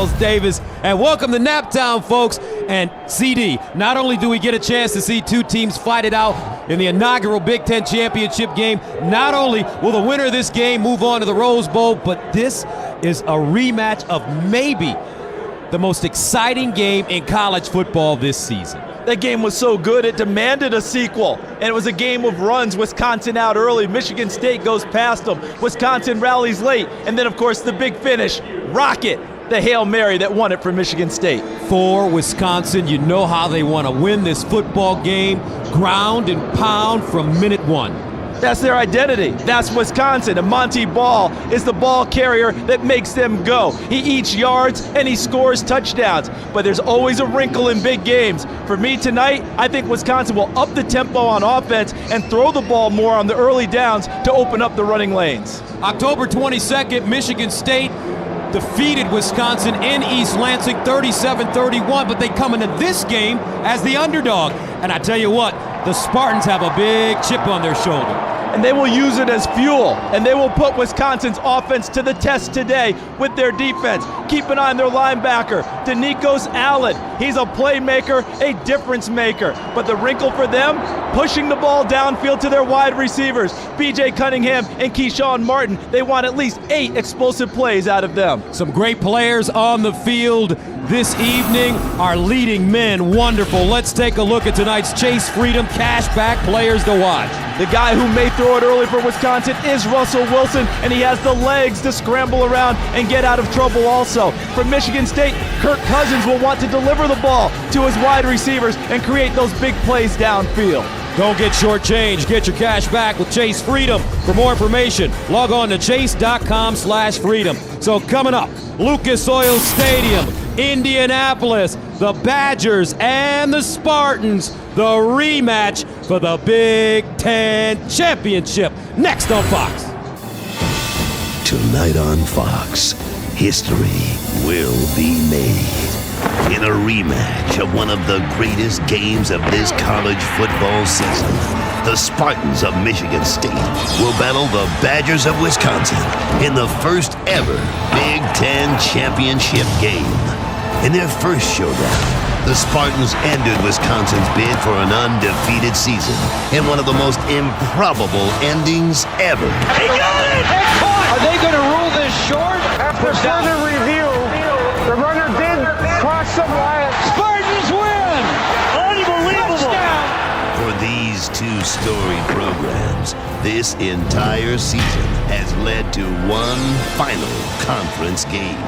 Miles Davis, and welcome to Naptown, folks. And CD, not only do we get a chance to see two teams fight it out in the inaugural Big Ten championship game, not only will the winner of this game move on to the Rose Bowl, but this is a rematch of maybe the most exciting game in college football this season. That game was so good it demanded a sequel, and it was a game of runs. Wisconsin out early, Michigan State goes past them, Wisconsin rallies late, and then of course the big finish, Rocket, the Hail Mary that won it for Michigan State. For Wisconsin, you know how they want to win this football game, ground and pound from minute one. That's their identity. That's Wisconsin. And Monty Ball is the ball carrier that makes them go. He eats yards and he scores touchdowns. But there's always a wrinkle in big games. For me tonight, I think Wisconsin will up the tempo on offense and throw the ball more on the early downs to open up the running lanes. October 22nd, Michigan State defeated Wisconsin in East Lansing 37-31, but they come into this game as the underdog. And I tell you what, the Spartans have a big chip on their shoulder. And they will use it as fuel, and they will put Wisconsin's offense to the test today with their defense. Keep an eye on their linebacker, Denikos Allen. He's a playmaker, a difference maker. But the wrinkle for them, pushing the ball downfield to their wide receivers, B.J. Cunningham and Keyshawn Martin. They want at least 8 explosive plays out of them. Some great players on the field this evening. Our leading men, wonderful. Let's take a look at tonight's Chase Freedom Cashback players to watch. The guy who may throw it early for Wisconsin is Russell Wilson, and he has the legs to scramble around and get out of trouble also. For Michigan State, Kirk Cousins will want to deliver the ball to his wide receivers and create those big plays downfield. Don't get shortchanged. Get your cash back with Chase Freedom. For more information, log on to chase.com/freedom. So coming up, Lucas Oil Stadium, Indianapolis, the Badgers and the Spartans, the rematch for the Big Ten Championship. Next on Fox. Tonight on Fox, history will be made in a rematch of one of the greatest games of this college football season. The Spartans of Michigan State will battle the Badgers of Wisconsin in the first ever Big Ten championship game. In their first showdown, the Spartans ended Wisconsin's bid for an undefeated season in one of the most improbable endings ever. He got it! Are they going to rule this short? After further review, the runner did cross the line. Spartans win! Unbelievable! Touchdown! For these two storied programs, this entire season has led to one final conference game.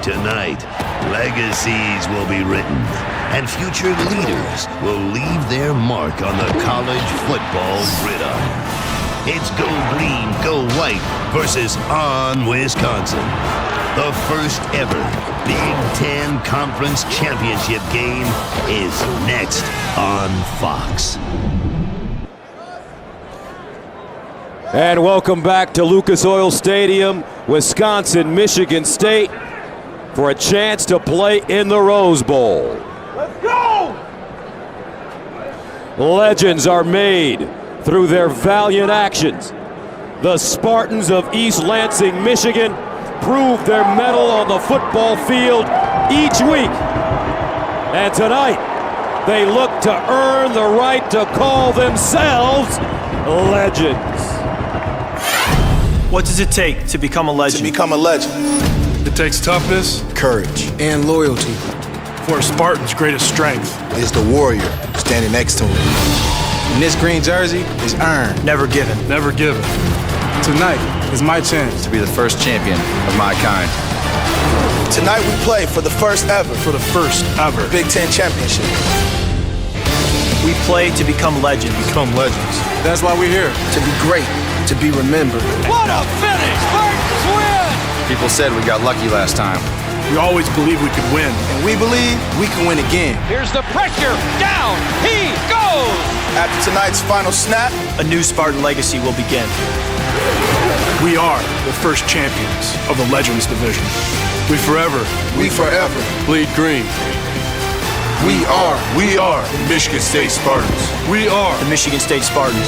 Tonight, legacies will be written, and future leaders will leave their mark on the college football gridiron. It's Go Green, Go White versus On Wisconsin. The first ever Big Ten Conference Championship game is next on Fox. And welcome back to Lucas Oil Stadium, Wisconsin, Michigan State, for a chance to play in the Rose Bowl. Let's go! Legends are made through their valiant actions. The Spartans of East Lansing, Michigan, prove their mettle on the football field each week. And tonight, they look to earn the right to call themselves legends. What does it take to become a legend? To become a legend, it takes toughness, courage, and loyalty. For a Spartan's greatest strength is the warrior standing next to him. And this green jersey is earned. Never given. Never given. Tonight is my chance to be the first champion of my kind. Tonight we play for the first ever. For the first ever Big Ten Championship. We play to become legends. Become legends. That's why we're here. To be great, to be remembered. What a finish! Spartans win! People said we got lucky last time. We always believed we could win. And we believe we can win again. Here's the pressure. Down he goes! After tonight's final snap, a new Spartan legacy will begin. We are the first champions of the Legends Division. We forever bleed green. We are the Michigan State Spartans. We are the Michigan State Spartans.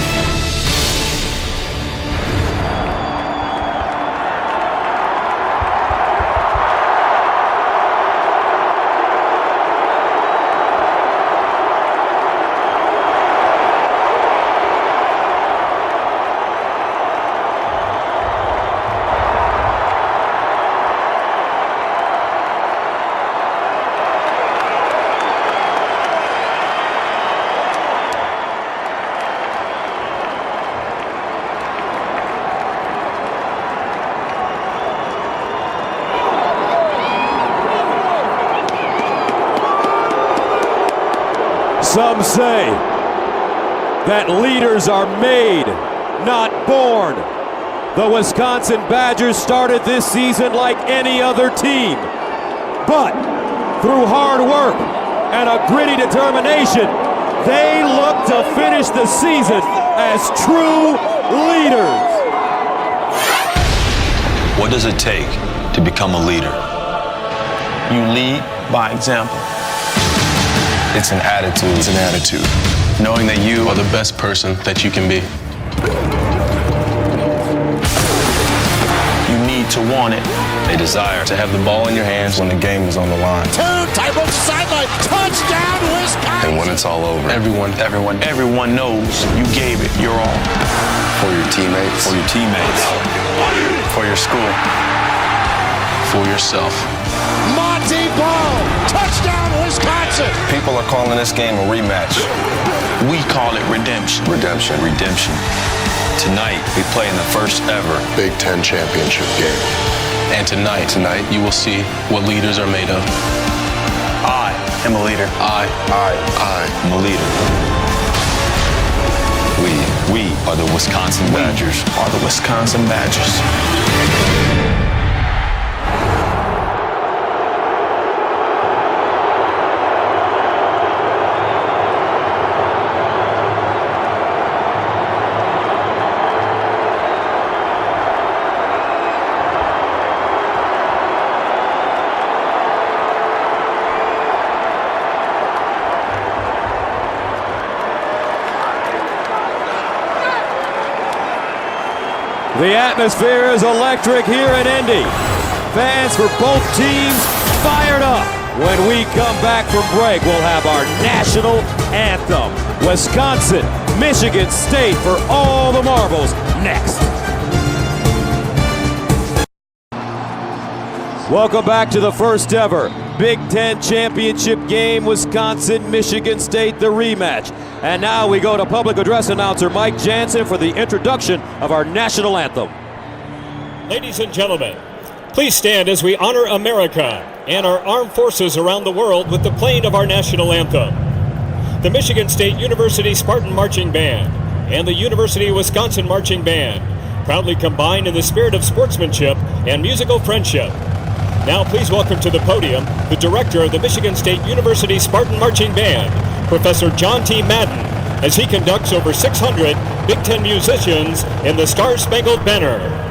Some say that leaders are made, not born. The Wisconsin Badgers started this season like any other team. But through hard work and a gritty determination, they look to finish the season as true leaders. What does it take to become a leader? You lead by example. It's an attitude. It's an attitude. Knowing that you are the best person that you can be. You need to want it. A desire to have the ball in your hands when the game is on the line. Tybo sideline, touchdown Wisconsin! And when it's all over, everyone knows you gave it your all. For your teammates. For your teammates. For your school. For yourself. Monty Ball, touchdown Wisconsin! People are calling this game a rematch. We call it redemption. Redemption. Tonight, we play in the first ever Big Ten championship game. And tonight, you will see what leaders are made of. I am a leader. I am a leader. We are the Wisconsin Badgers. Are the Wisconsin Badgers. The atmosphere is electric here in Indy. Fans for both teams fired up. When we come back from break, we'll have our national anthem. Wisconsin, Michigan State for all the marbles next. Welcome back to the first ever Big Ten championship game, Wisconsin, Michigan State, the rematch. And now we go to public address announcer Mike Jansen for the introduction of our national anthem. Ladies and gentlemen, please stand as we honor America and our armed forces around the world with the playing of our national anthem. The Michigan State University Spartan Marching Band and the University of Wisconsin Marching Band proudly combine in the spirit of sportsmanship and musical friendship. Now please welcome to the podium the director of the Michigan State University Spartan Marching Band, Professor John T. Madden, as he conducts over 600 Big Ten musicians in the Star-Spangled Banner.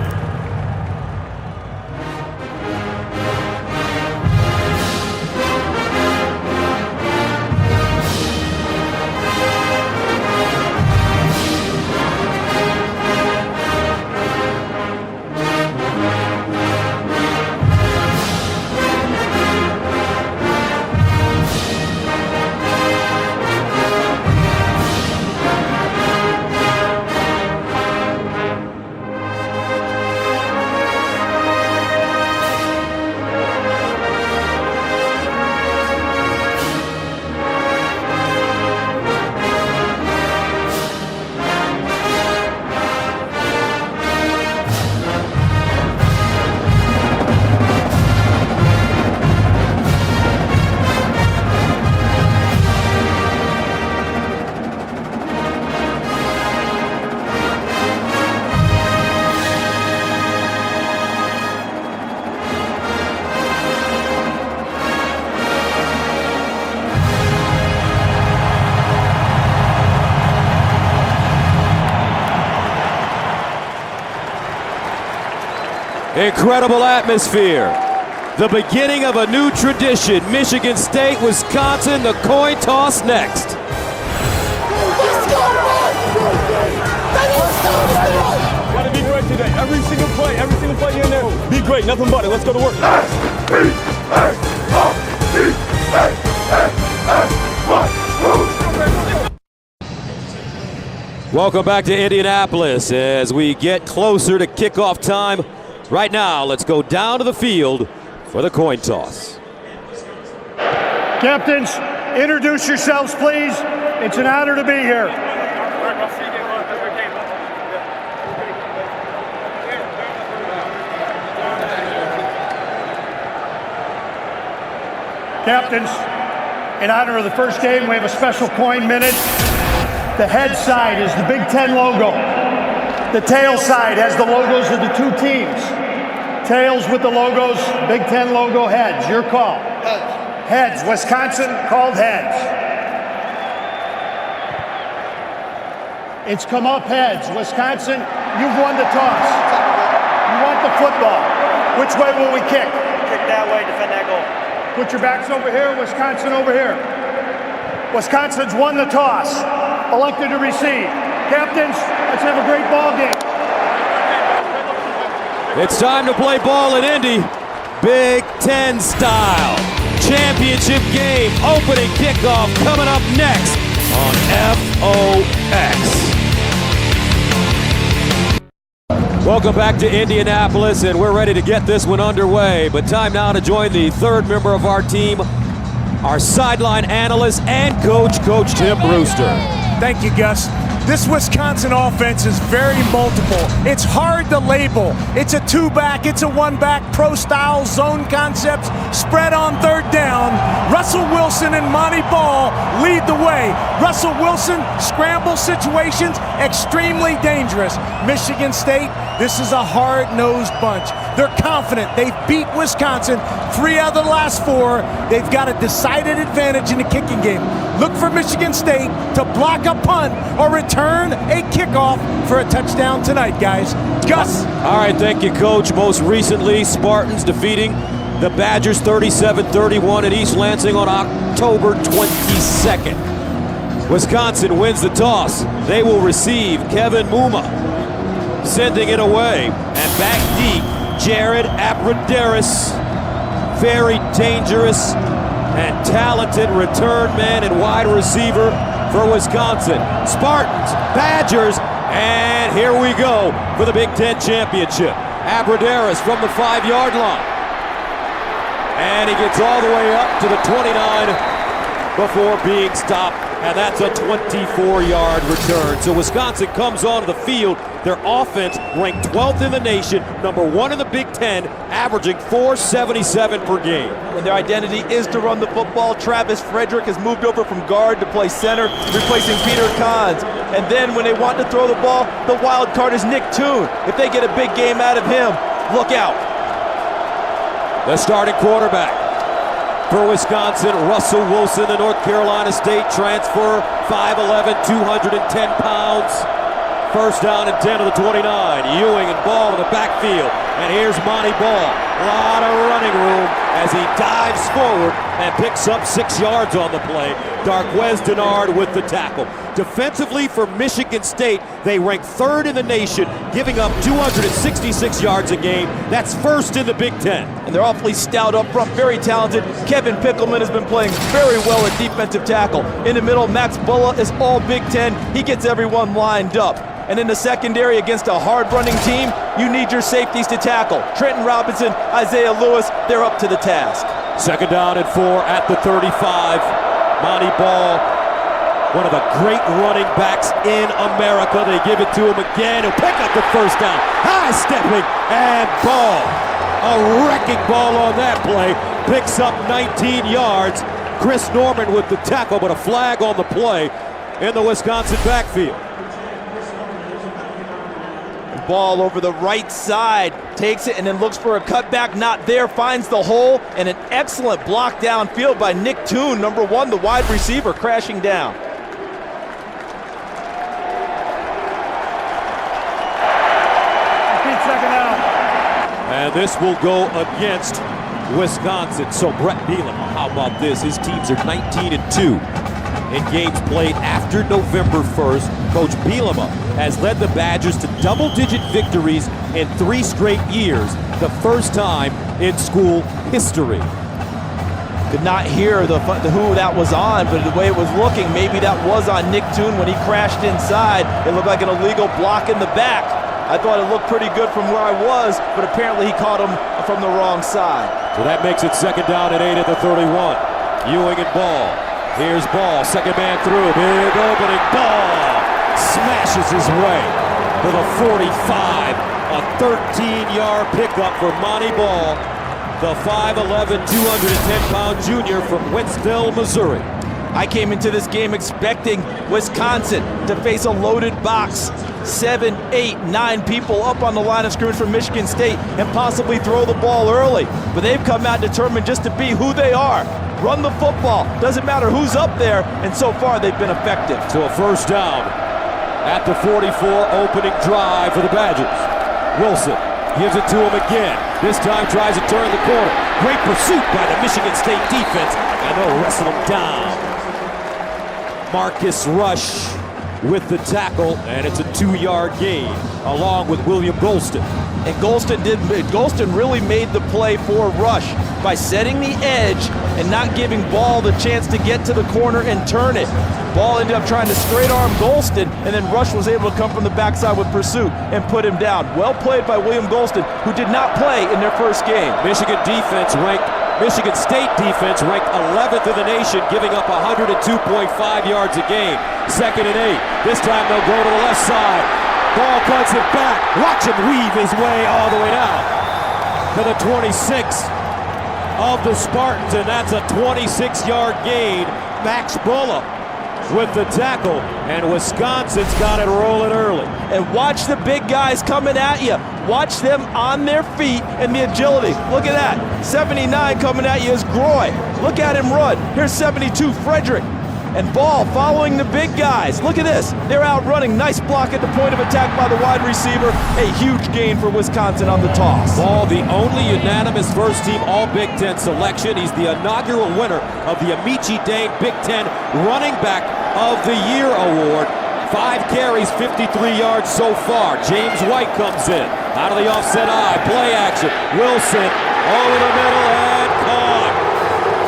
Incredible atmosphere. The beginning of a new tradition. Michigan State, Wisconsin, the coin toss next. Gotta be great today. Every single play in there. Be great, nothing but it. Let's go to work. Welcome back to Indianapolis as we get closer to kickoff time. Right now, let's go down to the field for the coin toss. Captains, introduce yourselves, please. It's an honor to be here. Captains, In honor of the first game, we have a special coin minute. The head side is the Big Ten logo. The tail side has the logos of the two teams. Tails with the logos, Big Ten logo, heads. Your call. Heads. Wisconsin called heads. It's come up heads. Wisconsin, you've won the toss. You want the football. Which way will we kick? Kick that way, defend that goal. Put your backs over here, Wisconsin over here. Wisconsin's won the toss. Elected to receive. Captains, let's have a great ball game. It's time to play ball in Indy. Big Ten style. Championship game. Opening kickoff coming up next on FOX. Welcome back to Indianapolis, and we're ready to get this one underway. But time now to join the third member of our team, our sideline analyst and coach, Coach Tim Brewster. Thank you, Gus. This Wisconsin offense is very multiple. It's hard to label. It's a two-back, it's a one-back, pro-style zone concepts, spread on third down. Russell Wilson and Monty Ball lead the way. Russell Wilson, scramble situations, extremely dangerous. Michigan State, this is a hard-nosed bunch. They're confident. They've beat Wisconsin 3 out of the last 4. They've got a decided advantage in the kicking game. Look for Michigan State to block a punt or return a kickoff for a touchdown tonight, guys. Gus. All right, thank you, Coach. Most recently, Spartans defeating the Badgers 37-31 at East Lansing on October 22nd. Wisconsin wins the toss. They will receive. Kevin Muma sending it away. And back deep, Jared Abbrederis. Very dangerous and talented return man and wide receiver for Wisconsin. Spartans, Badgers, and here we go for the Big Ten Championship. Abbrederis from the 5-yard line. And he gets all the way up to the 29 before being stopped, and that's a 24-yard return. So Wisconsin comes onto the field. Their offense ranked 12th in the nation, number 1 in the Big Ten, averaging .477 per game. And their identity is to run the football. Travis Frederick has moved over from guard to play center, replacing Peter Kahns. And then when they want to throw the ball, the wild card is Nick Toon. If they get a big game out of him, look out. The starting quarterback for Wisconsin, Russell Wilson, the North Carolina State transfer, 5'11", 210 pounds. First down and 10 to the 29. Ewing and Ball in the backfield. And here's Monty Ball. A lot of running room as he dives forward and picks up 6 yards on the play. Darquez Dennard with the tackle. Defensively for Michigan State, they rank 3rd in the nation, giving up 266 yards a game. That's 1st in the Big Ten. And they're awfully stout up front, very talented. Kevin Pickelman has been playing very well at defensive tackle. In the middle, Max Bulla is all Big Ten. He gets everyone lined up. And in the secondary against a hard-running team, you need your safeties to tackle. Trenton Robinson, Isaiah Lewis, they're up to the task. Second down and 4 at the 35. Monty Ball, one of the great running backs in America. They give it to him again. He'll pick up the first down. High stepping and Ball. A wrecking ball on that play. Picks up 19 yards. Chris Norman with the tackle, but a flag on the play in the Wisconsin backfield. Ball over the right side, takes it and then looks for a cutback, not there, finds the hole, and an excellent block downfield by Nick Toon, number 1, the wide receiver, crashing down. Second down. And this will go against Wisconsin. So Brett Bielema, how about this? His teams are 19-2 in games played after November 1st. Coach Bielema has led the Badgers to double-digit victories in 3 straight years, the first time in school history. Could not hear who that was on, but the way it was looking, maybe that was on Nick Toon when he crashed inside. It looked like an illegal block in the back. I thought it looked pretty good from where I was, but apparently he caught him from the wrong side. So that makes it second down and 8 at the 31. Ewing and Ball. Here's Ball, second man through, big opening. Ball smashes his way to the 45. A 13-yard pickup for Monty Ball. the 5'11", 210-pound junior from Wentzville, Missouri. I came into this game expecting Wisconsin to face a loaded box. 7, 8, 9 people up on the line of scrimmage from Michigan State and possibly throw the ball early. But they've come out determined just to be who they are. Run the football. Doesn't matter who's up there, and so far they've been effective. So a first down at the 44, opening drive for the Badgers. Wilson gives it to him again. This time tries to turn the corner. Great pursuit by the Michigan State defense, and they'll wrestle him down. Marcus Rush with the tackle, and it's a 2-yard gain, along with William Golston. And Golston really made the play for Rush by setting the edge and not giving Ball the chance to get to the corner and turn it. Ball ended up trying to straight arm Golston, and then Rush was able to come from the backside with pursuit and put him down. Well played by William Golston, who did not play in their first game. Michigan State defense ranked 11th in the nation, giving up 102.5 yards a game. 2nd and 8. This time they'll go to the left side. Ball cuts it back. Watch him weave his way all the way down to the 26 of the Spartans, and that's a 26-yard gain. Max Bulla with the tackle, and Wisconsin's got it rolling early. And watch the big guys coming at you. Watch them on their feet and the agility. Look at that. 79 coming at you is Groy. Look at him run. Here's 72, Frederick. And Ball following the big guys. Look at this. They're out running. Nice block at the point of attack by the wide receiver. A huge gain for Wisconsin on the toss. Ball, the only unanimous first-team All-Big Ten selection. He's the inaugural winner of the Amici Dane Big Ten Running Back of the Year Award. 5 carries, 53 yards so far. James White comes in. Out of the offset eye. Play action. Wilson over the middle and caught.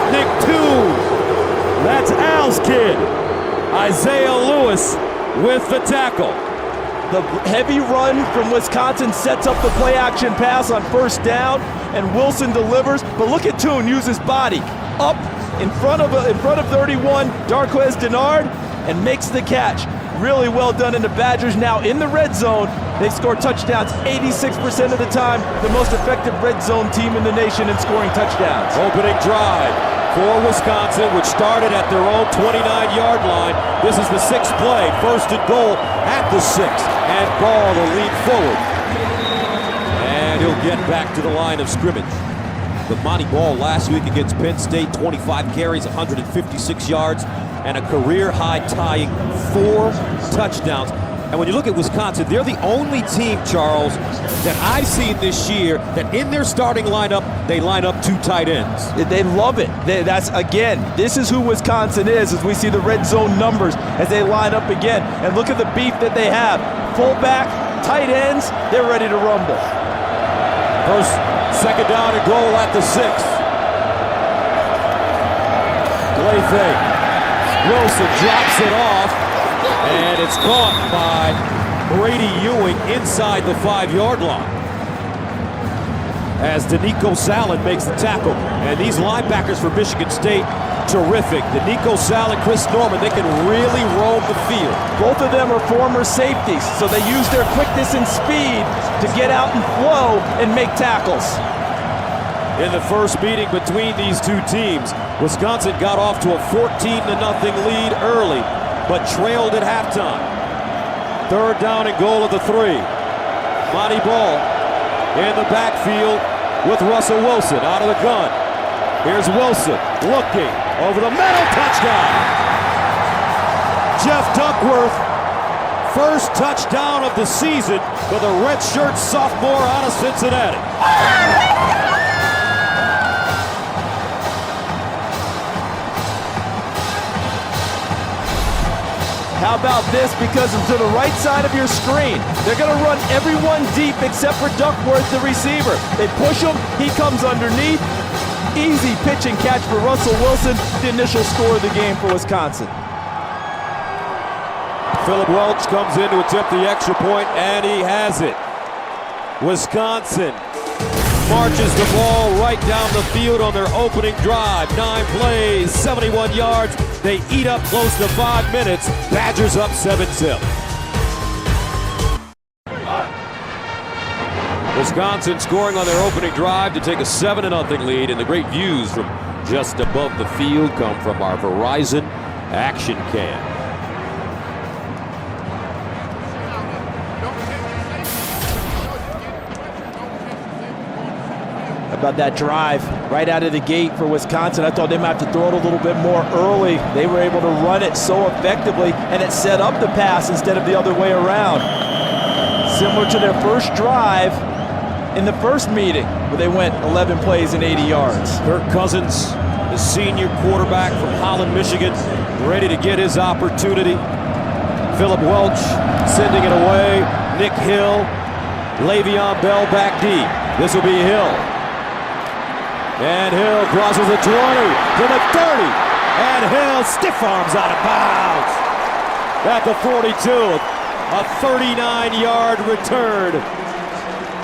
Nick Toon. That's Al's kid. Isaiah Lewis with the tackle. The heavy run from Wisconsin sets up the play action pass on first down, and Wilson delivers. But look at Toon use his body up in front of 31, Darquez Denard, and makes the catch. Really well done, and the Badgers now in the red zone. They score touchdowns 86% of the time. The most effective red zone team in the nation in scoring touchdowns. Opening drive for Wisconsin, which started at their own 29-yard line. This is the 6th play, 1st and goal at the 6th. And Ball will lead forward. And he'll get back to the line of scrimmage. The Monty Ball last week against Penn State, 25 carries, 156 yards, and a career-high tying 4 touchdowns. And when you look at Wisconsin, they're the only team, Charles, that I've seen this year that in their starting lineup, they line up 2 tight ends. They love it. This is who Wisconsin is as we see the red zone numbers as they line up again. And look at the beef that they have. Fullback, tight ends, they're ready to rumble. Second down and goal at the 6th. Play fake. Wilson drops it off, and it's caught by Brady Ewing inside the 5-yard line. As Danico Sallin makes the tackle. And these linebackers for Michigan State, terrific. Danico Sallin, Chris Norman, they can really roam the field. Both of them are former safeties, so they use their quickness and speed to get out and flow and make tackles. In the first meeting between these 2 teams, Wisconsin got off to a 14-0 lead early, but trailed at halftime. 3rd down and goal of the 3. Monty Ball in the backfield with Russell Wilson out of the gun. Here's Wilson looking over the middle, touchdown. Jeff Duckworth, first touchdown of the season for the redshirt sophomore out of Cincinnati. How about this? Because it's to the right side of your screen. They're going to run everyone deep except for Duckworth, the receiver. They push him. He comes underneath. Easy pitch and catch for Russell Wilson. The initial score of the game for Wisconsin. Philip Welch comes in to attempt the extra point, and he has it. Wisconsin marches the ball right down the field on their opening drive. 9 plays, 71 yards. They eat up close to 5 minutes. Badgers up 7-0. Wisconsin scoring on their opening drive to take a 7-0 lead, and the great views from just above the field come from our Verizon Action Cam. About that drive right out of the gate for Wisconsin. I thought they might have to throw it a little bit more early. They were able to run it so effectively, and it set up the pass instead of the other way around. Similar to their first drive in the first meeting, where they went 11 plays and 80 yards. Kirk Cousins, the senior quarterback from Holland, Michigan, ready to get his opportunity. Philip Welch sending it away. Nick Hill, Le'Veon Bell back deep. This will be Hill. And Hill crosses the 20 to the 30. And Hill stiff arms out of bounds at the 42. A 39-yard return.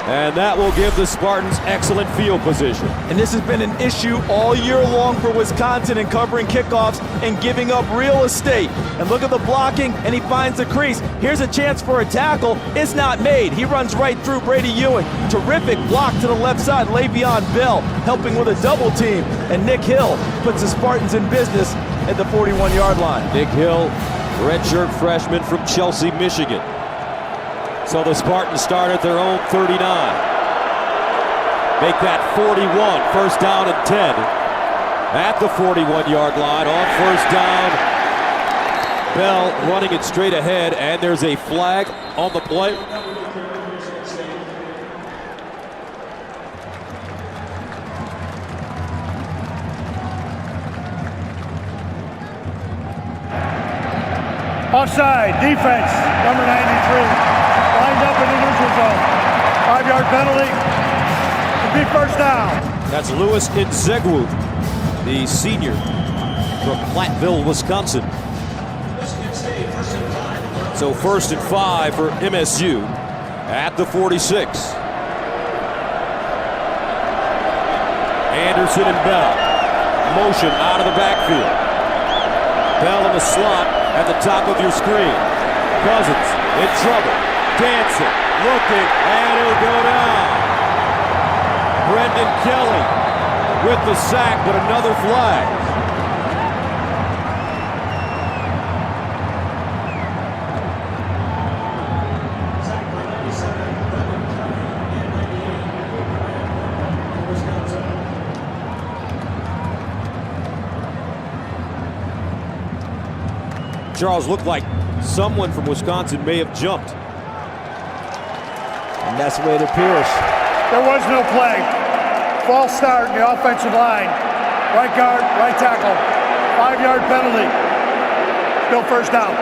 And that will give the Spartans excellent field position. And this has been an issue all year long for Wisconsin in covering kickoffs and giving up real estate. And look at the blocking, and he finds the crease. Here's a chance for a tackle. It's not made. He runs right through Brady Ewing. Terrific block to the left side. Le'Veon Bell helping with a double team. And Nick Hill puts the Spartans in business at the 41-yard line. Nick Hill, redshirt freshman from Chelsea, Michigan. So the Spartans start at their own 39. Make that 41, first down and 10. At the 41-yard line, on first down. Bell running it straight ahead, and there's a flag on the play. Offside, defense, number 93. Lined up in the neutral zone. 5-yard penalty. To be first down. That's Louis Nzegwu, the senior from Platteville, Wisconsin. So 1st and 5 for MSU at the 46. Anderson and Bell. Motion out of the backfield. Bell in the slot at the top of your screen. Cousins in trouble. Dancing, looking, and he'll go down. Brendan Kelly with the sack, but another flag. Charles, looked like someone from Wisconsin may have jumped. And that's the way it appears. There was no play. False start in the offensive line. Right guard, right tackle. 5-yard penalty. Still first down.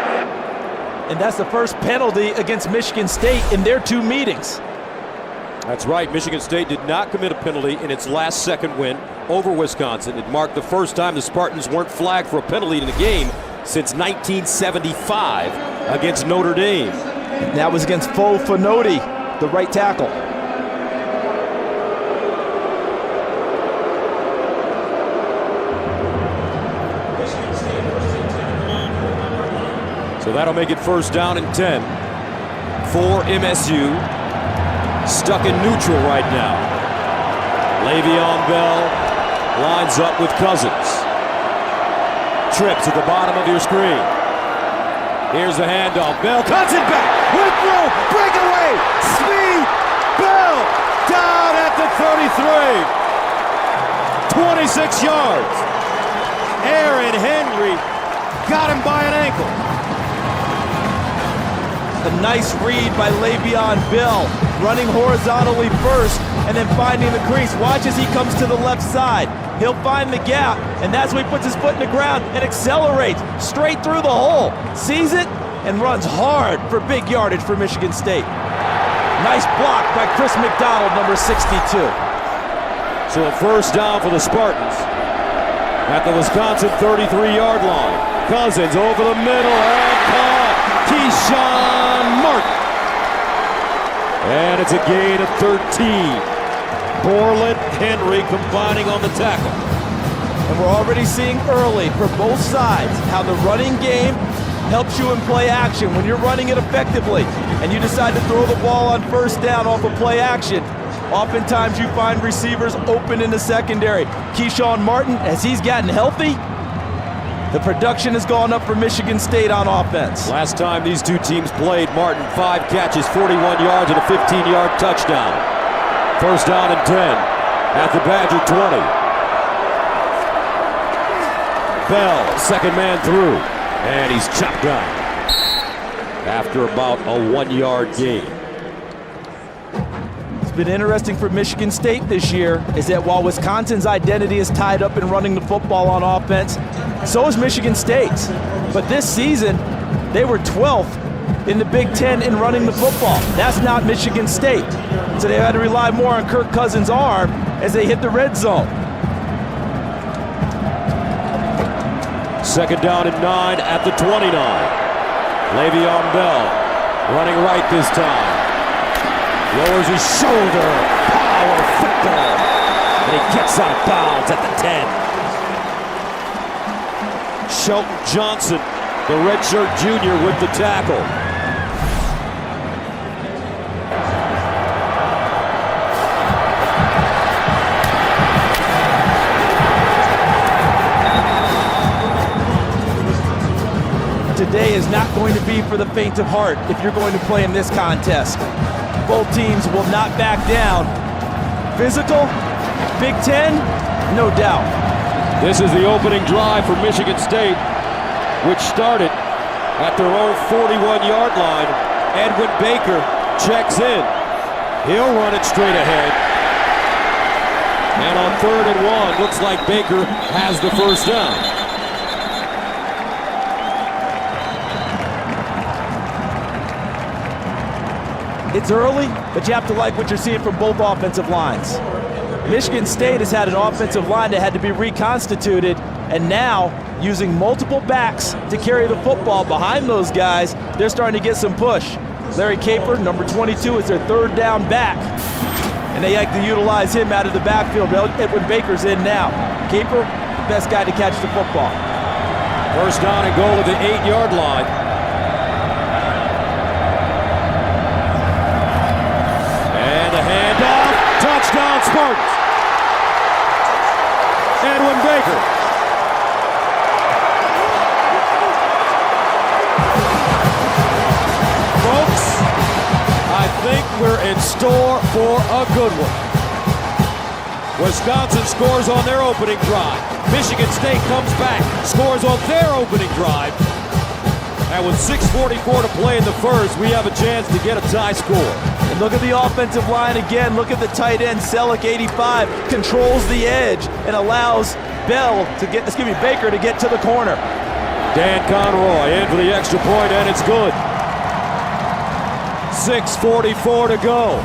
And that's the first penalty against Michigan State in their 2 meetings. That's right. Michigan State did not commit a penalty in its last second win over Wisconsin. It marked the first time the Spartans weren't flagged for a penalty in the game since 1975 against Notre Dame. And that was against Fo Fonoti, the right tackle. So that'll make it first down and 10 for MSU. Stuck in neutral right now. Le'Veon Bell lines up with Cousins. Trips at the bottom of your screen. Here's the handoff. Bell cuts it back. With throw. Breakaway. Speed. Bell down at the 33. 26 yards. Aaron Henry got him by an ankle. A nice read by Le'Veon Bell, running horizontally first and then finding the crease. Watch as he comes to the left side. He'll find the gap, and that's when he puts his foot in the ground and accelerates straight through the hole. Sees it and runs hard for big yardage for Michigan State. Nice block by Chris McDonald, number 62. So a first down for the Spartans at the Wisconsin 33-yard line. Cousins over the middle and caught. Keyshawn Martin. And it's a gain of 13. Borland, Henry combining on the tackle. And we're already seeing early for both sides how the running game helps you in play action. When you're running it effectively and you decide to throw the ball on first down off of play action, Oftentimes you find receivers open in the secondary. Keyshawn Martin, as he's gotten healthy, the production has gone up for Michigan State on offense. Last time these two teams played, Martin 5 catches, 41 yards, and a 15-yard touchdown. First down and 10 at the Badger 20. Bell, second man through, and he's chopped down after about a 1-yard gain. It's been interesting for Michigan State this year is that while Wisconsin's identity is tied up in running the football on offense, so is Michigan State's. But this season, they were 12th in the Big Ten in running the football. That's not Michigan State. So they had to rely more on Kirk Cousins' arm as they hit the red zone. Second down and 9 at the 29. Le'Veon Bell running right this time. Lowers his shoulder. Power football. And he gets out of bounds at the 10. Shelton Johnson, the redshirt junior, with the tackle. Today is not going to be for the faint of heart if you're going to play in this contest. Both teams will not back down. Physical, Big Ten, no doubt. This is the opening drive for Michigan State, which started at their own 41-yard line. Edwin Baker checks in. He'll run it straight ahead. And on 3rd and 1, looks like Baker has the first down. It's early, but you have to like what you're seeing from both offensive lines. Michigan State has had an offensive line that had to be reconstituted, and now, using multiple backs to carry the football behind those guys, they're starting to get some push. Larry Caper, number 22, is their 3rd down back, and they like to utilize him out of the backfield. Edwin Baker's in now. Caper, the best guy to catch the football. First down and goal at the 8-yard line. Touchdown Spartans. Edwin Baker. Folks, I think we're in store for a good one. Wisconsin scores on their opening drive. Michigan State comes back, scores on their opening drive. And with 6:44 to play in the first, we have a chance to get a tie score. And look at the offensive line again. Look at the tight end, Selleck, 85, controls the edge and allows Baker to get to the corner. Dan Conroy in for the extra point, and it's good. 6:44 to go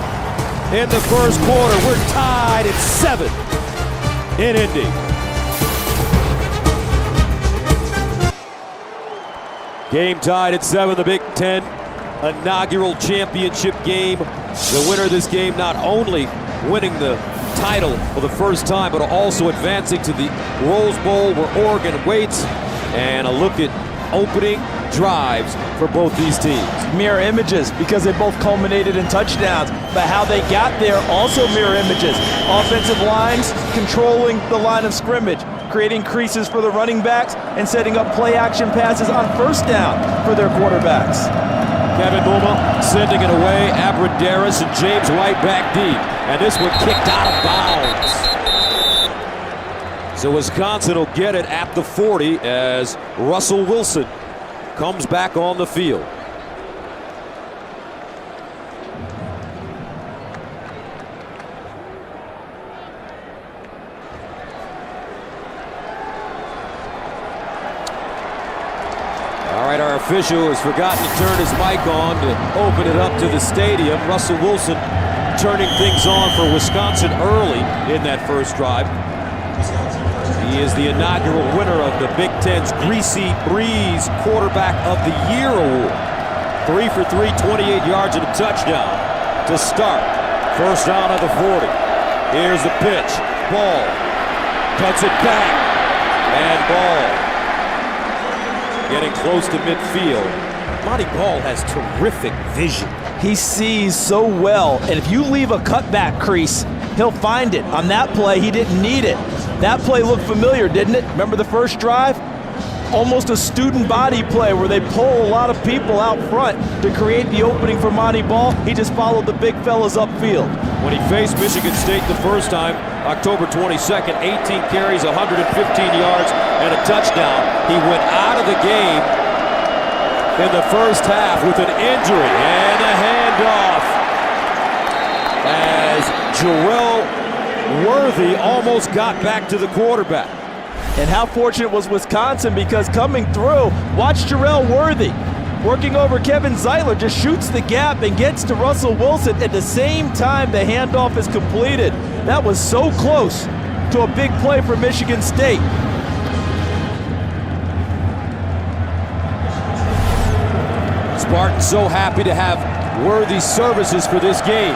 in the first quarter. We're tied at 7 in Indy. Game tied at 7, the Big Ten inaugural championship game. The winner of this game not only winning the title for the first time, but also advancing to the Rose Bowl where Oregon waits. And a look at opening drives for both these teams. Mirror images because they both culminated in touchdowns, but how they got there also mirror images. Offensive lines controlling the line of scrimmage, creating creases for the running backs and setting up play action passes on first down for their quarterbacks. Kevin Muma sending it away. Abradaris and James White back deep. And this one kicked out of bounds. So Wisconsin will get it at the 40 as Russell Wilson comes back on the field. Our official has forgotten to turn his mic on to open it up to the stadium. Russell Wilson turning things on for Wisconsin early in that first drive. He is the inaugural winner of the Big Ten's Greasy Breeze Quarterback of the Year award. 3 for 3, 28 yards and a touchdown to start. First down at the 40. Here's the pitch. Ball. Cuts it back. And ball. Getting close to midfield. Monty Ball has terrific vision. He sees so well, and if you leave a cutback crease, he'll find it. On that play, he didn't need it. That play looked familiar, didn't it? Remember the first drive? Almost a student body play where they pull a lot of people out front to create the opening for Monty Ball. He just followed the big fellas upfield. When he faced Michigan State the first time, October 22nd, 18 carries, 115 yards, and a touchdown. He went out of the game in the first half with an injury and a handoff as Jarrell Worthy almost got back to the quarterback. And how fortunate was Wisconsin, because coming through, watch Jarrell Worthy working over Kevin Zeitler, just shoots the gap and gets to Russell Wilson at the same time the handoff is completed. That was so close to a big play for Michigan State. Spartans so happy to have Worthy's services for this game.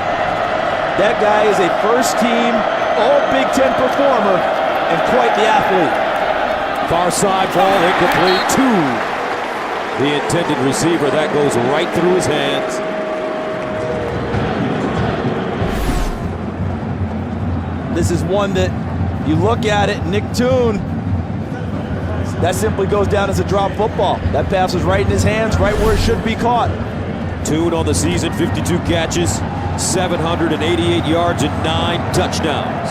That guy is a first-team All-Big Ten performer and quite the athlete. Far side ball incomplete to the intended receiver. That goes right through his hands. This is one that you look at it, Nick Toon, that simply goes down as a drop football. That pass was right in his hands, right where it should be caught. Toon on the season, 52 catches, 788 yards and 9 touchdowns.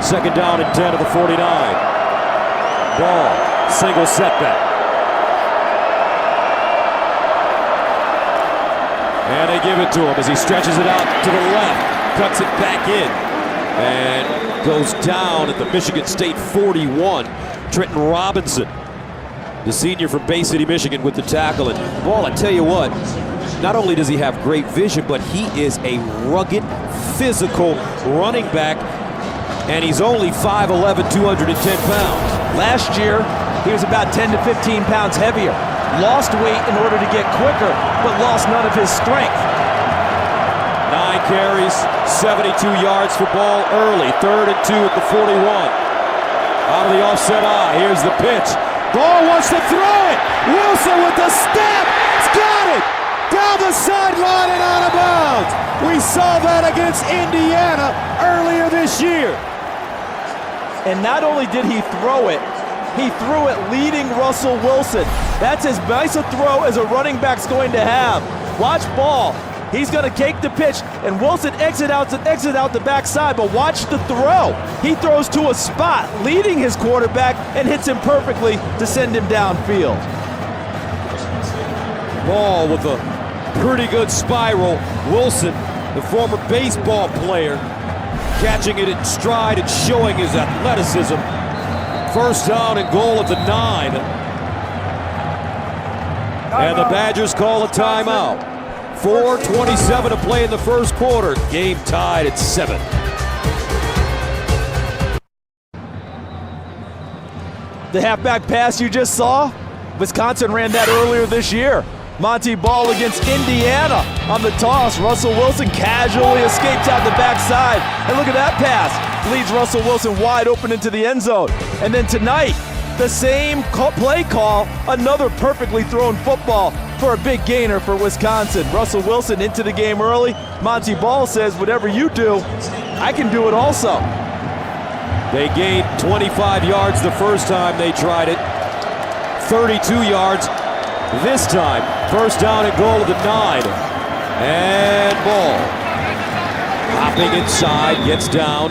Second down and 10 of the 49. Ball, single setback. And they give it to him as he stretches it out to the left, cuts it back in, and goes down at the Michigan State 41. Trenton Robinson, the senior from Bay City, Michigan, with the tackle. And Ball, I tell you what, not only does he have great vision, but he is a rugged, physical running back, and he's only 5'11", 210 pounds. Last year, he was about 10 to 15 pounds heavier. Lost weight in order to get quicker, but lost none of his strength. 9 carries, 72 yards for Ball early. 3rd and 2 at the 41. Out of the offset eye, here's the pitch. Ball wants to throw it. Wilson with the step. He's got it. Down the sideline and out of bounds. We saw that against Indiana earlier this year. And not only did he throw it, he threw it leading Russell Wilson. That's as nice a throw as a running back's going to have. Watch Ball. He's going to take the pitch, and Wilson exit out the backside, but watch the throw. He throws to a spot, leading his quarterback, and hits him perfectly to send him downfield. Ball with a pretty good spiral. Wilson, the former baseball player, catching it in stride and showing his athleticism. First down and goal at the 9. And the Badgers call a timeout. 4:27 to play in the first quarter. Game tied at 7. The halfback pass you just saw, Wisconsin ran that earlier this year. Monty Ball against Indiana on the toss. Russell Wilson casually escapes out the backside. And look at that pass. Leads Russell Wilson wide open into the end zone. And then tonight, the same play call, another perfectly thrown football for a big gainer for Wisconsin. Russell Wilson into the game early. Monty Ball says, whatever you do, I can do it also. They gained 25 yards the first time they tried it. 32 yards this time. First down and goal at the 9. And Ball hopping inside, gets down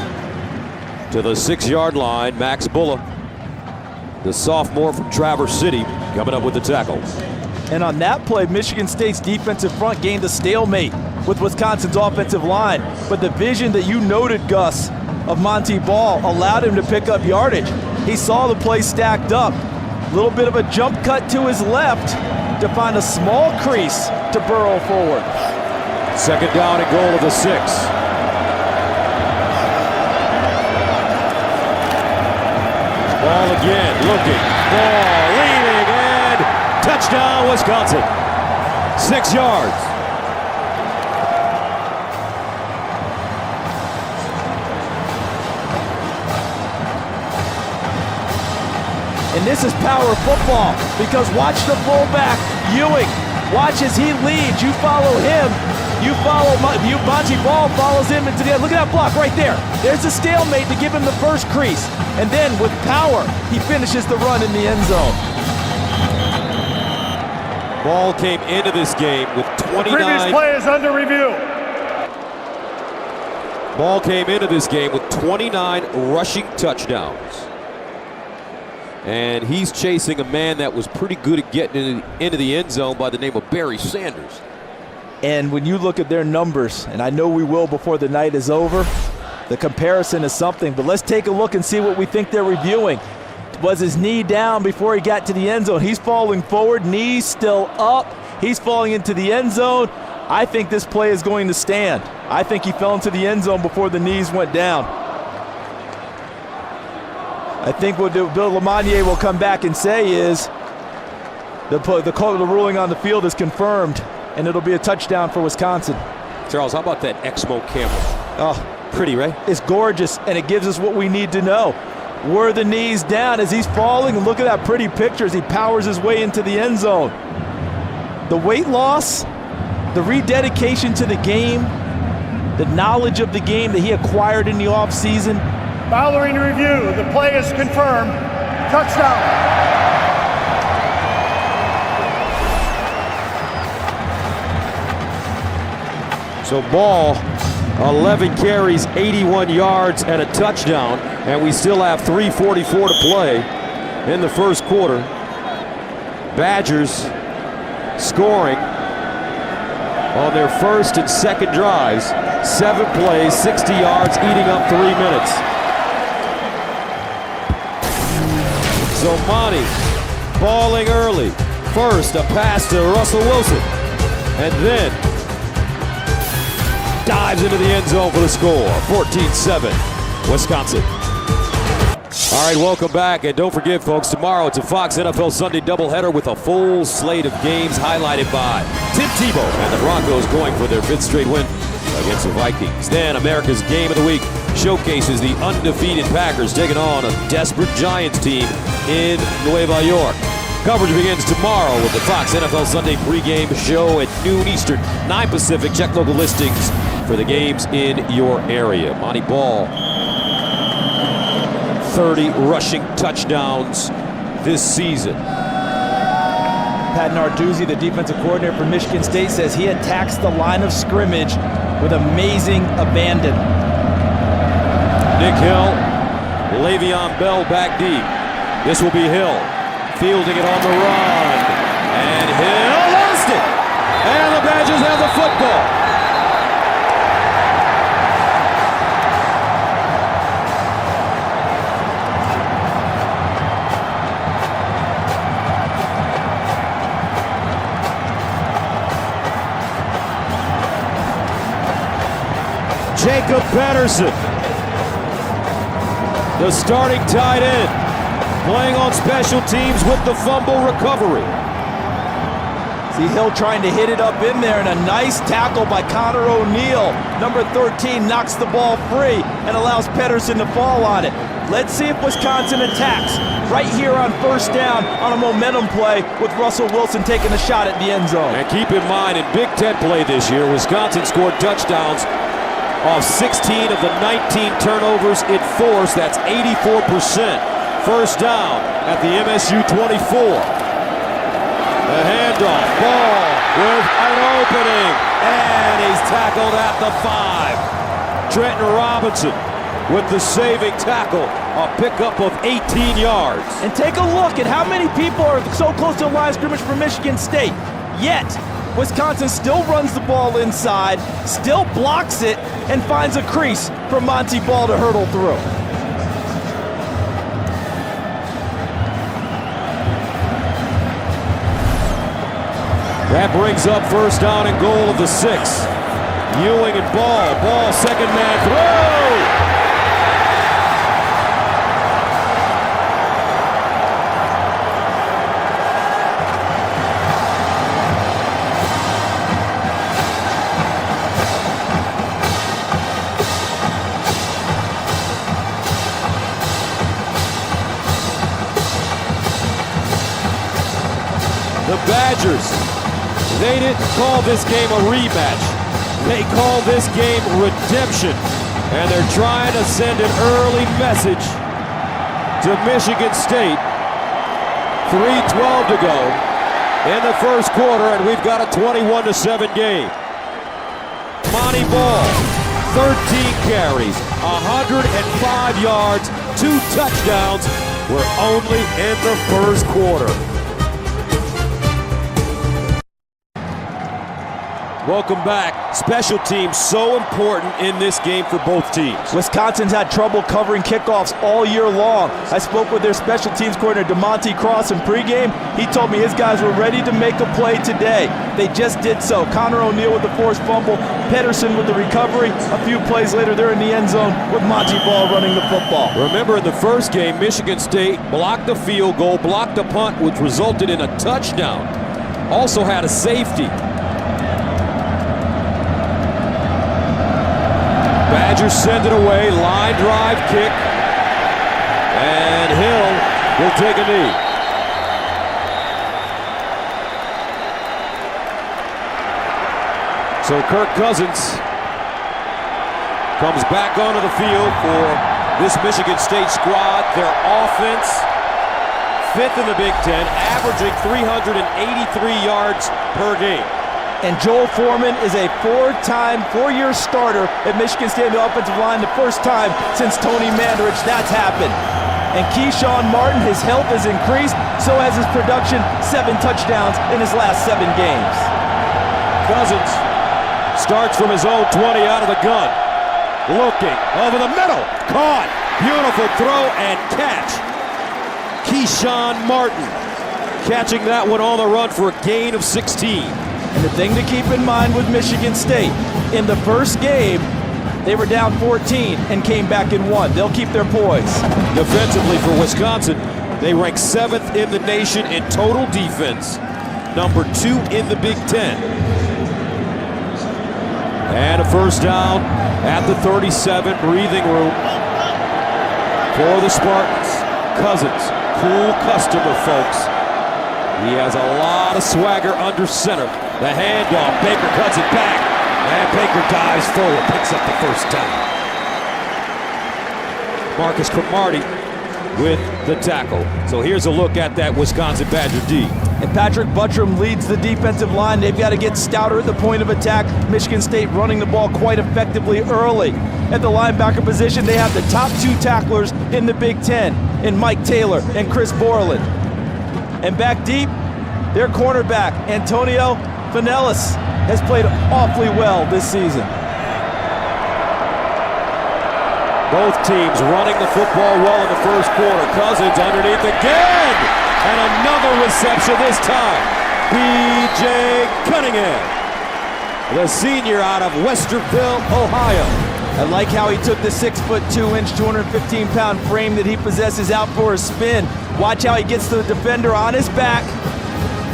to the 6-yard line. Max Bulla, the sophomore from Traverse City, coming up with the tackle. And on that play, Michigan State's defensive front gained a stalemate with Wisconsin's offensive line. But the vision that you noted, Gus, of Monty Ball allowed him to pick up yardage. He saw the play stacked up. A little bit of a jump cut to his left to find a small crease to burrow forward. Second down and goal of the 6. Ball again, looking. Ball leading, and touchdown, Wisconsin. 6 yards. And this is power football, because watch the fullback Ewing, watch as he leads. You follow him. Monty Ball follows him into the end. Look at that block right there. There's a stalemate to give him the first crease. And then with power, he finishes the run in the end zone. Ball came into this game with 29. The previous play is under review. Ball came into this game with 29 rushing touchdowns. And he's chasing a man that was pretty good at getting into the end zone by the name of Barry Sanders. And when you look at their numbers, and I know we will before the night is over, the comparison is something. But let's take a look and see what we think they're reviewing. Was his knee down before he got to the end zone? He's falling forward, knees still up. He's falling into the end zone. I think this play is going to stand. I think he fell into the end zone before the knees went down. I think what Bill LeMonnier will come back and say is the ruling on the field is confirmed, and it'll be a touchdown for Wisconsin. Charles, how about that Exmo camera? Oh, pretty, right? It's gorgeous, and it gives us what we need to know. Were the knees down as he's falling? And look at that pretty picture as he powers his way into the end zone. The weight loss, the rededication to the game, the knowledge of the game that he acquired in the offseason. Following review, the play is confirmed. Touchdown. So Ball, 11 carries, 81 yards, and a touchdown. And we still have 3:44 to play in the first quarter. Badgers scoring on their first and second drives. 7 plays, 60 yards, eating up 3 minutes. So Monty balling early. First, a pass to Russell Wilson. And then dives into the end zone for the score. 14-7, Wisconsin. All right, welcome back. And don't forget, folks, tomorrow it's a Fox NFL Sunday doubleheader with a full slate of games highlighted by Tim Tebow and the Broncos going for their 5th straight win against the Vikings. Then America's Game of the Week showcases the undefeated Packers taking on a desperate Giants team in Nueva York. Coverage begins tomorrow with the Fox NFL Sunday pregame show at noon Eastern, 9 Pacific. Check local listings for the games in your area. Monty Ball, 30 rushing touchdowns this season. Pat Narduzzi, the defensive coordinator for Michigan State, says he attacks the line of scrimmage with amazing abandon. Nick Hill, Le'Veon Bell back deep. This will be Hill, fielding it on the run. And Hill lost it. And the Badgers have the football. Jacob Patterson, the starting tight end, playing on special teams with the fumble recovery. See Hill trying to hit it up in there, and a nice tackle by Connor O'Neill. Number 13 knocks the ball free and allows Patterson to fall on it. Let's see if Wisconsin attacks right here on first down on a momentum play with Russell Wilson taking a shot at the end zone. And keep in mind, in Big Ten play this year, Wisconsin scored touchdowns off 16 of the 19 turnovers it forced. That's 84%. First down at the MSU 24. The handoff, Ball with an opening, and he's tackled at the 5. Trenton Robinson with the saving tackle, a pickup of 18 yards. And take a look at how many people are so close to the line of scrimmage for Michigan State. Yet, Wisconsin still runs the ball inside, still blocks it, and finds a crease for Monty Ball to hurdle through. That brings up first down and goal of the 6. Ewing and Ball, second man throw! The Badgers, they didn't call this game a rematch. They call this game redemption. And they're trying to send an early message to Michigan State. 3:12 to go in the first quarter, and we've got a 21-7 game. Monty Ball, 13 carries, 105 yards, 2 touchdowns. We're only in the first quarter. Welcome back. Special teams so important in this game for both teams. Wisconsin's had trouble covering kickoffs all year long. I spoke with their special teams coordinator, DeMonte Cross, in pregame. He told me his guys were ready to make a play today. They just did so. Connor O'Neill with the forced fumble, Pedersen with the recovery. A few plays later, they're in the end zone with Monty Ball running the football. Remember, in the first game, Michigan State blocked a field goal, blocked a punt, which resulted in a touchdown. Also had a safety. Badgers send it away, line drive kick, and Hill will take a knee. So Kirk Cousins comes back onto the field for this Michigan State squad. Their offense, 5th in the Big Ten, averaging 383 yards per game. And Joel Foreman is a 4-year starter at Michigan State in the offensive line, the first time since Tony Mandarich that's happened. And Keyshawn Martin, his health has increased, so has his production, 7 touchdowns in his last 7 games. Cousins starts from his own 20 out of the gun. Looking over the middle, caught, beautiful throw and catch. Keyshawn Martin catching that one on the run for a gain of 16. And the thing to keep in mind with Michigan State, in the first game, they were down 14 and came back and won. They'll keep their poise. Defensively for Wisconsin, they rank 7th in the nation in total defense, number 2 in the Big Ten. And a first down at the 37, breathing room for the Spartans. Cousins, cool customer, folks. He has a lot of swagger under center. The handoff, Baker cuts it back, and Baker dives forward, picks up the first down. Marcus Cromartie with the tackle. So here's a look at that Wisconsin Badger D. And Patrick Buttram leads the defensive line. They've got to get stouter at the point of attack. Michigan State running the ball quite effectively early. At the linebacker position, they have the top 2 tacklers in the Big Ten, in Mike Taylor and Chris Borland. And back deep, their cornerback, Antonio Finellis, has played awfully well this season. Both teams running the football well in the first quarter. Cousins underneath again, and another reception this time. P.J. Cunningham, the senior out of Westerville, Ohio. I like how he took the 6'2", 215-pound frame that he possesses out for a spin. Watch how he gets the defender on his back.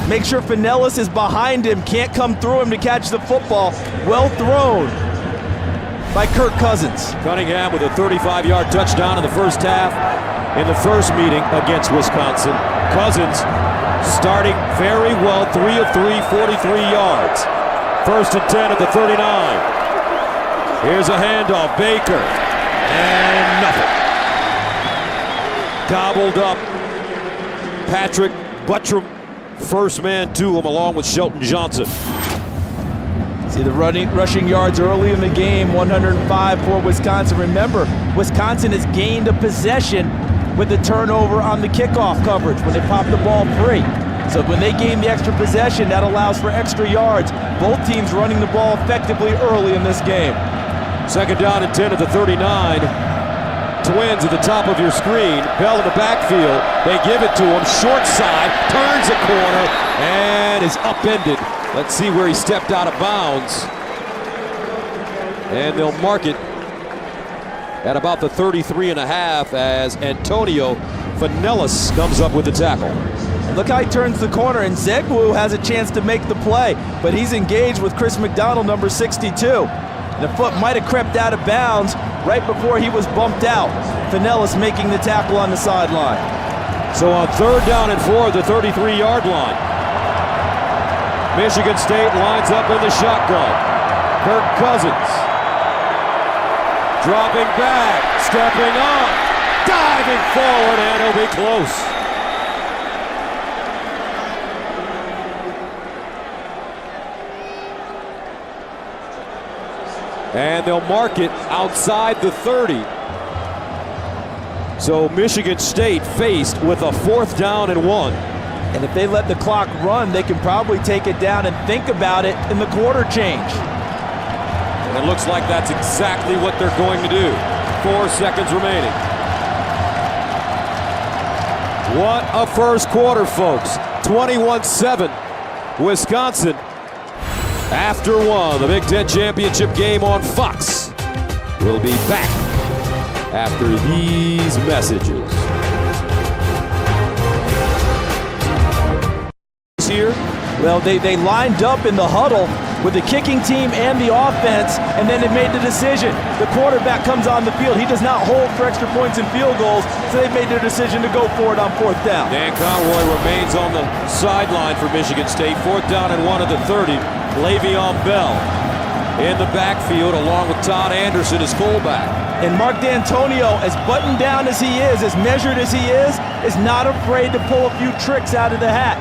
Make sure Finellis is behind him, can't come through him to catch the football. Well thrown by Kirk Cousins. Cunningham with a 35-yard touchdown in the first half in the first meeting against Wisconsin. Cousins starting very well, 3 of 3, 43 yards. 1st and 10 at the 39. Here's a handoff, Baker, and nothing. Gobbled up. Patrick Buttram, first man to him, along with Shelton Johnson. See the rushing yards early in the game, 105 for Wisconsin. Remember, Wisconsin has gained a possession with the turnover on the kickoff coverage when they pop the ball free. So when they gain the extra possession, that allows for extra yards. Both teams running the ball effectively early in this game. 2nd down and 10 at the 39. Twins at the top of your screen. Bell in the backfield. They give it to him. Short side. Turns the corner and is upended. Let's see where he stepped out of bounds. And they'll mark it at about the 33.5 as Antonio Finellis comes up with the tackle. Look how he turns the corner, and Zegwu has a chance to make the play, but he's engaged with Chris McDonald, number 62. The foot might have crept out of bounds right before he was bumped out. Finellis making the tackle on the sideline. So on 3rd down and 4 at the 33-yard line. Michigan State lines up in the shotgun. Kirk Cousins. Dropping back, stepping up, diving forward, and he'll be close. And they'll mark it outside the 30. So Michigan State faced with a 4th down and 1. And if they let the clock run, they can probably take it down and think about it in the quarter change. And it looks like that's exactly what they're going to do. 4 seconds remaining. What a first quarter, folks. 21-7, Wisconsin. After one, the Big Ten Championship game on Fox. We'll be back after these messages. Here. Well, they lined up in the huddle with the kicking team and the offense, and then they made the decision. The quarterback comes on the field. He does not hold for extra points and field goals, so they made their decision to go for it on 4th down. Dan Conroy remains on the sideline for Michigan State. 4th down and 1 at the 30. Le'Veon Bell in the backfield along with Todd Anderson as fullback. And Mark D'Antonio, as buttoned down as he is, as measured as he is not afraid to pull a few tricks out of the hat.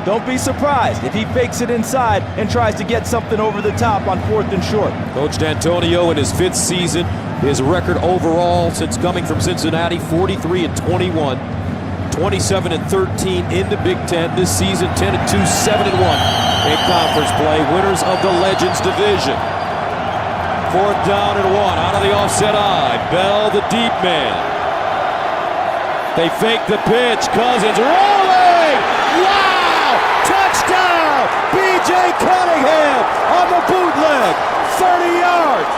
Don't be surprised if he fakes it inside and tries to get something over the top on 4th and short. Coach D'Antonio in his 5th season, his record overall since coming from Cincinnati, 43-21, 27-13 in the Big Ten this season, 10-2, 7-1 in conference play, winners of the Legends Division. 4th down and 1 out of the offset eye. Bell, the deep man. They fake the pitch. Cousins rolling. Wow! Touchdown! B.J. Cunningham on the bootleg. 30 yards.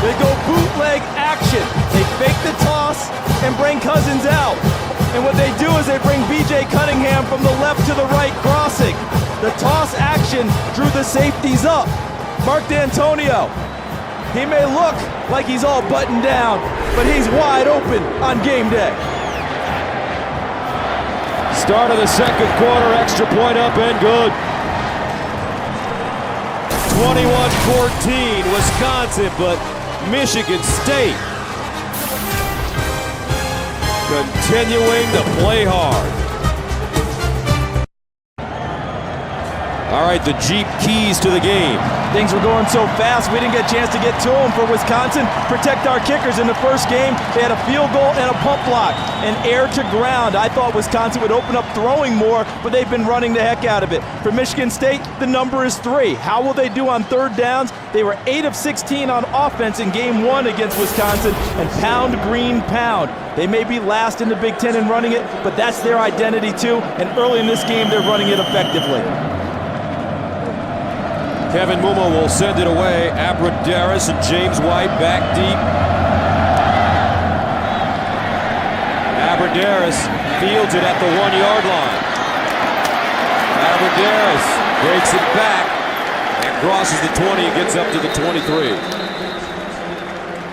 They go bootleg action. They fake the toss and bring Cousins out. And what they do is they bring B.J. Cunningham from the left to the right crossing. The toss action drew the safeties up. Mark D'Antonio, he may look like he's all buttoned down, but he's wide open on game day. Start of the second quarter, extra point up and good. 21-14, Wisconsin, but Michigan State continuing to play hard. All right, the Jeep keys to the game. Things were going so fast, we didn't get a chance to get to them for Wisconsin. Protect our kickers in the first game. They had a field goal and a pump block. And air to ground. I thought Wisconsin would open up throwing more, but they've been running the heck out of it. For Michigan State, the number is 3. How will they do on 3rd downs? They were 8 of 16 on offense in game 1 against Wisconsin, and pound, green, pound. They may be last in the Big Ten in running it, but that's their identity too. And early in this game, they're running it effectively. Kevin Muma will send it away. Abradaris and James White back deep. Abradaris fields it at the 1-yard line. Abradaris breaks it back and crosses the 20 and gets up to the 23.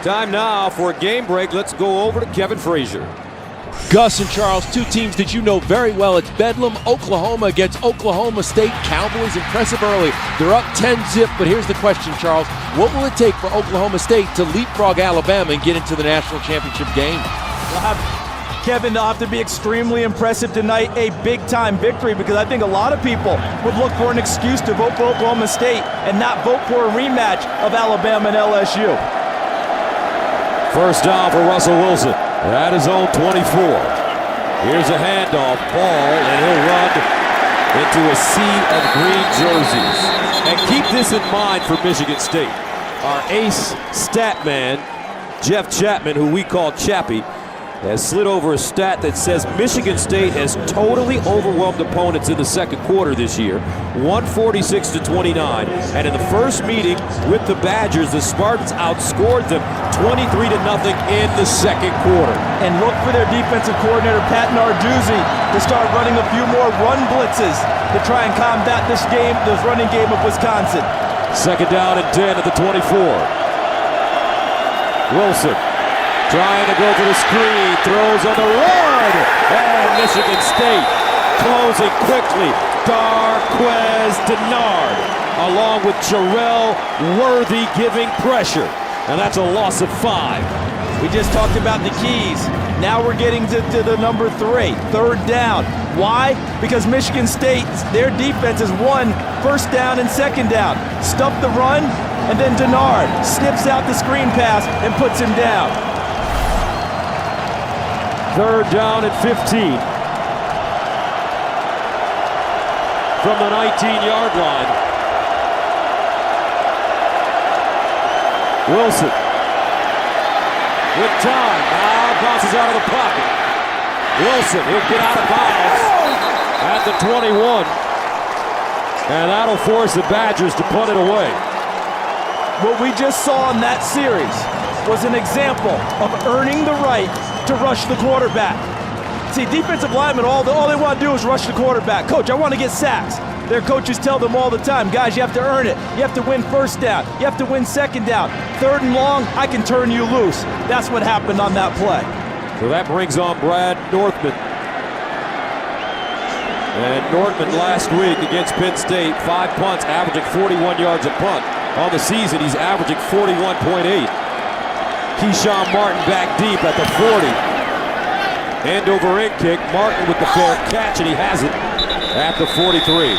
Time now for a game break. Let's go over to Kevin Frazier. Gus and Charles, 2 teams that you know very well. It's Bedlam, Oklahoma against Oklahoma State. Cowboys impressive early. They're up 10-zip, but here's the question, Charles. What will it take for Oklahoma State to leapfrog Alabama and get into the national championship game? Kevin, they'll have to be extremely impressive tonight, a big-time victory, because I think a lot of people would look for an excuse to vote for Oklahoma State and not vote for a rematch of Alabama and LSU. First down for Russell Wilson at his own 24. Here's a handoff, Paul, and he'll run into a sea of green jerseys. And keep this in mind for Michigan State. Our ace stat man, Jeff Chapman, who we call Chappie, has slid over a stat that says Michigan State has totally overwhelmed opponents in the second quarter this year, 146-29. And in the first meeting with the Badgers, the Spartans outscored them 23-0 in the second quarter. And look for their defensive coordinator, Pat Narduzzi, to start running a few more run blitzes to try and combat this running game of Wisconsin. Second down and 10 at the 24. Wilson Trying to go for the screen, throws on the run, and Michigan State closing quickly. Darqueze Dennard, along with Jarrell Worthy giving pressure, and that's a loss of 5. We just talked about the keys. Now we're getting to the number 3, third down. Why? Because Michigan State, their defense is 1 first down and second down. Stuff the run, and then Dennard snips out the screen pass and puts him down. Third down at 15. From the 19-yard line. Wilson with time. Now bounces out of the pocket. Wilson, he'll get out of bounds at the 21. And that'll force the Badgers to punt it away. What we just saw in that series was an example of earning the right to rush the quarterback. See, defensive linemen, all they want to do is rush the quarterback. Coach, I want to get sacks. Their coaches tell them all the time, guys, you have to earn it. You have to win first down. You have to win second down. Third and long, I can turn you loose. That's what happened on that play. So that brings on Brad Northman. And Northman last week against Penn State, 5 punts, averaging 41 yards a punt. On the season, he's averaging 41.8. Keyshawn Martin back deep at the 40. End over end kick. Martin with the fair catch, and he has it at the 43.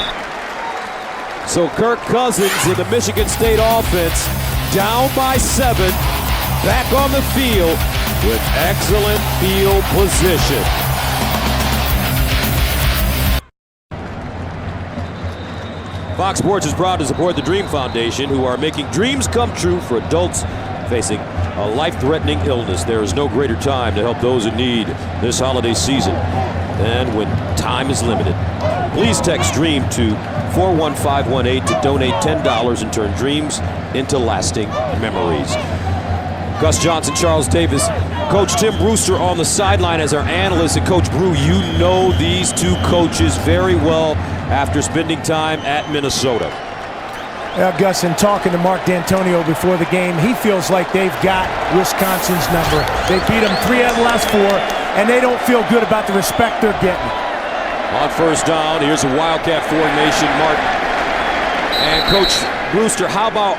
So Kirk Cousins in the Michigan State offense, down by 7, back on the field with excellent field position. Fox Sports is proud to support the Dream Foundation, who are making dreams come true for adults facing a life-threatening illness. There is no greater time to help those in need this holiday season than when time is limited. Please text DREAM to 41518 to donate $10 and turn dreams into lasting memories. Gus Johnson, Charles Davis, Coach Tim Brewster on the sideline as our analyst. And Coach Brew, you know these two coaches very well after spending time at Minnesota. Yeah, Gus, in talking to Mark D'Antonio before the game, he feels like they've got Wisconsin's number. They beat them 3 out of the last 4, and they don't feel good about the respect they're getting. On first down, here's a Wildcat formation, Martin. And Coach Brewster, how about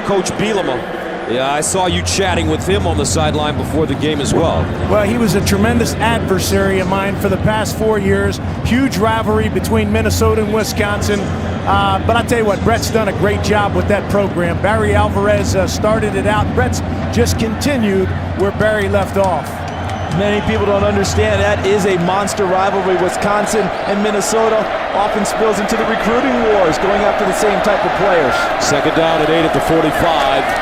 Coach Bielema? Yeah, I saw you chatting with him on the sideline before the game as well. Well, he was a tremendous adversary of mine for the past 4 years. Huge rivalry between Minnesota and Wisconsin. But I tell you what, Brett's done a great job with that program. Barry Alvarez started it out. Brett's just continued where Barry left off. Many people don't understand that is a monster rivalry. Wisconsin and Minnesota often spills into the recruiting wars, going after the same type of players. Second down at 8 at the 45.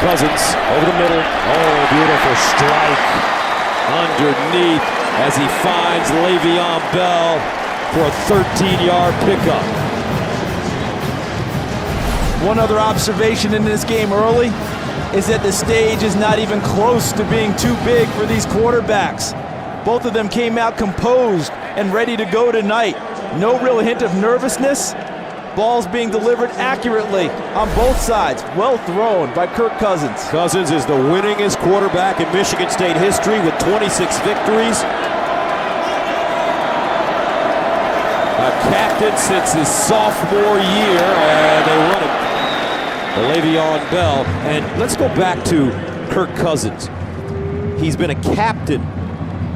Cousins over the middle. Oh, beautiful strike underneath as he finds Le'Veon Bell for a 13-yard pickup. One other observation in this game early is that the stage is not even close to being too big for these quarterbacks. Both of them came out composed and ready to go tonight. No real hint of nervousness. Balls being delivered accurately on both sides. Well thrown by Kirk Cousins. Cousins is the winningest quarterback in Michigan State history with 26 victories. A captain since his sophomore year, and they run him. Le'Veon Bell. And let's go back to Kirk Cousins. He's been a captain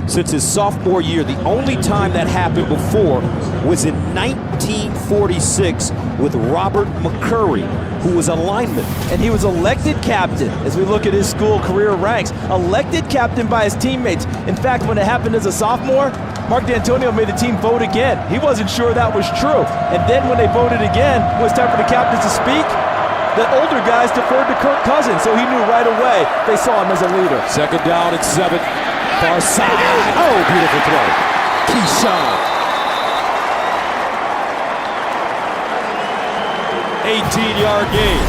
since his sophomore year. The only time that happened before was in 1946 with Robert McCurry, who was a lineman. And he was elected captain, as we look at his school career ranks. Elected captain by his teammates. In fact, when it happened as a sophomore, Mark D'Antonio made the team vote again. He wasn't sure that was true. And then when they voted again, it was time for the captains to speak. The older guys deferred to Kirk Cousins, so he knew right away they saw him as a leader. Second down at 7. Far side. Oh, beautiful throw. Keyshawn. 18-yard gain.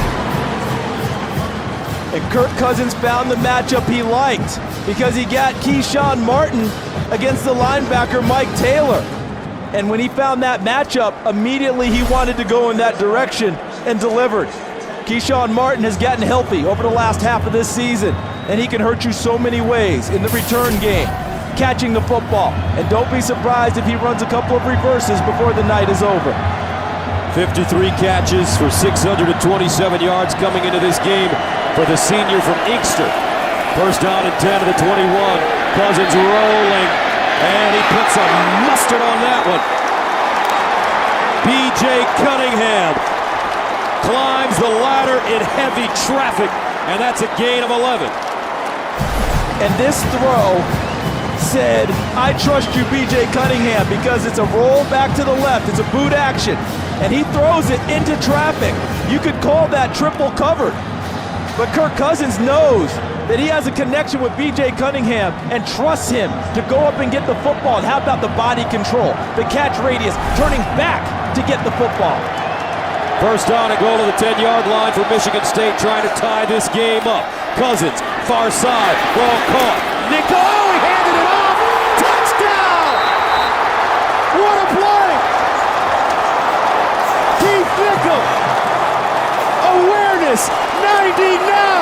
And Kirk Cousins found the matchup he liked because he got Keyshawn Martin against the linebacker Mike Taylor. And when he found that matchup, immediately he wanted to go in that direction and delivered. Keyshawn Martin has gotten healthy over the last half of this season. and he can hurt you so many ways in the return game, catching the football. And don't be surprised if he runs a couple of reverses before the night is over. 53 catches for 627 yards coming into this game for the senior from Inkster. First down and 10 to the 21. Cousins rolling, and he puts some mustard on that one. B.J. Cunningham climbs the ladder in heavy traffic, and that's a gain of 11. And this throw said, I trust you, B.J. Cunningham, because it's a roll back to the left. It's a boot action, and he throws it into traffic. You could call that triple covered. But Kirk Cousins knows that he has a connection with B.J. Cunningham and trusts him to go up and get the football. And how about the body control, the catch radius, turning back to get the football. First down and goal to the 10-yard line for Michigan State, trying to tie this game up. Cousins, far side, ball caught. Nico, he handed it off. Touchdown! What a play! Keith Nichol. Awareness, 99.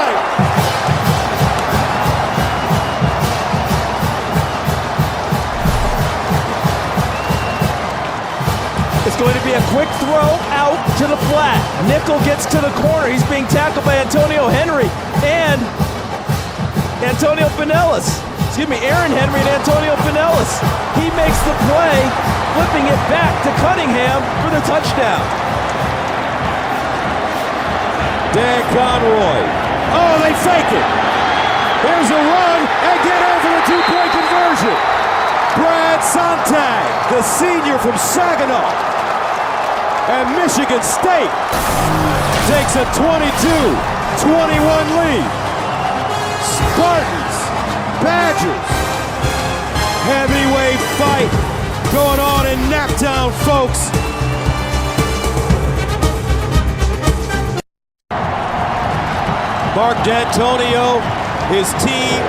It's going to be a quick throw out to the flat. Nichol gets to the corner. He's being tackled by Antonio Henry and Antonio Pinellas. Aaron Henry and Antonio Pinellas. He makes the play, flipping it back to Cunningham for the touchdown. Dan Conroy. Oh, they fake it. There's a run and get over the two-point conversion. Brad Sontag, the senior from Saginaw. And Michigan State takes a 22-21 lead. Spartans, Badgers, heavyweight fight going on in Naptown, folks. Mark D'Antonio, his team,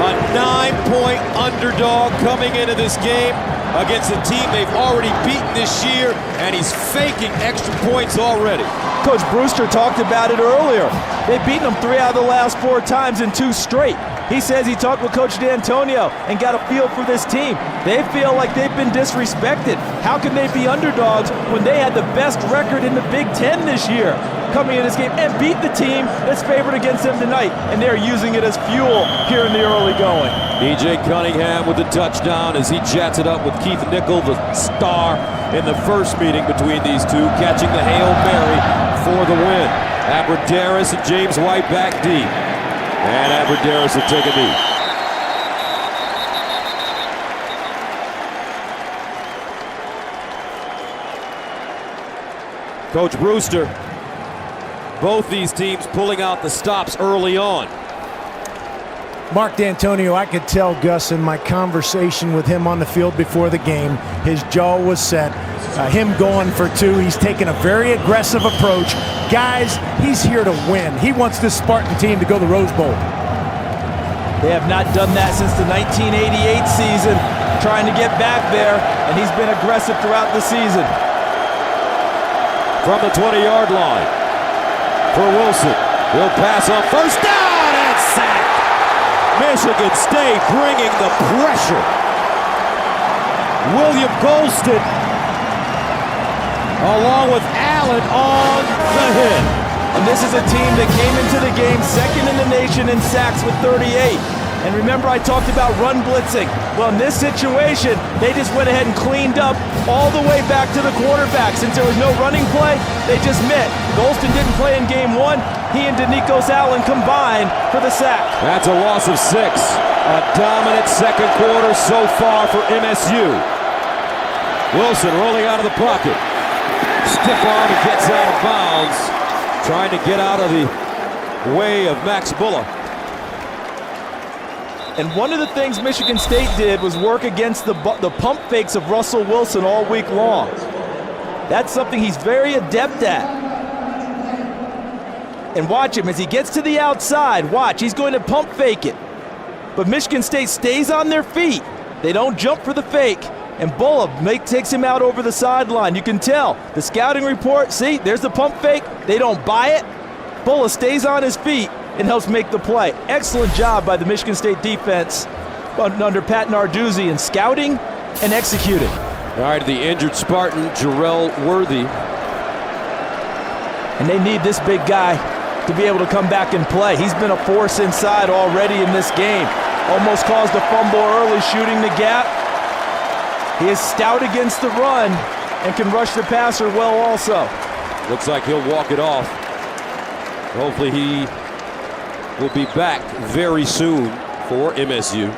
a 9-point underdog coming into this game against a team they've already beaten this year, and he's faking extra points already. Coach Brewster talked about it earlier. They've beaten them 3 out of the last 4 times in 2 straight. He says he talked with Coach D'Antonio and got a feel for this team. They feel like they've been disrespected. How can they be underdogs when they had the best record in the Big Ten this year, coming in this game and beat the team that's favored against them tonight, and they're using it as fuel here in the early going. B.J. Cunningham with the touchdown as he chats it up with Keith Nichol, the star in the first meeting between these two, catching the Hail Mary for the win. Abradaris and James White back deep, and Abradaris will take a knee. Coach Brewster, both these teams pulling out the stops early on. Mark D'Antonio, I could tell Gus in my conversation with him on the field before the game, his jaw was set. Him going for 2, he's taking a very aggressive approach. Guys, he's here to win. He wants this Spartan team to go to the Rose Bowl. They have not done that since the 1988 season, trying to get back there, and he's been aggressive throughout the season. From the 20-yard line for Wilson. He'll pass on first down and sack. Michigan State bringing the pressure. William Golston along with Allen on the hit. And this is a team that came into the game second in the nation in sacks with 38. And remember, I talked about run blitzing. Well, in this situation, they just went ahead and cleaned up all the way back to the quarterback. Since there was no running play, they just met. Golston didn't play in game 1. He and Denikos Allen combined for the sack. That's a loss of 6. A dominant second quarter so far for MSU. Wilson rolling out of the pocket. Stiff arm and gets out of bounds. Trying to get out of the way of Max Bulla. And one of the things Michigan State did was work against the pump fakes of Russell Wilson all week long. That's something he's very adept at. And watch him as he gets to the outside. Watch, he's going to pump fake it. But Michigan State stays on their feet. They don't jump for the fake. And Bulla takes him out over the sideline. You can tell. The scouting report, see, there's the pump fake. They don't buy it. Bulla stays on his feet and helps make the play. Excellent job by the Michigan State defense under Pat Narduzzi in scouting and executing. All right, the injured Spartan, Jarrell Worthy. And they need this big guy to be able to come back and play. He's been a force inside already in this game. Almost caused a fumble early shooting the gap. He is stout against the run and can rush the passer well also. Looks like he'll walk it off. Hopefully he will be back very soon for MSU.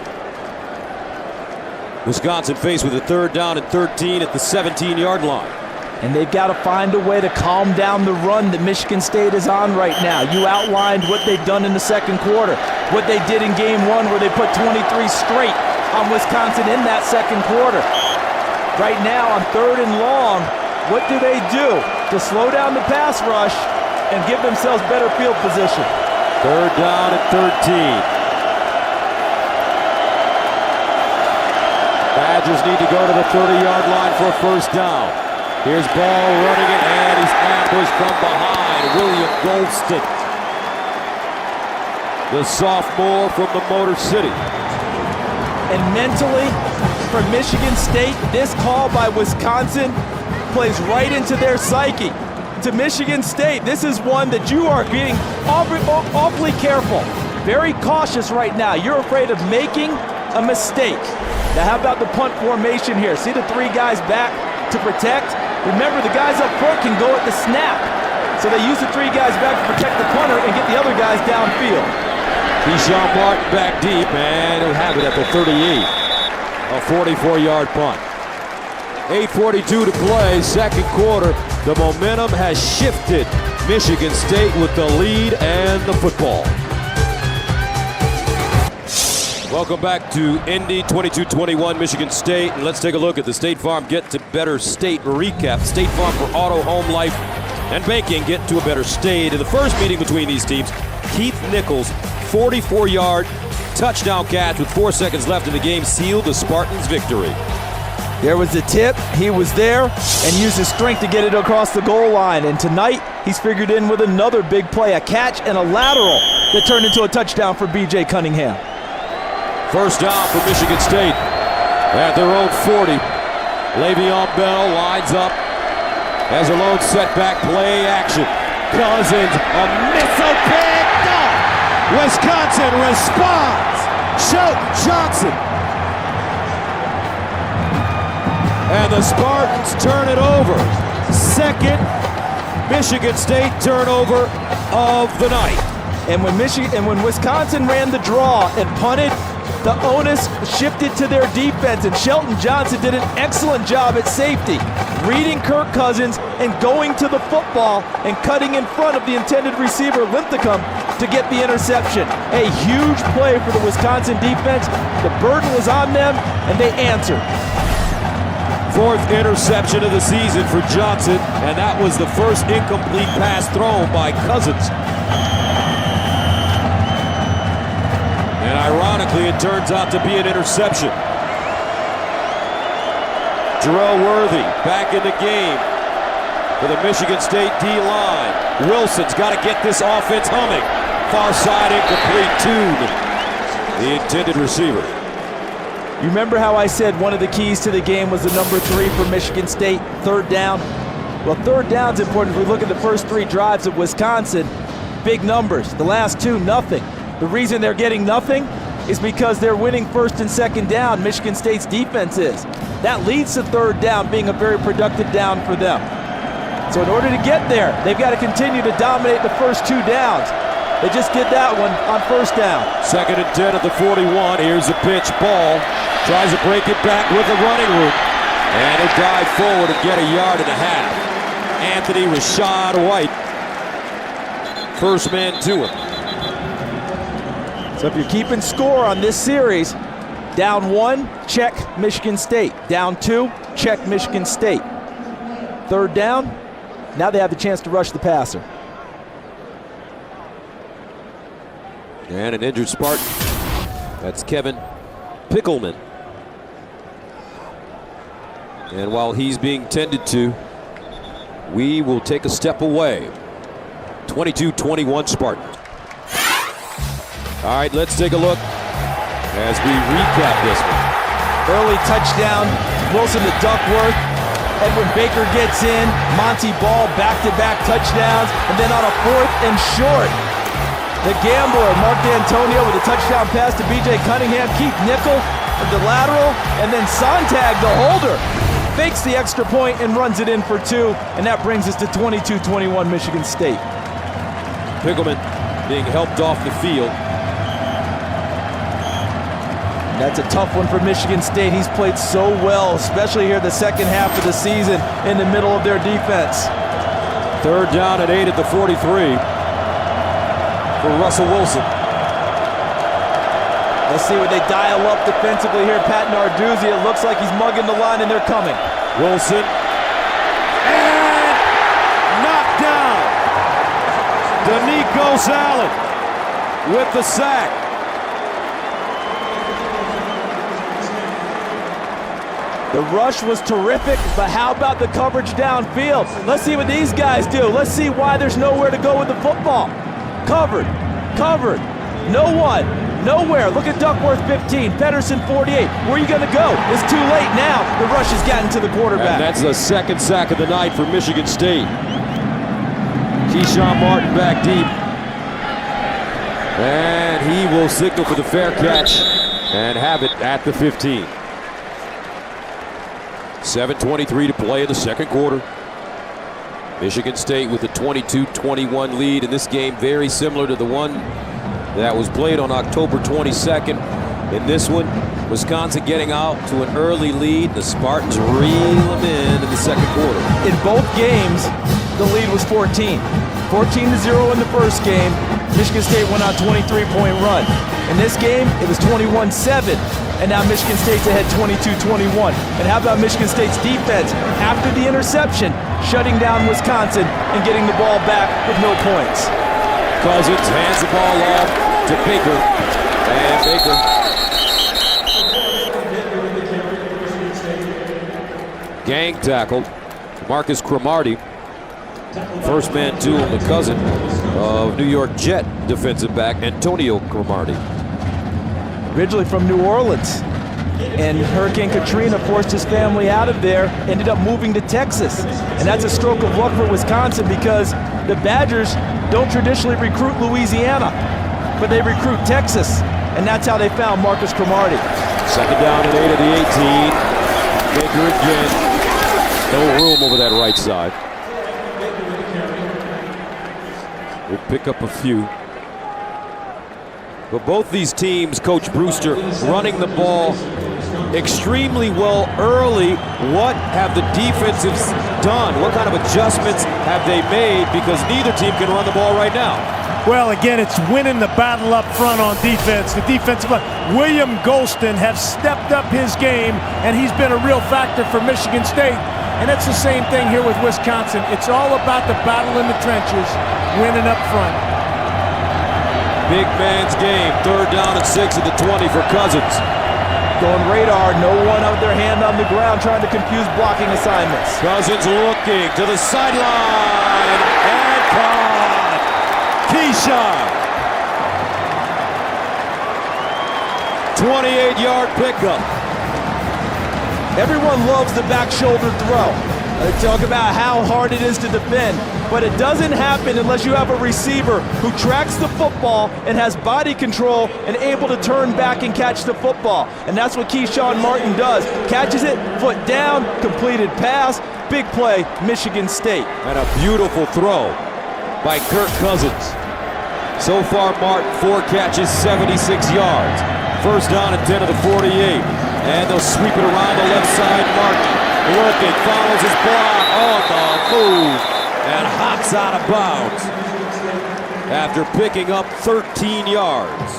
Wisconsin faced with a 3rd down and 13 at the 17-yard line. And they've got to find a way to calm down the run that Michigan State is on right now. You outlined what they've done in the second quarter, what they did in game 1 where they put 23 straight on Wisconsin in that second quarter. Right now on 3rd and long, what do? To slow down the pass rush and give themselves better field position. 3rd down and 13. Badgers need to go to the 30-yard line for a 1st down. Here's Ball running it, and he's ambushed from behind. William Golston, the sophomore from the Motor City. And mentally, for Michigan State, this call by Wisconsin plays right into their psyche. To Michigan State, this is one that you are being awfully careful, very cautious right now. You're afraid of making a mistake. Now how about the punt formation here? See the 3 guys back to protect? Remember, the guys up front can go at the snap. So they use the 3 guys back to protect the punter and get the other guys downfield. Keyshawn Martin back deep, and he'll have it at the 38. A 44-yard punt. 8:42 to play, second quarter. The momentum has shifted. Michigan State with the lead and the football. Welcome back to Indy, 22-21 Michigan State. And let's take a look at the State Farm Get to Better State recap. State Farm for auto, home, life, and banking. Get to a better state. In the first meeting between these teams, Keith Nichols, 44-yard touchdown catch with 4 seconds left in the game sealed the Spartans' victory. There was the tip, he was there, and used his strength to get it across the goal line. And tonight, he's figured in with another big play, a catch and a lateral that turned into a touchdown for B.J. Cunningham. 1st down for Michigan State at their own 40. Le'Veon Bell lines up as a lone setback play action. Cousins, a missile picked off. Wisconsin responds. Shelton Johnson. And the Spartans turn it over. Second Michigan State turnover of the night. And when Wisconsin ran the draw and punted, the onus shifted to their defense, and Shelton Johnson did an excellent job at safety, reading Kirk Cousins and going to the football and cutting in front of the intended receiver, Linthicum, to get the interception. A huge play for the Wisconsin defense. The burden was on them, and they answered. 4th interception of the season for Johnson, and that was the first incomplete pass thrown by Cousins. And ironically, it turns out to be an interception. Jarrell Worthy back in the game for the Michigan State D-line. Wilson's got to get this offense humming. Far side incomplete to the intended receiver. You remember how I said one of the keys to the game was the number 3 for Michigan State, 3rd down? Well, 3rd down's important. If we look at the first 3 drives of Wisconsin, big numbers. The last 2, nothing. The reason they're getting nothing is because they're winning 1st and 2nd down. Michigan State's defense is. That leads to 3rd down being a very productive down for them. So in order to get there, they've got to continue to dominate the first 2 downs. They just did that one on 1st down. 2nd and 10 at the 41. Here's the pitch. Ball tries to break it back with the running route. And he'll dive forward and get a yard and a half. Anthony Rashad White, first man to him. So if you're keeping score on this series, down 1, check Michigan State. Down 2, check Michigan State. 3rd down, now they have the chance to rush the passer. And an injured Spartan. That's Kevin Pickelman. And while he's being tended to, we will take a step away. 22-21 Spartans. All right, let's take a look as we recap this one. Early touchdown, Wilson to Duckworth. Edwin Baker gets in. Monty Ball back-to-back touchdowns. And then on a 4th and short, the gambler, Mark D'Antonio, with a touchdown pass to B.J. Cunningham. Keith Nickel with the lateral. And then Sontag, the holder, fakes the extra point and runs it in for 2. And that brings us to 22-21 Michigan State. Pickleman being helped off the field. That's a tough one for Michigan State. He's played so well, especially here the second half of the season in the middle of their defense. 3rd down and 8 at the 43 for Russell Wilson. Let's see what they dial up defensively here. Pat Narduzzi, it looks like he's mugging the line and they're coming. Wilson. And knocked down. Danico Allen with the sack. The rush was terrific, but how about the coverage downfield? Let's see what these guys do. Let's see why there's nowhere to go with the football. Covered, no one, nowhere. Look at Duckworth 15, Pedersen 48. Where are you gonna go? It's too late now. The rush has gotten to the quarterback. And that's the 2nd sack of the night for Michigan State. Keyshawn Martin back deep. And he will signal for the fair catch and have it at the 15. 7:23 to play in the second quarter. Michigan State with a 22-21 lead in this game, very similar to the one that was played on October 22nd. In this one, Wisconsin getting out to an early lead. The Spartans reel them in the second quarter. In both games, the lead was 14. 14-0 in the first game. Michigan State went on a 23-point run. In this game, it was 21-7. And now Michigan State's ahead 22-21. And how about Michigan State's defense after the interception, shutting down Wisconsin and getting the ball back with no points? Cousins hands the ball off to Baker. And Baker. Gang tackle. Marcus Cromartie. First man two on the cousin of New York Jet defensive back Antonio Cromartie. Originally from New Orleans, and Hurricane Katrina forced his family out of there, ended up moving to Texas. And that's a stroke of luck for Wisconsin because the Badgers don't traditionally recruit Louisiana, but they recruit Texas, and that's how they found Marcus Cromartie. 2nd down and 8 of the 18. Baker again. No room over that right side. We'll pick up a few. But both these teams, Coach Brewster, running the ball extremely well early. What have the defensives done? What kind of adjustments have they made? Because neither team can run the ball right now. Well, again, it's winning the battle up front on defense. The defensive line. William Golston has stepped up his game, and he's been a real factor for Michigan State. And it's the same thing here with Wisconsin. It's all about the battle in the trenches, winning up front. Big man's game. 3rd down and 6 at the 20 for Cousins. Going radar, no one with their hand on the ground trying to confuse blocking assignments. Cousins looking to the sideline and caught. Keyshawn. 28-yard pickup. Everyone loves the back shoulder throw. Talk about how hard it is to defend, but it doesn't happen unless you have a receiver who tracks the football and has body control and able to turn back and catch the football. And that's what Keyshawn Martin does. Catches it, foot down, completed pass, big play, Michigan State. And a beautiful throw by Kirk Cousins. So far, Martin, 4 catches, 76 yards. 1st down and 10 of the 48. And they'll sweep it around the left side. Martin looking, follows his block on the move, and hops out of bounds after picking up 13 yards.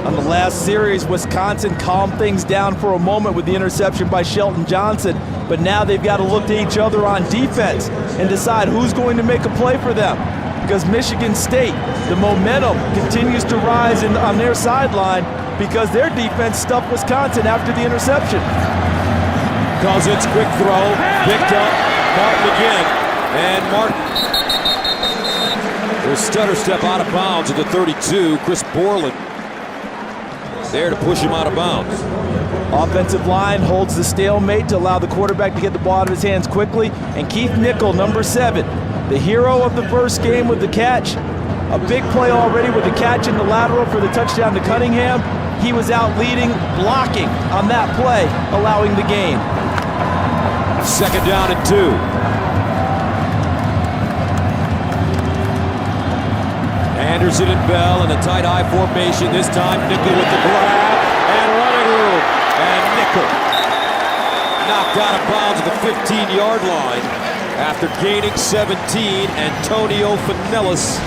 On the last series, Wisconsin calmed things down for a moment with the interception by Shelton Johnson, but now they've got to look to each other on defense and decide who's going to make a play for them. Because Michigan State, the momentum continues to rise on their sideline because their defense stuffed Wisconsin after the interception. Cousins, quick throw, picked up, Martin again, and Martin Will stutter step out of bounds at the 32. Chris Borland there to push him out of bounds. Offensive line holds the stalemate to allow the quarterback to get the ball out of his hands quickly. And Keith Nichol, number 7, the hero of the first game with the catch. A big play already with the catch in the lateral for the touchdown to Cunningham. He was out leading, blocking on that play, allowing the gain. 2nd down and 2. Anderson and Bell in a tight I formation. This time Nichol with the grab and running room. And Nichol knocked out of bounds at the 15-yard line after gaining 17. Antonio Finellis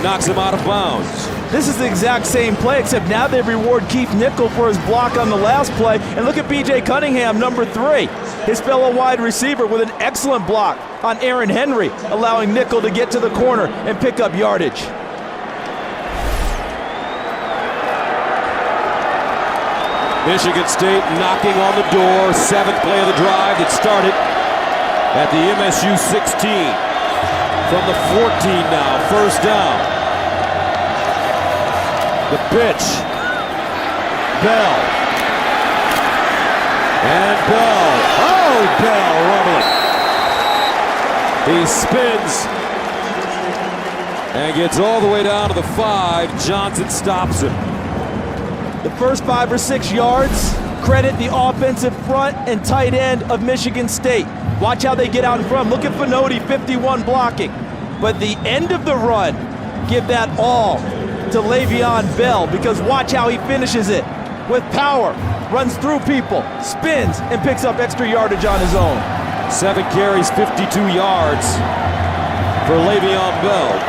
knocks him out of bounds. This is the exact same play, except now they reward Keith Nichol for his block on the last play. And look at B.J. Cunningham, number 3, his fellow wide receiver, with an excellent block on Aaron Henry, allowing Nichol to get to the corner and pick up yardage. Michigan State knocking on the door. 7th play of the drive that started at the MSU 16. From the 14 now, 1st down. The pitch. Bell. And Bell. Oh, Bell rumbling. He spins and gets all the way down to the 5. Johnson stops him. The first 5 or 6 yards credit the offensive front and tight end of Michigan State. Watch how they get out in front. Look at Finoti, 51 blocking. But the end of the run, give that all to Le'Veon Bell, because watch how he finishes it with power. Runs through people, spins, and picks up extra yardage on his own. 7 carries, 52 yards for Le'Veon Bell.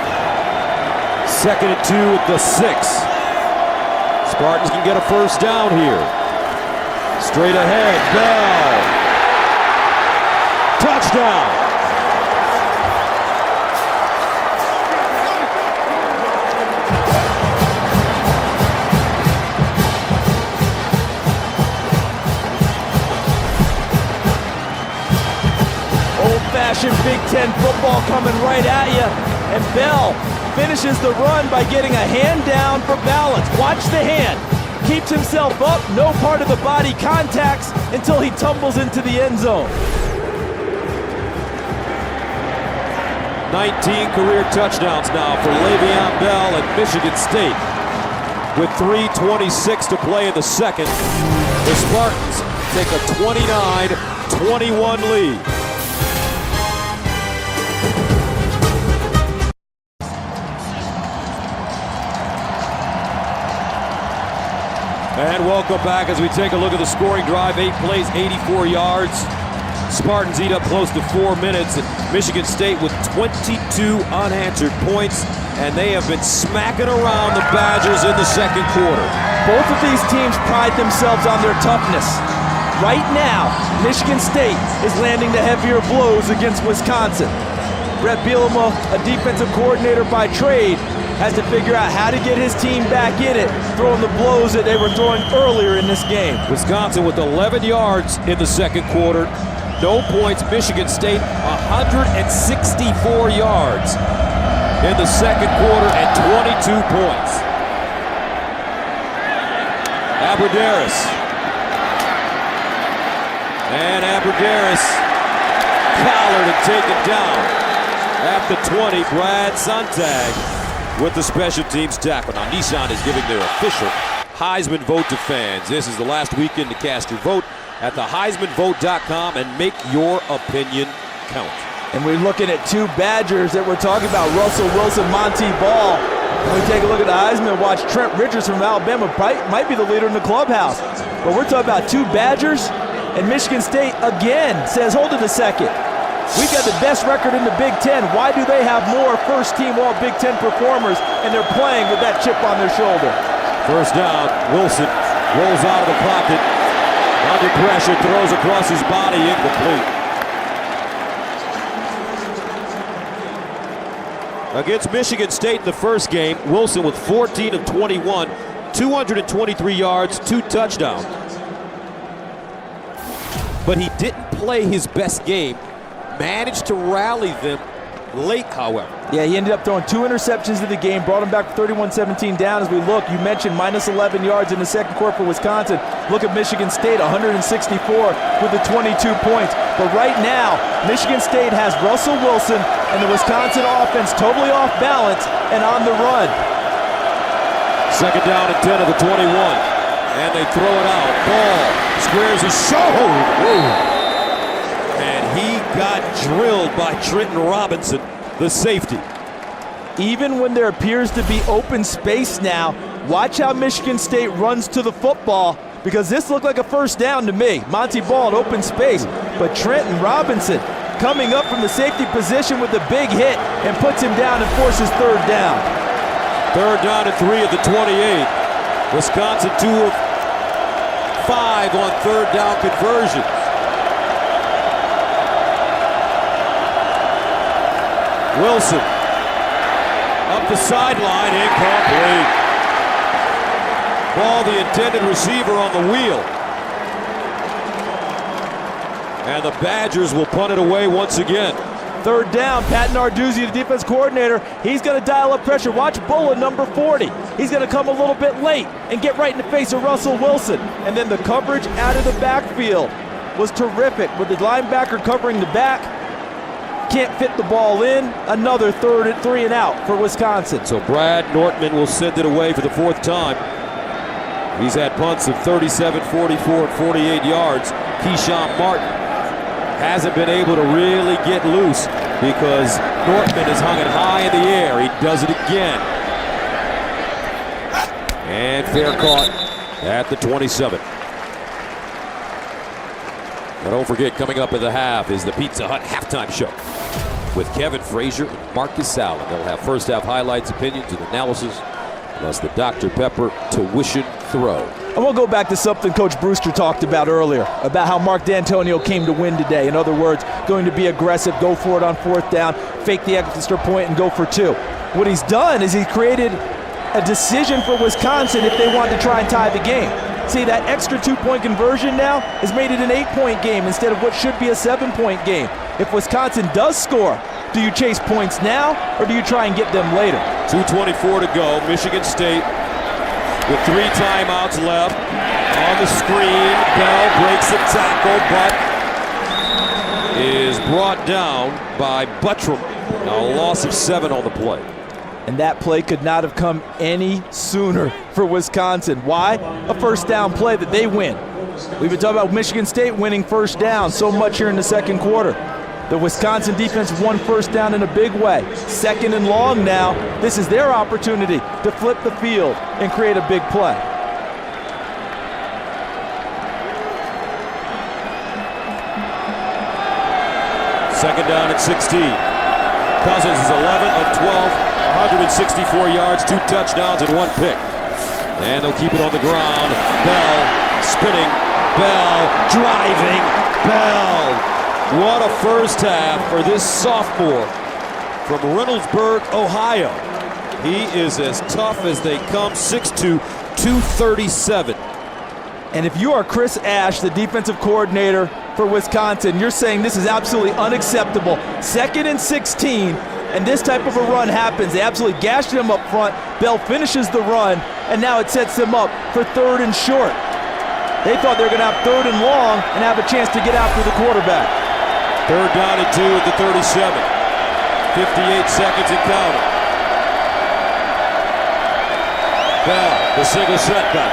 2nd and 2 at the 6. Spartans can get a 1st down here. Straight ahead, Bell. Touchdown. Old-fashioned Big Ten football coming right at you. And Bell finishes the run by getting a hand down for balance. Watch the hand. Keeps himself up, no part of the body contacts until he tumbles into the end zone. 19 career touchdowns now for Le'Veon Bell at Michigan State. With 3:26 to play in the 2nd, the Spartans take a 29-21 lead. And welcome back as we take a look at the scoring drive. 8 plays, 84 yards. Spartans eat up close to 4 minutes. And Michigan State with 22 unanswered points. And they have been smacking around the Badgers in the 2nd quarter. Both of these teams pride themselves on their toughness. Right now, Michigan State is landing the heavier blows against Wisconsin. Brett Bielema, a defensive coordinator by trade, has to figure out how to get his team back in it, throwing the blows that they were throwing earlier in this game. Wisconsin with 11 yards in the 2nd quarter. No points. Michigan State 164 yards in the 2nd quarter and 22 points. Abrederis. And Abrederis collared and taken down at the 20. Brad Sontag with the special teams tackle. Now Nissan is giving their official Heisman vote to fans. This is the last weekend to cast your vote at the HeismanVote.com and make your opinion count. And we're looking at 2 Badgers that we're talking about, Russell Wilson, Monty Ball. When we take a look at the Heisman, watch Trent Richards from Alabama, might be the leader in the clubhouse. But we're talking about 2 Badgers, and Michigan State again says, hold it a second. We've got the best record in the Big Ten. Why do they have more first-team All-Big Ten performers, and they're playing with that chip on their shoulder? 1st down, Wilson rolls out of the pocket. Under pressure, throws across his body, incomplete. Against Michigan State in the first game, Wilson with 14 of 21, 223 yards, 2 touchdowns. But he didn't play his best game. Managed to rally them late, however. Yeah, he ended up throwing 2 interceptions in the game, brought him back 31-17 down. As we look, you mentioned minus 11 yards in the second quarter for Wisconsin. Look at Michigan State, 164 with the 22 points. But right now, Michigan State has Russell Wilson and the Wisconsin offense totally off balance and on the run. Second down and 10 of the 21. And they throw it out. Ball squares his shoulder. And he got drilled by Trenton Robinson, the safety. Even when there appears to be open space now, watch how Michigan State runs to the football, because this looked like a first down to me. Monty Ball in open space, but Trenton Robinson coming up from the safety position with a big hit and puts him down and forces third down. Third down and 3 at the 28. Wisconsin 2 of 5 on third down conversions. Wilson up the sideline, incomplete. Ball the intended receiver on the wheel. And the Badgers will punt it away once again. Third down, Pat Narduzzi, the defense coordinator, he's going to dial up pressure. Watch Bulla, number 40. He's going to come a little bit late and get right in the face of Russell Wilson. And then the coverage out of the backfield was terrific with the linebacker covering the back. Can't fit the ball in. Another 3 and out for Wisconsin. So Brad Nortman will send it away for the 4th time. He's had punts of 37, 44, and 48 yards. Keyshawn Martin hasn't been able to really get loose because Nortman has hung it high in the air. He does it again. And fair caught at the 27. But don't forget, coming up in the half is the Pizza Hut halftime show with Kevin Frazier and Marcus Allen. They'll have first half highlights, opinions, and analysis, plus the Dr. Pepper tuition throw. I want to go back to something Coach Brewster talked about earlier, about how Mark D'Antonio came to win today. In other words, going to be aggressive, go for it on 4th down, fake the extra point, and go for 2. What he's done is he's created a decision for Wisconsin if they want to try and tie the game. See, that extra 2-point conversion now has made it an 8-point game instead of what should be a 7-point game. If Wisconsin does score, do you chase points now or do you try and get them later? 2:24 to go. Michigan State with 3 timeouts left. On the screen, Bell breaks the tackle, but is brought down by Buttram. Now a loss of 7 on the play. And that play could not have come any sooner for Wisconsin. Why? A first down play that they win. We've been talking about Michigan State winning first down so much here in the second quarter. The Wisconsin defense won first down in a big way. 2nd and long now. This is their opportunity to flip the field and create a big play. Second down at 16. Cousins is 11 of 12. 164 yards, 2 touchdowns, and 1 pick. And they'll keep it on the ground. Bell spinning. Bell driving. Bell. What a first half for this sophomore from Reynoldsburg, Ohio. He is as tough as they come, 6'2", 237. And if you are Chris Ash, the defensive coordinator for Wisconsin, you're saying this is absolutely unacceptable. 2nd and 16. And this type of a run happens. They absolutely gashed him up front. Bell finishes the run, and now it sets them up for 3rd and short. They thought they were going to have 3rd and long and have a chance to get after the quarterback. 3rd down and 2 at the 37. 58 seconds and counting. Bell, the single setback.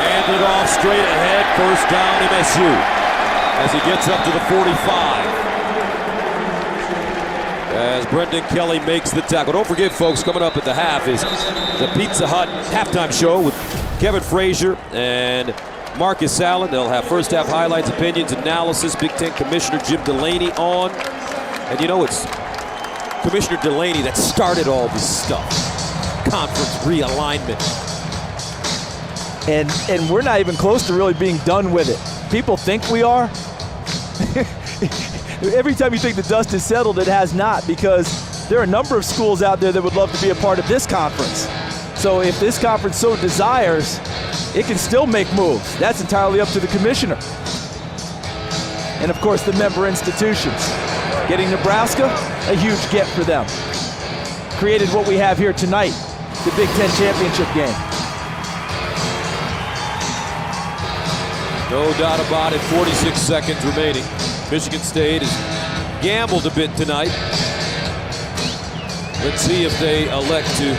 Handed off straight ahead. First down MSU as he gets up to the 45. As Brendan Kelly makes the tackle. Don't forget, folks, coming up at the half is the Pizza Hut halftime show with Kevin Frazier and Marcus Allen. They'll have first half highlights, opinions, analysis. Big Ten Commissioner Jim Delaney on. And you know, it's Commissioner Delaney that started all this stuff. Conference realignment. And we're not even close to really being done with it. People think we are. Every time you think the dust is settled, it has not, because there are a number of schools out there that would love to be a part of this conference. So if this conference so desires, it can still make moves. That's entirely up to the commissioner. And of course, the member institutions. Getting Nebraska, a huge get for them. Created what we have here tonight, the Big Ten championship game. No doubt about it, 46 seconds remaining. Michigan State has gambled a bit tonight. Let's see if they elect to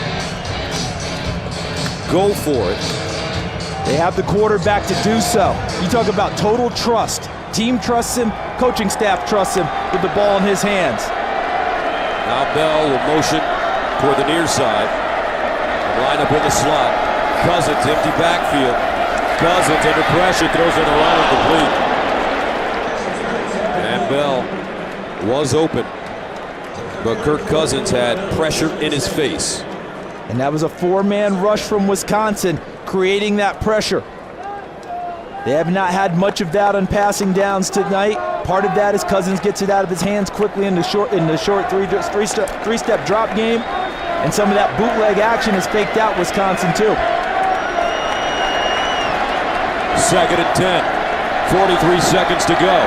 go for it. They have the quarterback to do so. You talk about total trust. Team trusts him, coaching staff trusts him with the ball in his hands. Now Bell will motion toward the near side. Line up in the slot. Cousins, empty backfield. Cousins under pressure, throws it around complete. And Bell was open, but Kirk Cousins had pressure in his face. And that was a four-man rush from Wisconsin, creating that pressure. They have not had much of that on passing downs tonight. Part of that is Cousins gets it out of his hands quickly in the short three-step drop game. And some of that bootleg action has faked out Wisconsin too. 2nd and 10, 43 seconds to go.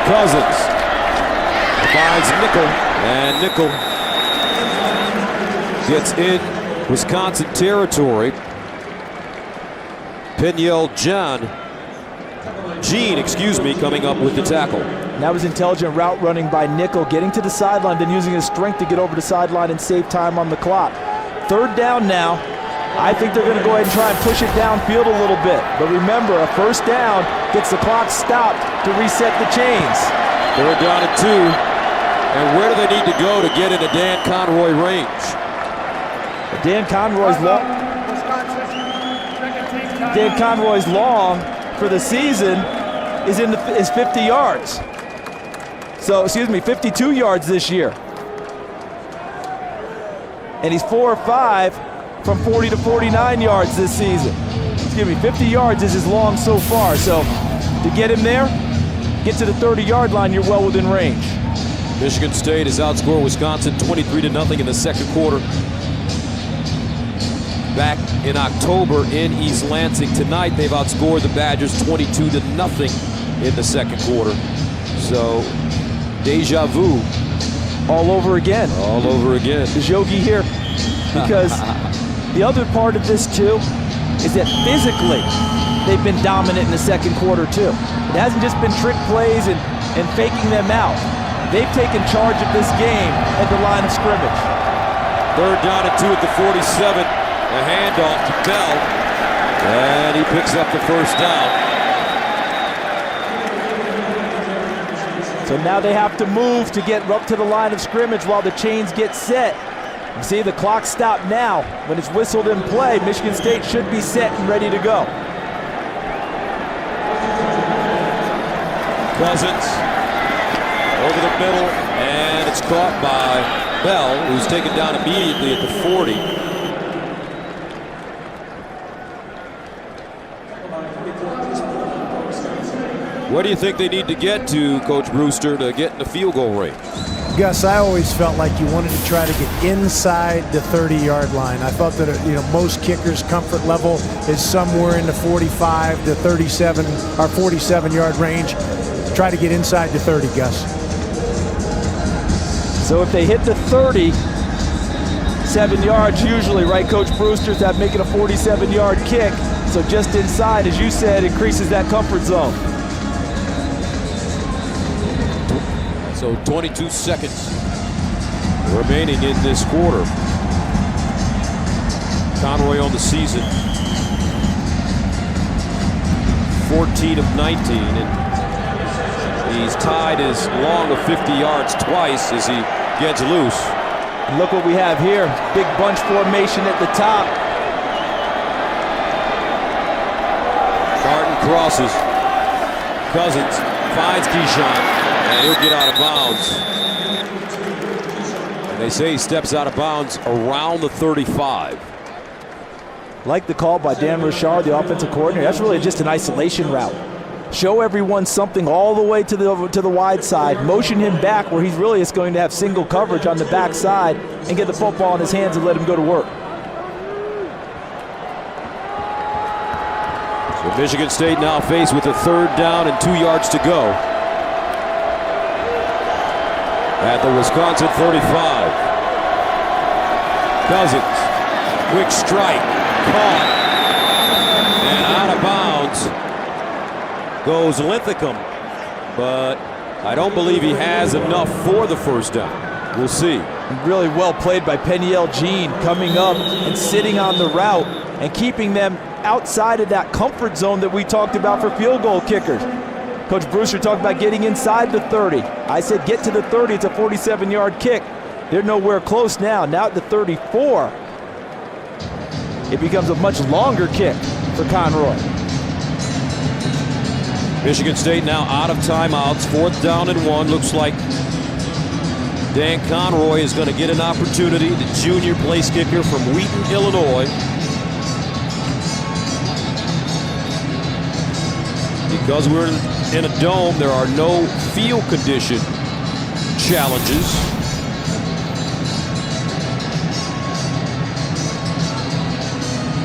Cousins finds Nickel, and Nickel gets in Wisconsin territory. Peniel Gene, coming up with the tackle. And that was intelligent route running by Nickel, getting to the sideline, then using his strength to get over the sideline and save time on the clock. 3rd down now. I think they're going to go ahead and try and push it downfield a little bit. But remember, a 1st down gets the clock stopped to reset the chains. 3rd down and 2. And where do they need to go to get into Dan Conroy range? Dan Conroy's long for the season is 50 yards. So, 52 yards this year. And he's 4 or 5 from 40 to 49 yards this season. 50 yards is his long so far. So, to get him there, get to the 30-yard line, you're well within range. Michigan State has outscored Wisconsin 23-0 in the 2nd quarter. Back in October in East Lansing. Tonight, they've outscored the Badgers 22-0 in the 2nd quarter. So, deja vu. All over again. All over again. Is Yogi here? Because the other part of this, too, is that physically, they've been dominant in the 2nd quarter, too. It hasn't just been trick plays and faking them out. They've taken charge of this game at the line of scrimmage. 3rd down and 2 at the 47. A handoff to Bell, and he picks up the 1st down. So now they have to move to get up to the line of scrimmage while the chains get set. You see the clock stop now. When it's whistled in play, Michigan State should be set and ready to go. Cousins over the middle, and it's caught by Bell, who's taken down immediately at the 40. Where do you think they need to get to, Coach Brewster, to get in the field goal range? Gus, I always felt like you wanted to try to get inside the 30-yard line. I thought that most kickers' comfort level is somewhere in the 45 to 37 or 47-yard range. Try to get inside the 30, Gus. So if they hit the 30, 7 yards usually, right, Coach Brewster's that making a 47-yard kick. So just inside, as you said, increases that comfort zone. So 22 seconds remaining in this quarter. Conroy on the season, 14 of 19, and he's tied his long of 50 yards twice as he gets loose. And look what we have here, big bunch formation at the top. Barton crosses. Cousins finds Keyshawn. And he'll get out of bounds. And they say he steps out of bounds around the 35. Like the call by Dan Richard, the offensive coordinator. That's really just an isolation route. Show everyone something all the way to the wide side. Motion him back where he's really just going to have single coverage on the back side and get the football in his hands and let him go to work. So Michigan State now faced with a 3rd down and 2 yards to go at the Wisconsin 35. Cousins, quick strike, caught, and out of bounds goes Linthicum, but I don't believe he has enough for the 1st down. We'll see. Really well played by Peniel Jean, coming up and sitting on the route and keeping them outside of that comfort zone that we talked about for field goal kickers. Coach Brewster talked about getting inside the 30. I said get to the 30, it's a 47-yard kick. They're nowhere close now. Now at the 34, it becomes a much longer kick for Conroy. Michigan State now out of timeouts, 4th down and 1. Looks like Dan Conroy is going to get an opportunity, the junior place kicker from Wheaton, Illinois. Because we're in a dome, there are no field condition challenges.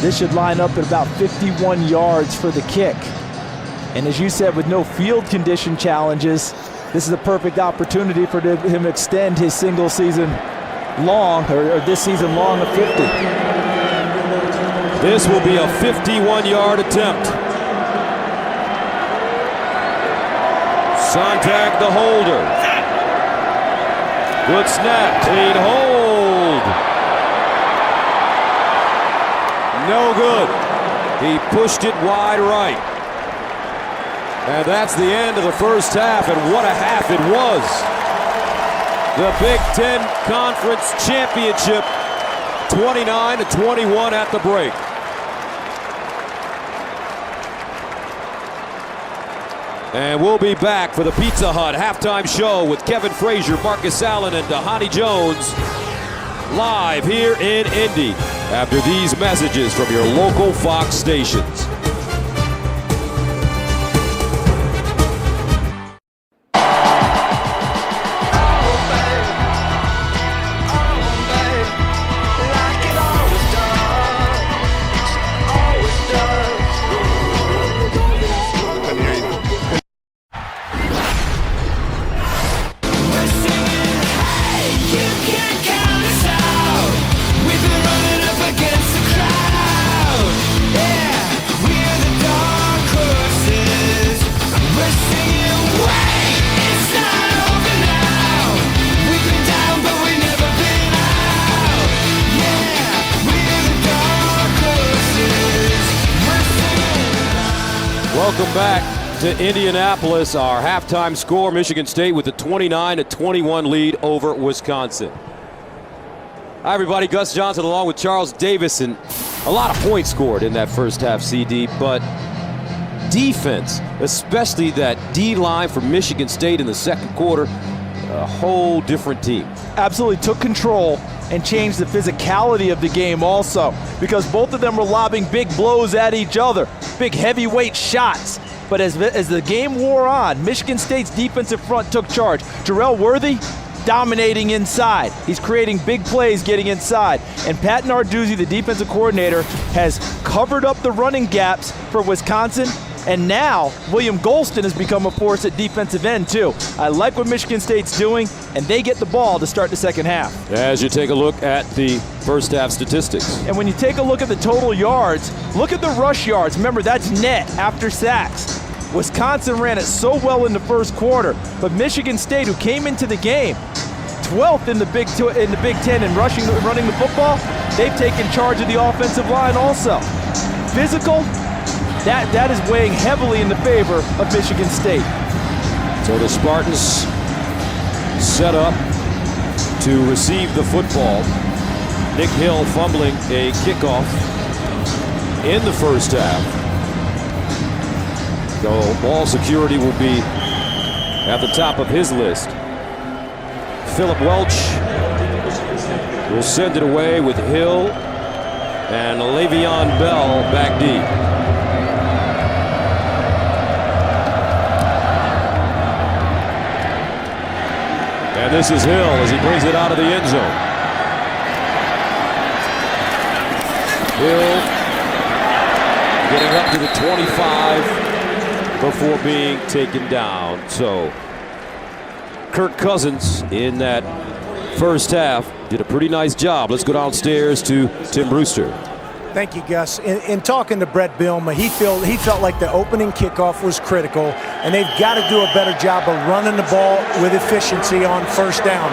This should line up at about 51 yards for the kick. And as you said, with no field condition challenges, this is a perfect opportunity for him to extend his single season long, or this season long, of 50. This will be a 51-yard attempt. Sontag the holder. Good snap, clean hold. No good. He pushed it wide right. And that's the end of the 1st half, and what a half it was. The Big Ten Conference Championship, 29-21 at the break. And we'll be back for the Pizza Hut halftime show with Kevin Frazier, Marcus Allen, and Dhani Jones live here in Indy after these messages from your local Fox stations. Welcome back to Indianapolis. Our halftime score, Michigan State with a 29-21 lead over Wisconsin. Hi everybody, Gus Johnson along with Charles Davis, and a lot of points scored in that 1st half, CD, but defense, especially that D-line for Michigan State in the 2nd quarter, a whole different team. Absolutely took control and changed the physicality of the game also, because both of them were lobbing big blows at each other, big heavyweight shots. But as the game wore on, Michigan State's defensive front took charge. Jarrell Worthy dominating inside. He's creating big plays getting inside. And Pat Narduzzi, the defensive coordinator, has covered up the running gaps for Wisconsin. And now William Golston has become a force at defensive end too. I like what Michigan State's doing, and they get the ball to start the 2nd half. As you take a look at the 1st half statistics. And when you take a look at the total yards, look at the rush yards. Remember, that's net after sacks. Wisconsin ran it so well in the 1st quarter, but Michigan State, who came into the game 12th in the Big Ten in running the football, they've taken charge of the offensive line also. Physical, that is weighing heavily in the favor of Michigan State. So the Spartans set up to receive the football. Nick Hill fumbling a kickoff in the 1st half. So ball security will be at the top of his list. Philip Welch will send it away with Hill and Le'Veon Bell back deep. And this is Hill as he brings it out of the end zone. Hill getting up to the 25 before being taken down. So Kirk Cousins in that first half did a pretty nice job. Let's go downstairs to Tim Brewster. Thank you, Gus. In talking to Brett Bielema, he felt like the opening kickoff was critical, and they've got to do a better job of running the ball with efficiency on first down.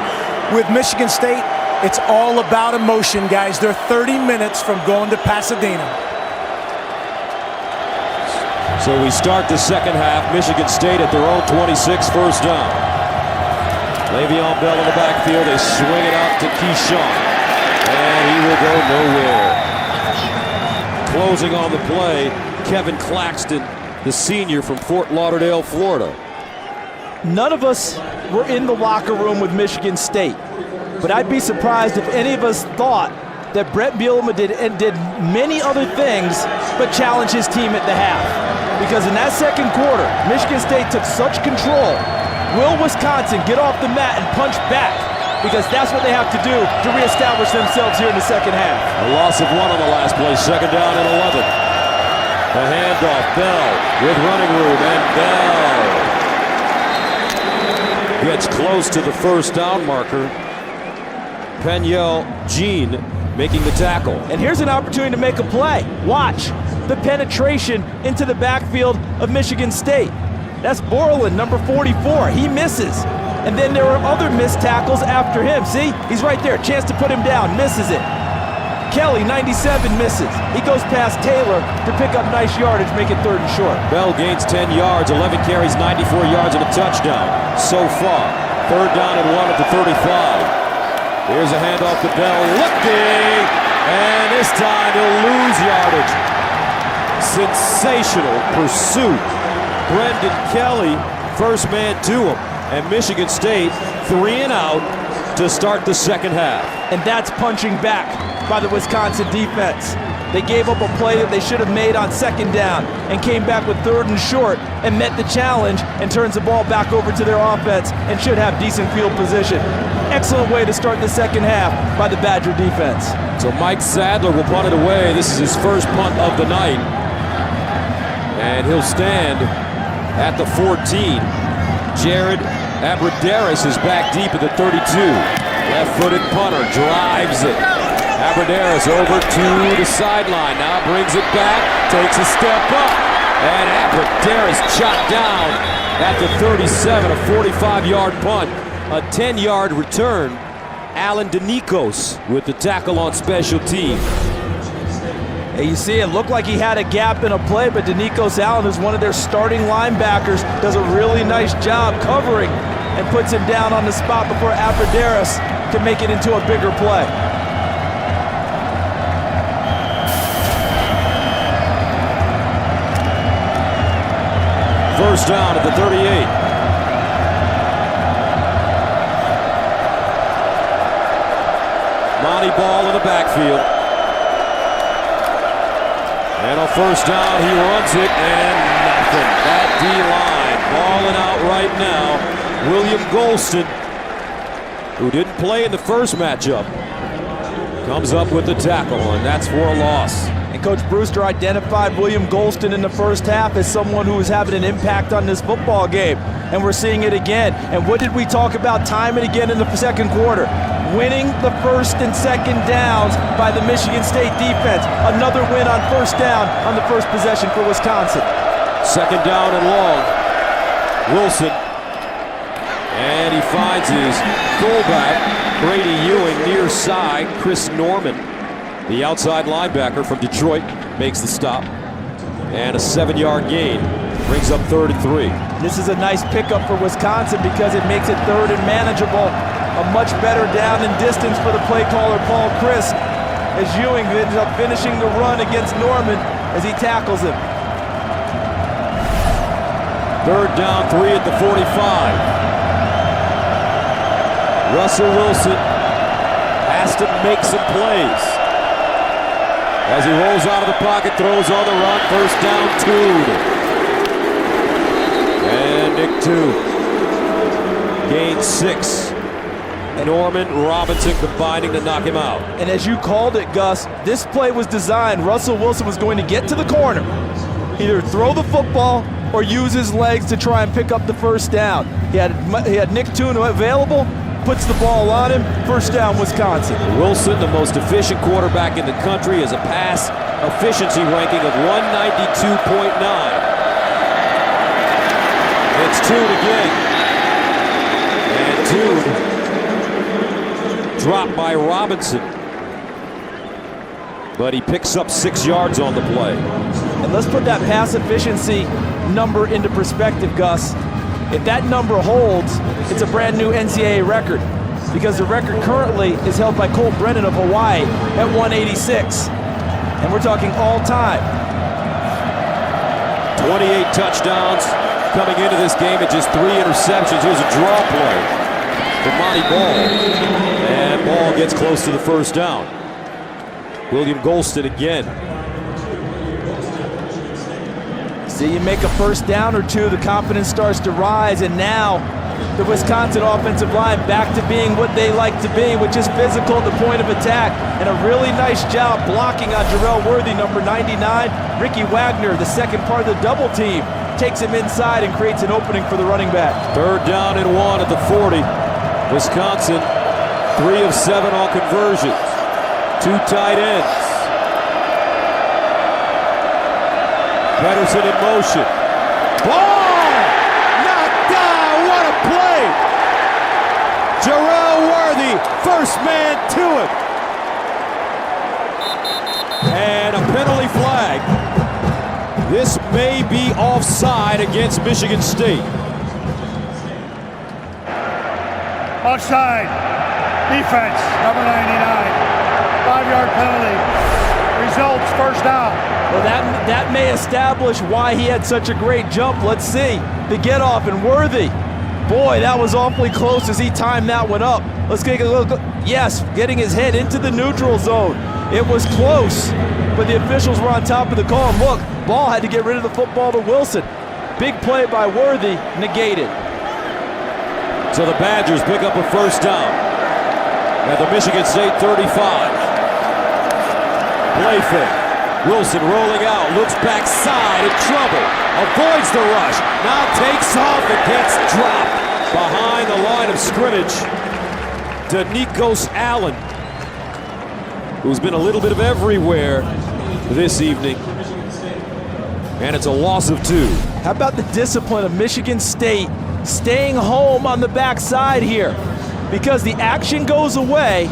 With Michigan State, it's all about emotion, guys. They're 30 minutes from going to Pasadena. So we start the second half. Michigan State at their own 26, first down. Le'Veon Bell in the backfield. They swing it out to Keyshawn, and he will go nowhere. Closing on the play, Kevin Claxton, the senior from Fort Lauderdale, Florida. None of us were in the locker room with Michigan State, but I'd be surprised if any of us thought that Brett Bielema did many other things but challenge his team at the half. Because in that second quarter, Michigan State took such control. Will Wisconsin get off the mat and punch back? Because that's what they have to do to reestablish themselves here in the second half. A loss of 1 on the last play, second down and 11. The handoff, Bell with running room, and Bell gets close to the first down marker. Peniel Jean making the tackle. And here's an opportunity to make a play. Watch the penetration into the backfield of Michigan State. That's Borland, number 44. He misses. And then there are other missed tackles after him. See, he's right there. Chance to put him down. Misses it. Kelly, 97, misses. He goes past Taylor to pick up nice yardage, make it third and short. Bell gains 10 yards, 11 carries, 94 yards, and a touchdown so far. Third down and 1 at the 35. Here's a handoff to Bell, looking, and this time he'll lose yardage. Sensational pursuit. Brendan Kelly, first man to him. And Michigan State 3 and out to start the second half. And that's punching back by the Wisconsin defense. They gave up a play that they should have made on second down and came back with third and short and met the challenge and turns the ball back over to their offense and should have decent field position. Excellent way to start the second half by the Badger defense. So Mike Sadler will punt it away. This is his first punt of the night. And he'll stand at the 14. Jared Abbrederis is back deep at the 32. Left-footed punter drives it. Abbrederis over to the sideline. Now brings it back, takes a step up. And Abbrederis chopped down at the 37, a 45-yard punt. A 10-yard return. Alan DeNikos with the tackle on special teams. Hey, you see, it looked like he had a gap in a play, but DeNikos Allen, who's one of their starting linebackers, does a really nice job covering and puts him down on the spot before Abbrederis can make it into a bigger play. First down at the 38. Monty Ball in the backfield. And on first down, he runs it, and nothing. That D-line balling out right now. William Golston, who didn't play in the first matchup, comes up with the tackle, and that's for a loss. And Coach Brewster identified William Golston in the first half as someone who was having an impact on this football game. And we're seeing it again. And what did we talk about time and again in the second quarter? Winning the first and second downs by the Michigan State defense. Another win on first down on the first possession for Wisconsin. Second down and long. Wilson. And he finds his fullback, Brady Ewing, near side. Chris Norman, the outside linebacker from Detroit, makes the stop. And a 7-yard gain brings up 3rd and 3. This is a nice pickup for Wisconsin because it makes it third and manageable. A much better down and distance for the play caller, Paul Chris, as Ewing ends up finishing the run against Norman as he tackles him. Third down, 3 at the 45. Russell Wilson has to make some plays. As he rolls out of the pocket, throws on the run, first down, 2. And Nick 2 gains 6. Norman, Robinson combining to knock him out. And as you called it, Gus, this play was designed. Russell Wilson was going to get to the corner, either throw the football or use his legs to try and pick up the first down. He had Nick Toon available, puts the ball on him, first down, Wisconsin. Wilson, the most efficient quarterback in the country, has a pass efficiency ranking of 192.9. It's Toon again. And Toon dropped by Robinson. But he picks up 6 yards on the play. And let's put that pass efficiency number into perspective, Gus. If that number holds, it's a brand new NCAA record, because the record currently is held by Colt Brennan of Hawaii at 186. And we're talking all time. 28 touchdowns coming into this game at just 3 interceptions. Here's a draw play for Monty Ball. And Ball gets close to the first down. William Golston again. See, you make a first down or two, the confidence starts to rise, and now the Wisconsin offensive line back to being what they like to be, which is physical at the point of attack, and a really nice job blocking on Jarrell Worthy, number 99. Ricky Wagner, the second part of the double team, takes him inside and creates an opening for the running back. 3rd down and 1 at the 40. Wisconsin, 3 of 7 on conversions. 2 tight ends. Pedersen in motion. Ball! Knocked down! What a play! Jarrell Worthy, first man to it. And a penalty flag. This may be offside against Michigan State. Offside. Defense, number 99. 5-yard penalty. Results, first down. Well, that may establish why he had such a great jump. Let's see. The get off, and Worthy. Boy, that was awfully close as he timed that one up. Let's take a look. Yes, getting his head into the neutral zone. It was close, but the officials were on top of the call. And look, Ball had to get rid of the football to Wilson. Big play by Worthy, negated. So the Badgers pick up a first down at the Michigan State 35. Play fake. Wilson rolling out, looks backside, in trouble, avoids the rush, now takes off and gets dropped behind the line of scrimmage. Denikos Allen, who's been a little bit of everywhere this evening, and it's a loss of 2. How about the discipline of Michigan State staying home on the backside here? Because the action goes away,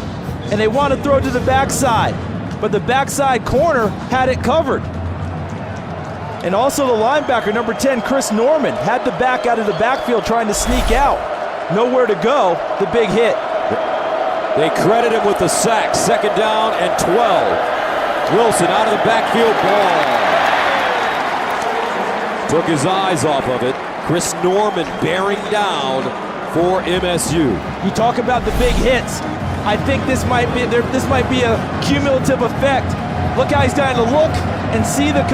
and they want to throw to the backside. But the backside corner had it covered. And also the linebacker, number 10, Chris Norman, had the back out of the backfield trying to sneak out. Nowhere to go, the big hit. They credit him with the sack. 2nd down and 12. Wilson out of the backfield, Ball. Took his eyes off of it. Chris Norman bearing down for MSU. You talk about the big hits. I think this might be a cumulative effect. Look how he's trying to look and see the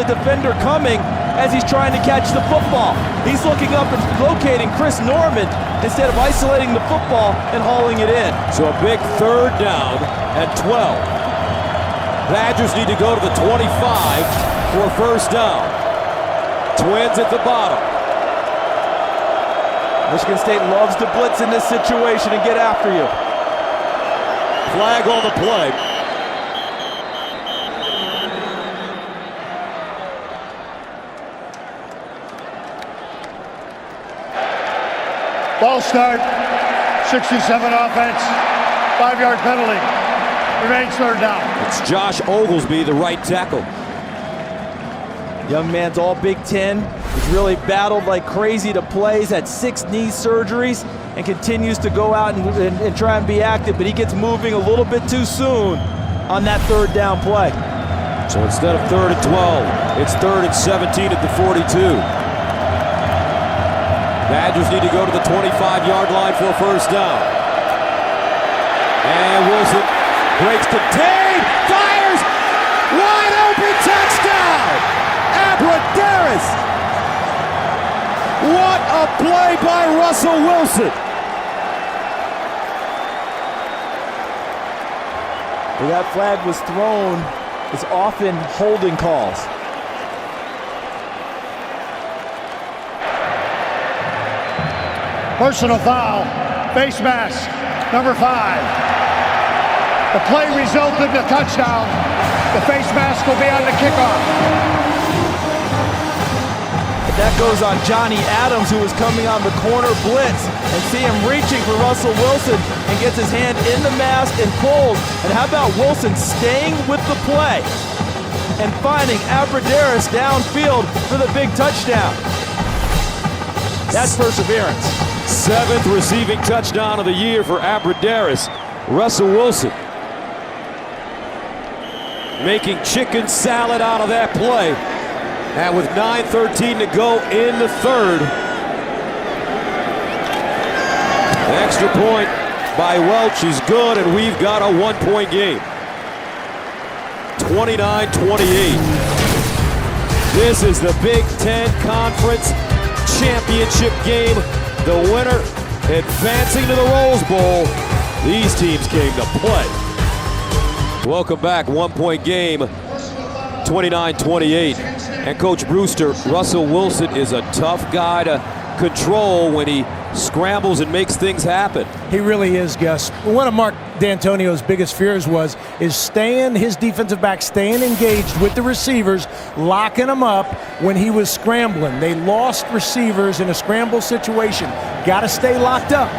defender coming as he's trying to catch the football. He's looking up and locating Chris Norman instead of isolating the football and hauling it in. So a big 3rd down and 12. Badgers need to go to the 25 for first down. Twins at the bottom. Michigan State loves to blitz in this situation and get after you. Flag on the play. Ball start, 67 offense, 5-yard penalty. Remains 3rd down. It's Josh Oglesby, the right tackle. Young man's all Big Ten. He's really battled like crazy to play. He's had 6 knee surgeries and continues to go out and try and be active, but he gets moving a little bit too soon on that 3rd down play. So instead of 3rd and 12, it's 3rd and 17 at the 42. Badgers need to go to the 25-yard line for a first down. And Wilson breaks contain, fires, wide open, touchdown! Abradaris! What a play by Russell Wilson! Where that flag was thrown is often holding calls. Personal foul, face mask, number 5. The play resulted in a touchdown. The face mask will be on the kickoff. That goes on Johnny Adams, who was coming on the corner blitz, and see him reaching for Russell Wilson and gets his hand in the mask and pulls. And how about Wilson staying with the play and finding Abbrederis downfield for the big touchdown? That's perseverance. 7th receiving touchdown of the year for Abbrederis. Russell Wilson making chicken salad out of that play. And with 9:13 to go in the third, the extra point by Welch is good, and we've got a 1-point game. 29-28. This is the Big Ten Conference Championship game. The winner advancing to the Rose Bowl. These teams came to play. Welcome back, 1-point game, 29-28. And Coach Brewster, Russell Wilson is a tough guy to control when he scrambles and makes things happen. He really is, Gus. One of Mark D'Antonio's biggest fears is his defensive back staying engaged with the receivers, locking them up when he was scrambling. They lost receivers in a scramble situation. Got to stay locked up.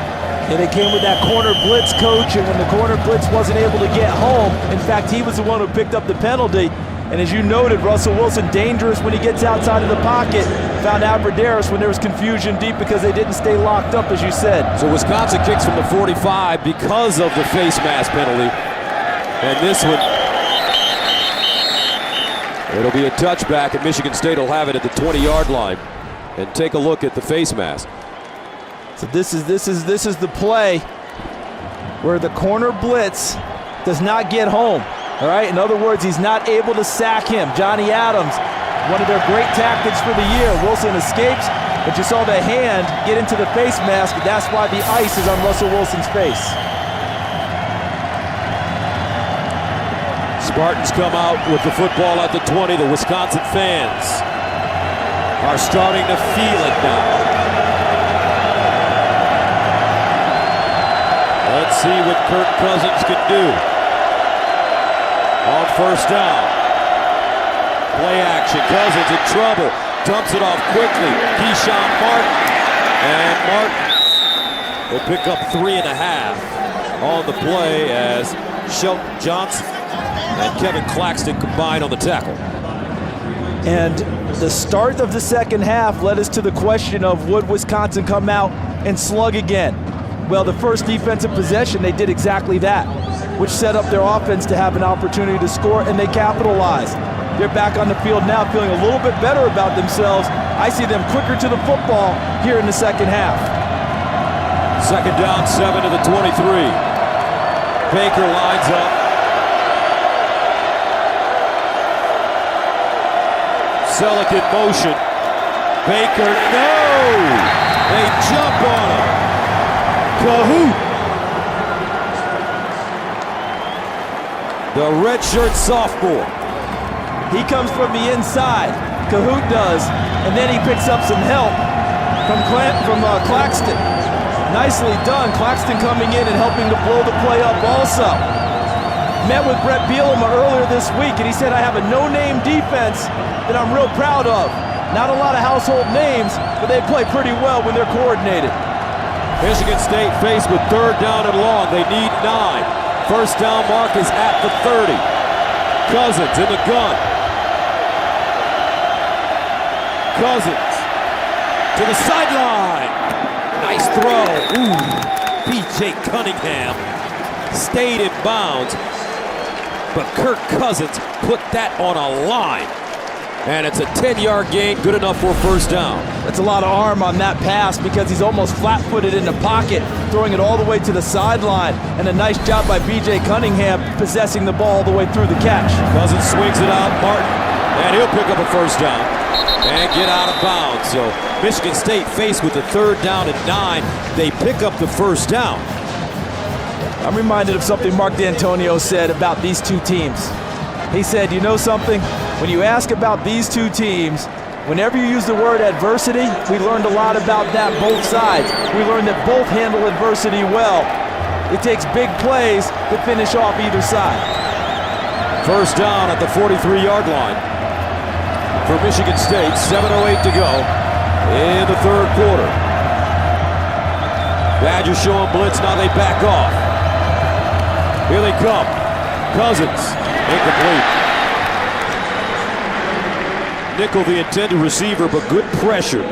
And it came with that corner blitz, coach, and when the corner blitz wasn't able to get home, in fact, he was the one who picked up the penalty. And as you noted, Russell Wilson dangerous when he gets outside of the pocket. Found Abbrederis when there was confusion deep because they didn't stay locked up, as you said. So Wisconsin kicks from the 45 because of the face mask penalty. And this one, it'll be a touchback, and Michigan State will have it at the 20-yard line. And take a look at the face mask. So this is the play where the corner blitz does not get home. All right, in other words, he's not able to sack him. Johnny Adams, one of their great tactics for the year. Wilson escapes, but you saw the hand get into the face mask. That's why the ice is on Russell Wilson's face. Spartans come out with the football at the 20. The Wisconsin fans are starting to feel it now. Let's see what Kirk Cousins can do. On first down. Play action. Cousins in trouble. Dumps it off quickly. Keyshawn Martin. And Martin will pick up 3.5 on the play as Shelton Johnson and Kevin Claxton combined on the tackle. And the start of the second half led us to the question of would Wisconsin come out and slug again? Well, the first defensive possession, they did exactly that, which set up their offense to have an opportunity to score, and they capitalized. They're back on the field now feeling a little bit better about themselves. I see them quicker to the football here in the second half. Second down, 7 to the 23. Baker lines up. Selleck in motion. Baker, no! They jump on him. Kahoot! The redshirt sophomore. He comes from the inside. Kahoot does, and then he picks up some help from Claxton. Nicely done. Claxton coming in and helping to blow the play up also. Met with Brett Bielema earlier this week, and he said, I have a no-name defense that I'm real proud of. Not a lot of household names, but they play pretty well when they're coordinated. Michigan State faced with third down and long. They need 9. First down mark is at the 30. Cousins in the gun. Cousins to the sideline. Nice throw. Ooh, B.J. Cunningham stayed in bounds, but Kirk Cousins put that on a line. And it's a 10-yard gain, good enough for a first down. That's a lot of arm on that pass because he's almost flat-footed in the pocket, throwing it all the way to the sideline. And a nice job by B.J. Cunningham possessing the ball all the way through the catch. Cousins swings it out, Martin, and he'll pick up a first down and get out of bounds. So Michigan State faced with the third down and 9. They pick up the first down. I'm reminded of something Mark D'Antonio said about these two teams. He said, you know something? When you ask about these two teams, whenever you use the word adversity, we learned a lot about that both sides. We learned that both handle adversity well. It takes big plays to finish off either side. First down at the 43-yard line for Michigan State. 7:08 to go in the third quarter. Badgers showing blitz, now they back off. Here they come. Cousins, incomplete. Nickel the intended receiver, but good pressure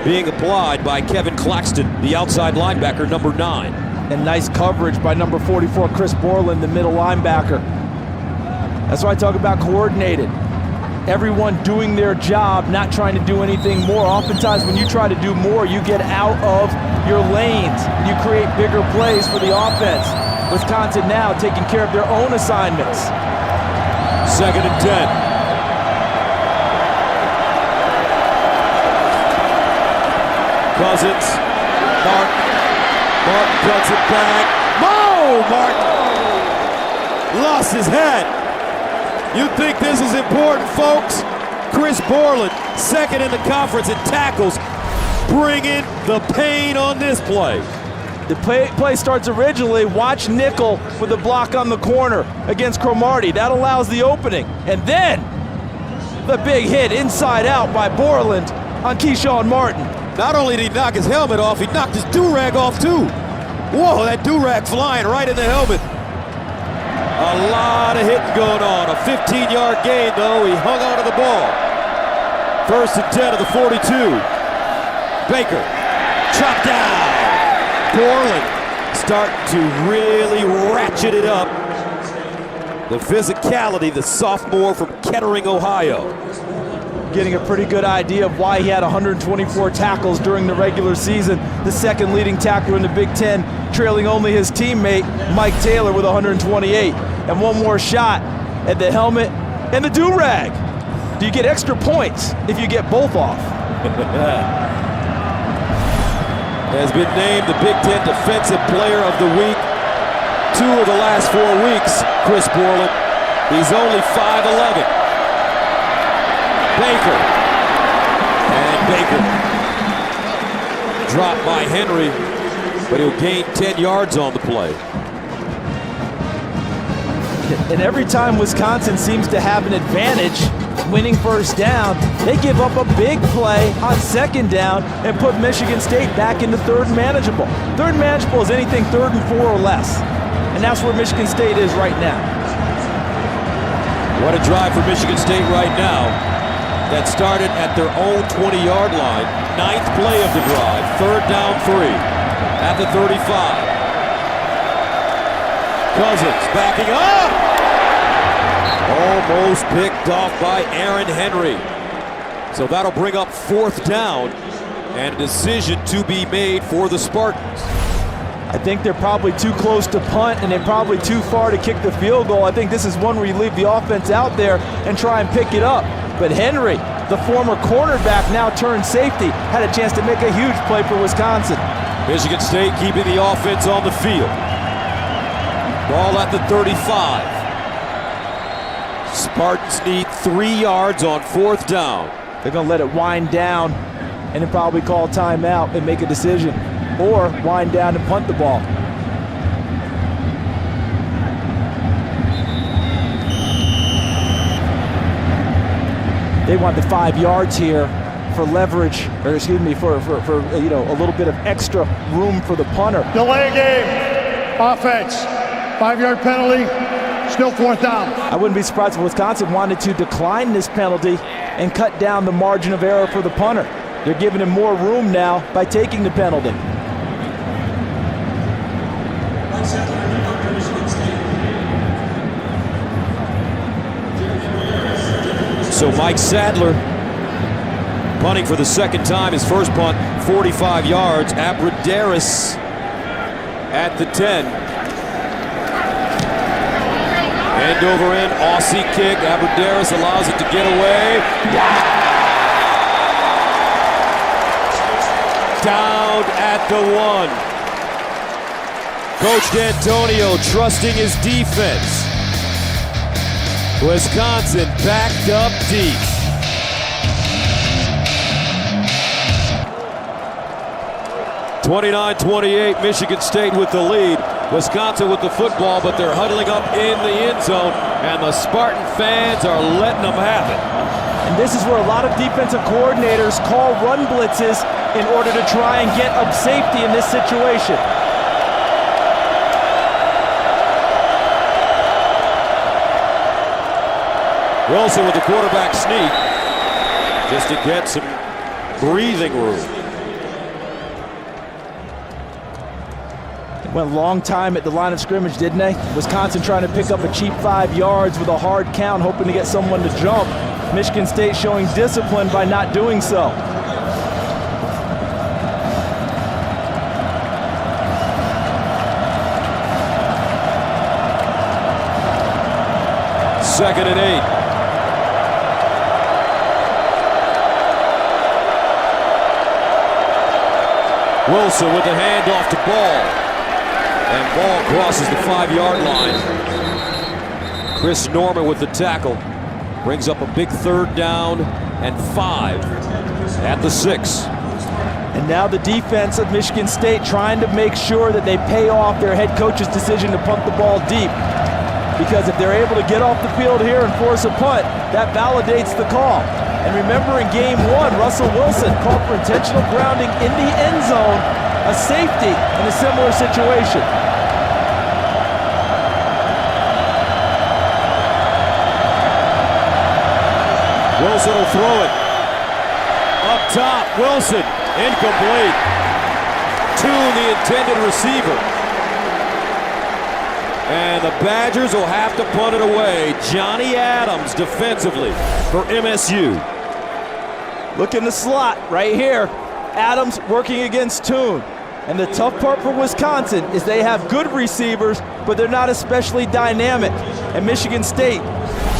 being applied by Kevin Claxton, the outside linebacker, number 9. And nice coverage by number 44, Chris Borland, the middle linebacker. That's why I talk about coordinated. Everyone doing their job, not trying to do anything more. Oftentimes when you try to do more, you get out of your lanes. You create bigger plays for the offense. Wisconsin now taking care of their own assignments. 2nd and 10. Cousins, Martin cuts it back. Martin lost his head. You think this is important, folks? Chris Borland, 2nd in the conference in tackles, bringing the pain on this play. The play starts originally. Watch Nickel with a block on the corner against Cromartie. That allows the opening. And then the big hit inside out by Borland on Keyshawn Martin. Not only did he knock his helmet off, he knocked his do-rag off too. Whoa, that do-rag flying right in the helmet. A lot of hitting going on. A 15-yard gain, though. He hung on to the ball. 1st and 10 of the 42. Baker, chopped down. Borland starting to really ratchet it up. The physicality, the sophomore from Kettering, Ohio. Getting a pretty good idea of why he had 124 tackles during the regular season. The 2nd leading tackler in the Big Ten, trailing only his teammate, Mike Taylor, with 128. And one more shot at the helmet and the do-rag. Do you get extra points if you get both off? Has been named the Big Ten Defensive Player of the Week 2 of the last 4 weeks, Chris Borland. He's only 5'11". Baker. And Baker. Dropped by Henry, but he'll gain 10 yards on the play. And every time Wisconsin seems to have an advantage winning first down, they give up a big play on 2nd down and put Michigan State back into 3rd and manageable. 3rd and manageable is anything 3rd and 4 or less. And that's where Michigan State is right now. What a drive for Michigan State right now. That started at their own 20-yard line. 9th play of the drive. 3rd down 3 at the 35. Cousins backing up. Almost picked off by Aaron Henry. So that'll bring up 4th down and a decision to be made for the Spartans. I think they're probably too close to punt and they're probably too far to kick the field goal. I think this is one where you leave the offense out there and try and pick it up. But Henry, the former cornerback, now turned safety, had a chance to make a huge play for Wisconsin. Michigan State keeping the offense on the field. Ball at the 35. Spartans need 3 yards on 4th down. They're going to let it wind down and then probably call timeout and make a decision. Or wind down and punt the ball. They want the 5 yards here for leverage, or excuse me, for you know, a little bit of extra room for the punter. Delay game. Offense. 5-yard penalty. Still 4th down. I wouldn't be surprised if Wisconsin wanted to decline this penalty and cut down the margin of error for the punter. They're giving him more room now by taking the penalty. So Mike Sadler punting for the 2nd time. His first punt, 45 yards. Abradaris at the 10. End over end, Aussie kick. Abradaris allows it to get away. Down at the 1. Coach D'Antonio trusting his defense. Wisconsin backed up deep. (29-28), Michigan State with the lead. Wisconsin with the football, but they're huddling up in the end zone, and the Spartan fans are letting them have it. And this is where a lot of defensive coordinators call run blitzes in order to try and get up safety in this situation. Wilson with the quarterback sneak, just to get some breathing room. Went a long time at the line of scrimmage, didn't they? Wisconsin trying to pick up a cheap 5 yards with a hard count, hoping to get someone to jump. Michigan State showing discipline by not doing so. Second and 8. Wilson with the handoff to Ball. And Ball crosses the 5-yard line. Chris Norman with the tackle. Brings up a big 3rd down and 5 at the 6. And now the defense of Michigan State trying to make sure that they pay off their head coach's decision to punt the ball deep. Because if they're able to get off the field here and force a punt, that validates the call. And remember in game 1, Russell Wilson called for intentional grounding in the end zone, a safety in a similar situation. Wilson will throw it. Up top, Wilson, incomplete. To the intended receiver. And the Badgers will have to punt it away. Johnny Adams defensively for MSU. Look in the slot right here. Adams working against Toon. And the tough part for Wisconsin is they have good receivers, but they're not especially dynamic. And Michigan State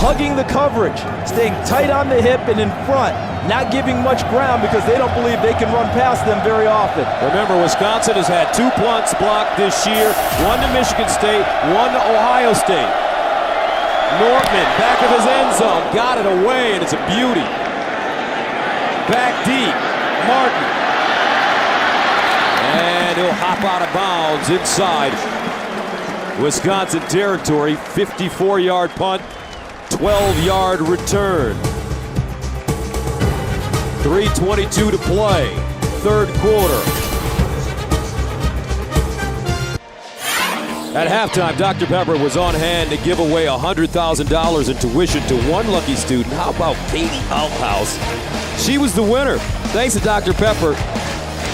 hugging the coverage, staying tight on the hip and in front, not giving much ground because they don't believe they can run past them very often. Remember, Wisconsin has had 2 punts blocked this year, one to Michigan State, one to Ohio State. Nortman, back of his end zone, got it away, and it's a beauty. Back deep, Martin. And he'll hop out of bounds inside Wisconsin territory. 54-yard punt, 12-yard return. 3:22 to play, 3rd quarter. At halftime, Dr. Pepper was on hand to give away $100,000 in tuition to one lucky student. How about Katie Althouse? She was the winner. Thanks to Dr. Pepper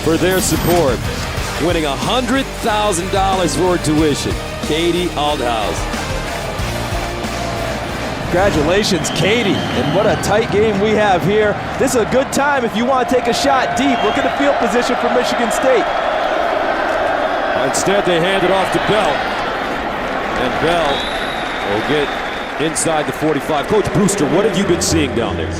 for their support. Winning $100,000 for tuition. Katie Althouse. Congratulations, Katie. And what a tight game we have here. This is a good time if you want to take a shot deep. Look at the field position for Michigan State. Instead, they hand it off to Bell. And Bell will get inside the 45. Coach Brewster, what have you been seeing down there?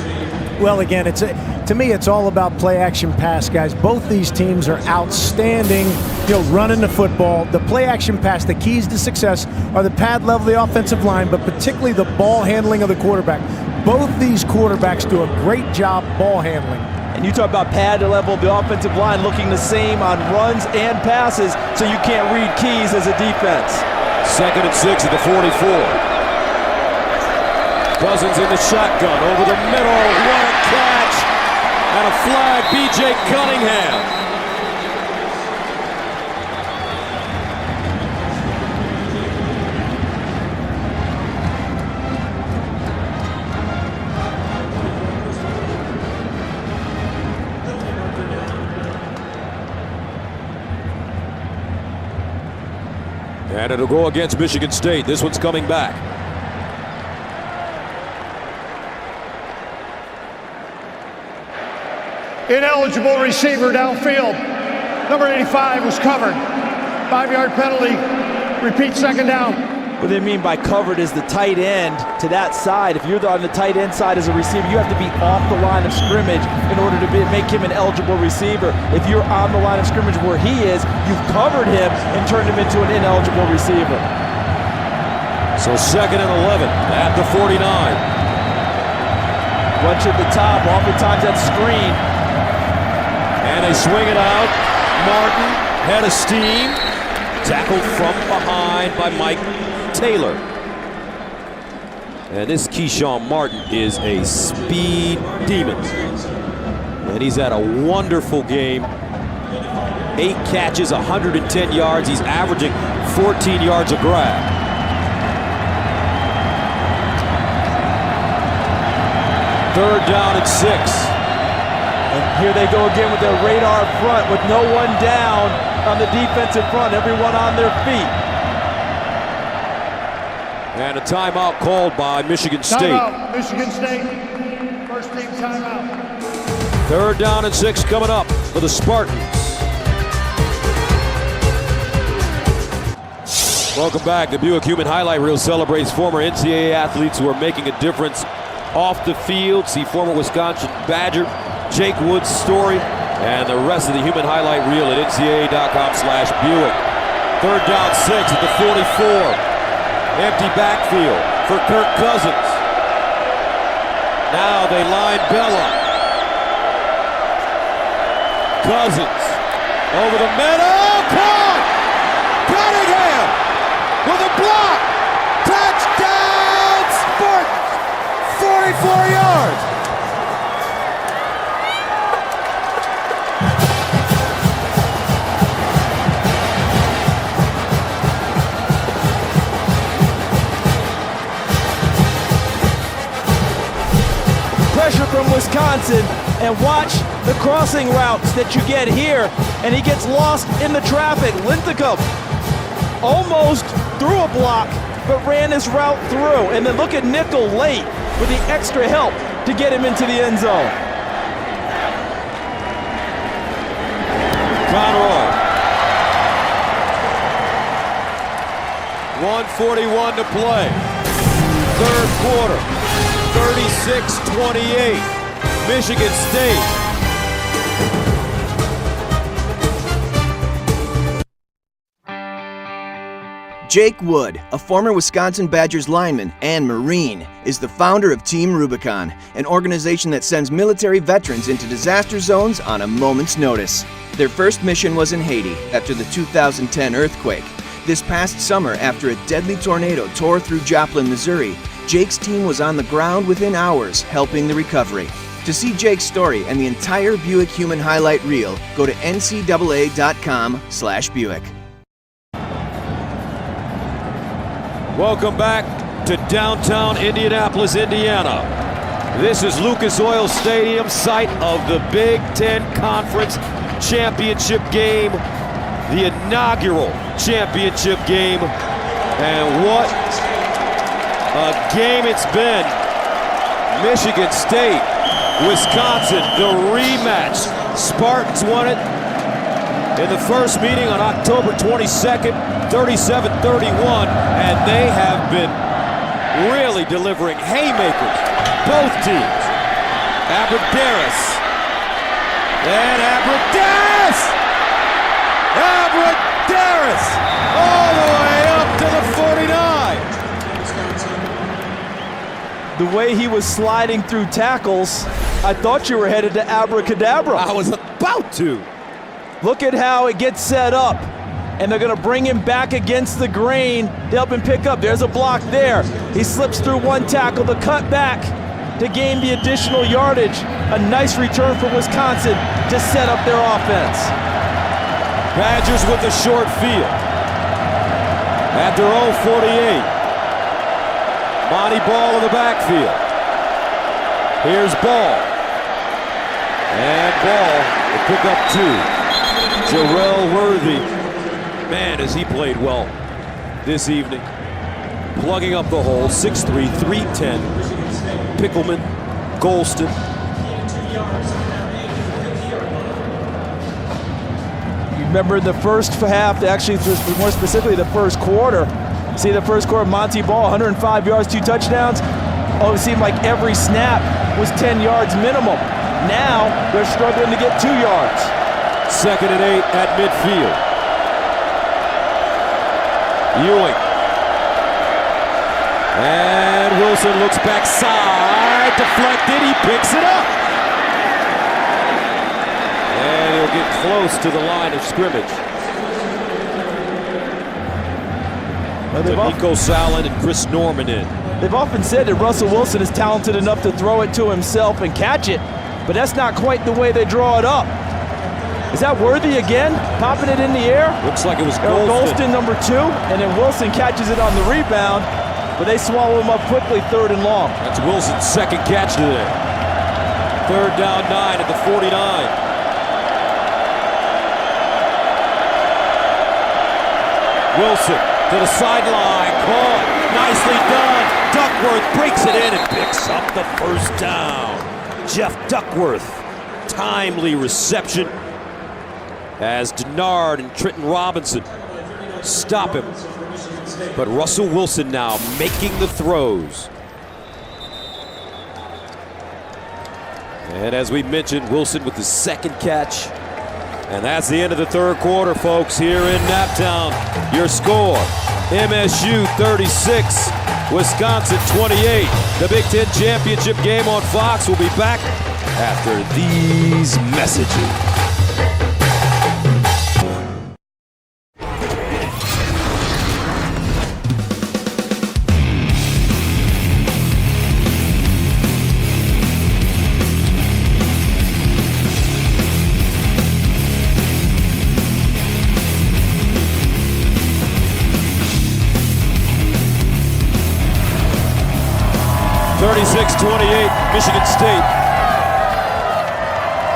Well, again, to me, it's all about play-action pass, guys. Both these teams are outstanding, running the football. The play-action pass, the keys to success are the pad level of the offensive line, but particularly the ball handling of the quarterback. Both these quarterbacks do a great job ball handling. And you talk about pad level of the offensive line looking the same on runs and passes, so you can't read keys as a defense. 2nd and 6 at the 44. Cousins in the shotgun, over the middle, what a catch! And a flag, B.J. Cunningham. And it'll go against Michigan State. This one's coming back. Ineligible receiver downfield. Number 85 was covered. 5-yard penalty. Repeat 2nd down. What they mean by covered is the tight end to that side. If you're on the tight end side as a receiver, you have to be off the line of scrimmage in order to make him an eligible receiver. If you're on the line of scrimmage where he is, you've covered him and turned him into an ineligible receiver. So 2nd and 11 at the 49. Bunch at the top, oftentimes that screen. And they swing it out. Martin, head of steam. Tackled from behind by Mike Taylor. And this Keyshawn Martin is a speed demon. And he's had a wonderful game. 8 catches, 110 yards. He's averaging 14 yards a grab. Third down and 6. And here they go again with their radar front with no one down on the defensive front, everyone on their feet. And a timeout called by Michigan State. Timeout, Michigan State. First team timeout. Third down and 6 coming up for the Spartans. Welcome back. The Buick Human Highlight Reel celebrates former NCAA athletes who are making a difference off the field. See former Wisconsin Badger Jake Wood's story and the rest of the Human Highlight Reel at ncaa.com/Buick. Third down 6 at the 44. Empty backfield for Kirk Cousins. Now they line Bell up. Cousins over the middle. Caught! Cunningham with a block. Touchdown Spartans! 44 yards. Pressure from Wisconsin, and watch the crossing routes that you get here, and he gets lost in the traffic. Linthicum almost threw a block, but ran his route through. And then look at Nickel late with the extra help to get him into the end zone. Conroy. 1:41 to play. Third quarter. 36-28, Michigan State. Jake Wood, a former Wisconsin Badgers lineman and Marine, is the founder of Team Rubicon, an organization that sends military veterans into disaster zones on a moment's notice. Their first mission was in Haiti after the 2010 earthquake. This past summer, after a deadly tornado tore through Joplin, Missouri, Jake's team was on the ground within hours, helping the recovery. To see Jake's story and the entire Buick Human Highlight Reel, go to ncaa.com/Buick. Welcome back to downtown Indianapolis, Indiana. This is Lucas Oil Stadium, site of the Big Ten Conference Championship game, the inaugural championship game, and what a game it's been. Michigan State, Wisconsin, the rematch. Spartans won it in the first meeting on October 22nd, 37-31, and they have been really delivering haymakers, both teams. Abradaris, and Abradaris! Abradaris, all the way up to the 49. The way he was sliding through tackles, I thought you were headed to abracadabra. I was about to. Look at how it gets set up. And they're going to bring him back against the grain to help him pick up. There's a block there. He slips through one tackle, the cut back to gain the additional yardage. A nice return for Wisconsin to set up their offense. Badgers with the short field. At their own 48. Monty Ball in the backfield. Here's Ball. And Ball will pick up 2. Jarrell Worthy. Man, has he played well this evening. Plugging up the hole, 6'3", 310. Pickleman, Golston. You remember the first half, actually more specifically the first quarter, See the first quarter, Monty Ball, 105 yards, 2 touchdowns. Oh, it seemed like every snap was 10 yards minimum. Now they're struggling to get 2 yards. 2nd and 8 at midfield. Ewing. And Wilson looks backside, deflected, he picks it up. And he'll get close to the line of scrimmage. Nico Salen and Chris Norman in. They've often said that Russell Wilson is talented enough to throw it to himself and catch it, but that's not quite the way they draw it up. Is that Worthy again, popping it in the air? Looks like it was Golston, number 2, and then Wilson catches it on the rebound, but they swallow him up quickly, 3rd and long. That's Wilson's 2nd catch today. 3rd down 9 at the 49. Wilson to the sideline, caught, nicely done. Duckworth breaks it in and picks up the 1st down. Jeff Duckworth, timely reception as Denard and Trenton Robinson stop him. But Russell Wilson now making the throws. And as we mentioned, Wilson with the 2nd catch. And that's the end of the 3rd quarter, folks, here in Naptown. Your score, MSU 36, Wisconsin 28. The Big Ten Championship game on Fox will be back after these messages. Michigan State.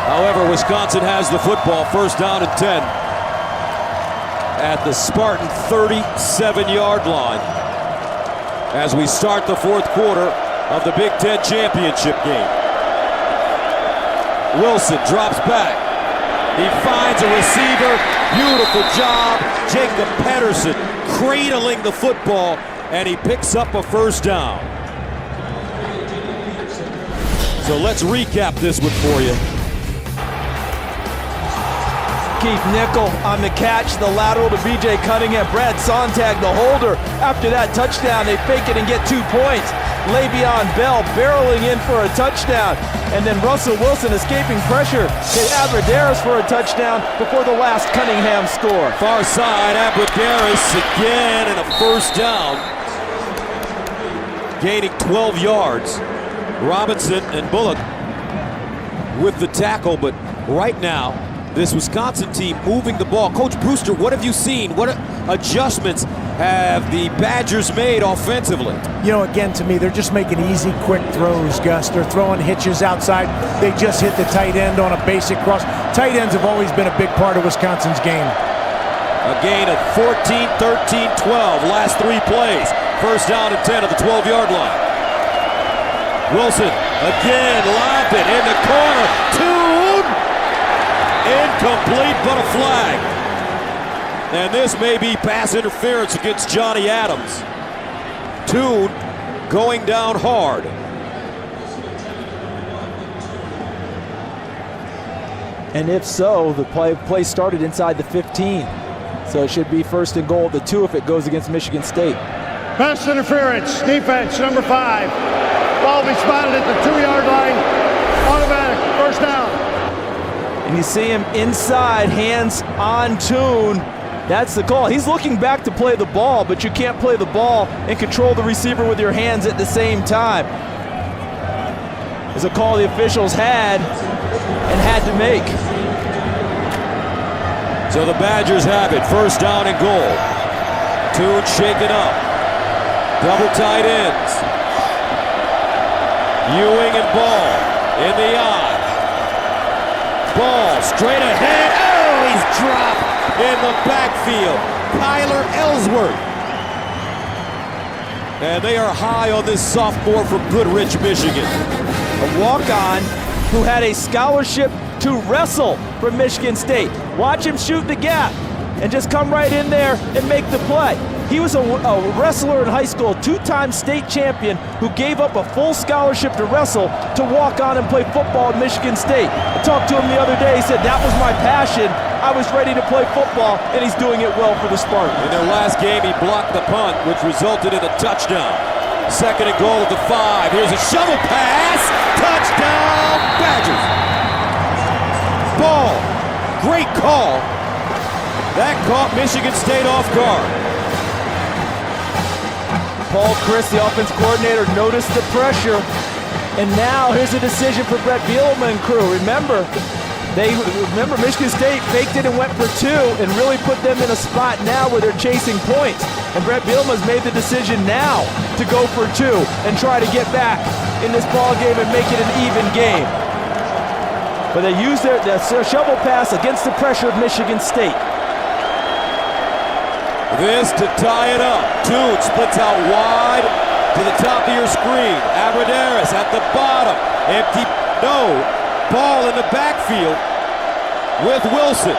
However, Wisconsin has the football, 1st down and 10 at the Spartan 37-yard line as we start the 4th quarter of the Big Ten Championship game. Wilson drops back. He finds a receiver. Beautiful job. Jacob Pedersen cradling the football, and he picks up a 1st down. So let's recap this one for you. Keith Nickel on the catch, the lateral to B.J. Cunningham. Brad Sontag, the holder. After that touchdown, they fake it and get 2 points. Le'Veon Bell barreling in for a touchdown. And then Russell Wilson escaping pressure. Hit Abradaris for a touchdown before the last Cunningham score. Far side, Abradaris again and a 1st down. Gaining 12 yards. Robinson and Bullock with the tackle, but right now, this Wisconsin team moving the ball. Coach Brewster, what have you seen? What adjustments have the Badgers made offensively? You know, again, to me, they're just making easy, quick throws, Gus. They're throwing hitches outside. They just hit the tight end on a basic cross. Tight ends have always been a big part of Wisconsin's game. A gain of 14, 13, 12. Last 3 plays. 1st down and 10 at the 12-yard line. Wilson again, lobbed it in the corner. Tune! Incomplete, but a flag. And this may be pass interference against Johnny Adams. Tune going down hard. And if so, the play started inside the 15. So it should be 1st and goal at the 2 if it goes against Michigan State. Pass interference, defense, number 5. Ball be spotted at the 2-yard line. Automatic, 1st down. And you see him inside, hands on Tune. That's the call. He's looking back to play the ball, but you can't play the ball and control the receiver with your hands at the same time. It's a call the officials had and had to make. So the Badgers have it, 1st down and goal. Tune shaken up. Double tight ends. Ewing and Ball in the eye. Ball straight ahead. Oh, he's dropped in the backfield. Kyler Ellsworth. And they are high on this sophomore from Goodrich, Michigan. A walk-on who had a scholarship to wrestle from Michigan State. Watch him shoot the gap. and just come right in there and make the play. He was a wrestler in high school, two-time state champion who gave up a full scholarship to wrestle to walk on and play football at Michigan State. I talked to him the other day. He said, that was my passion. I was ready to play football, and he's doing it well for the Spartans. In their last game, he blocked the punt, which resulted in a touchdown. 2nd and goal at the 5. Here's a shovel pass. Touchdown, Badgers. Ball. Great call. That caught Michigan State off guard. Paul Chryst, the offense coordinator, noticed the pressure, and now here's a decision for Brett Bielema and crew. Remember Michigan State faked it and went for 2 and really put them in a spot now where they're chasing points. And Brett Bielema's made the decision now to go for 2 and try to get back in this ball game and make it an even game. But they used their shovel pass against the pressure of Michigan State. This to tie it up. Tune splits out wide to the top of your screen. Abradaris at the bottom. Empty, no. Ball in the backfield with Wilson.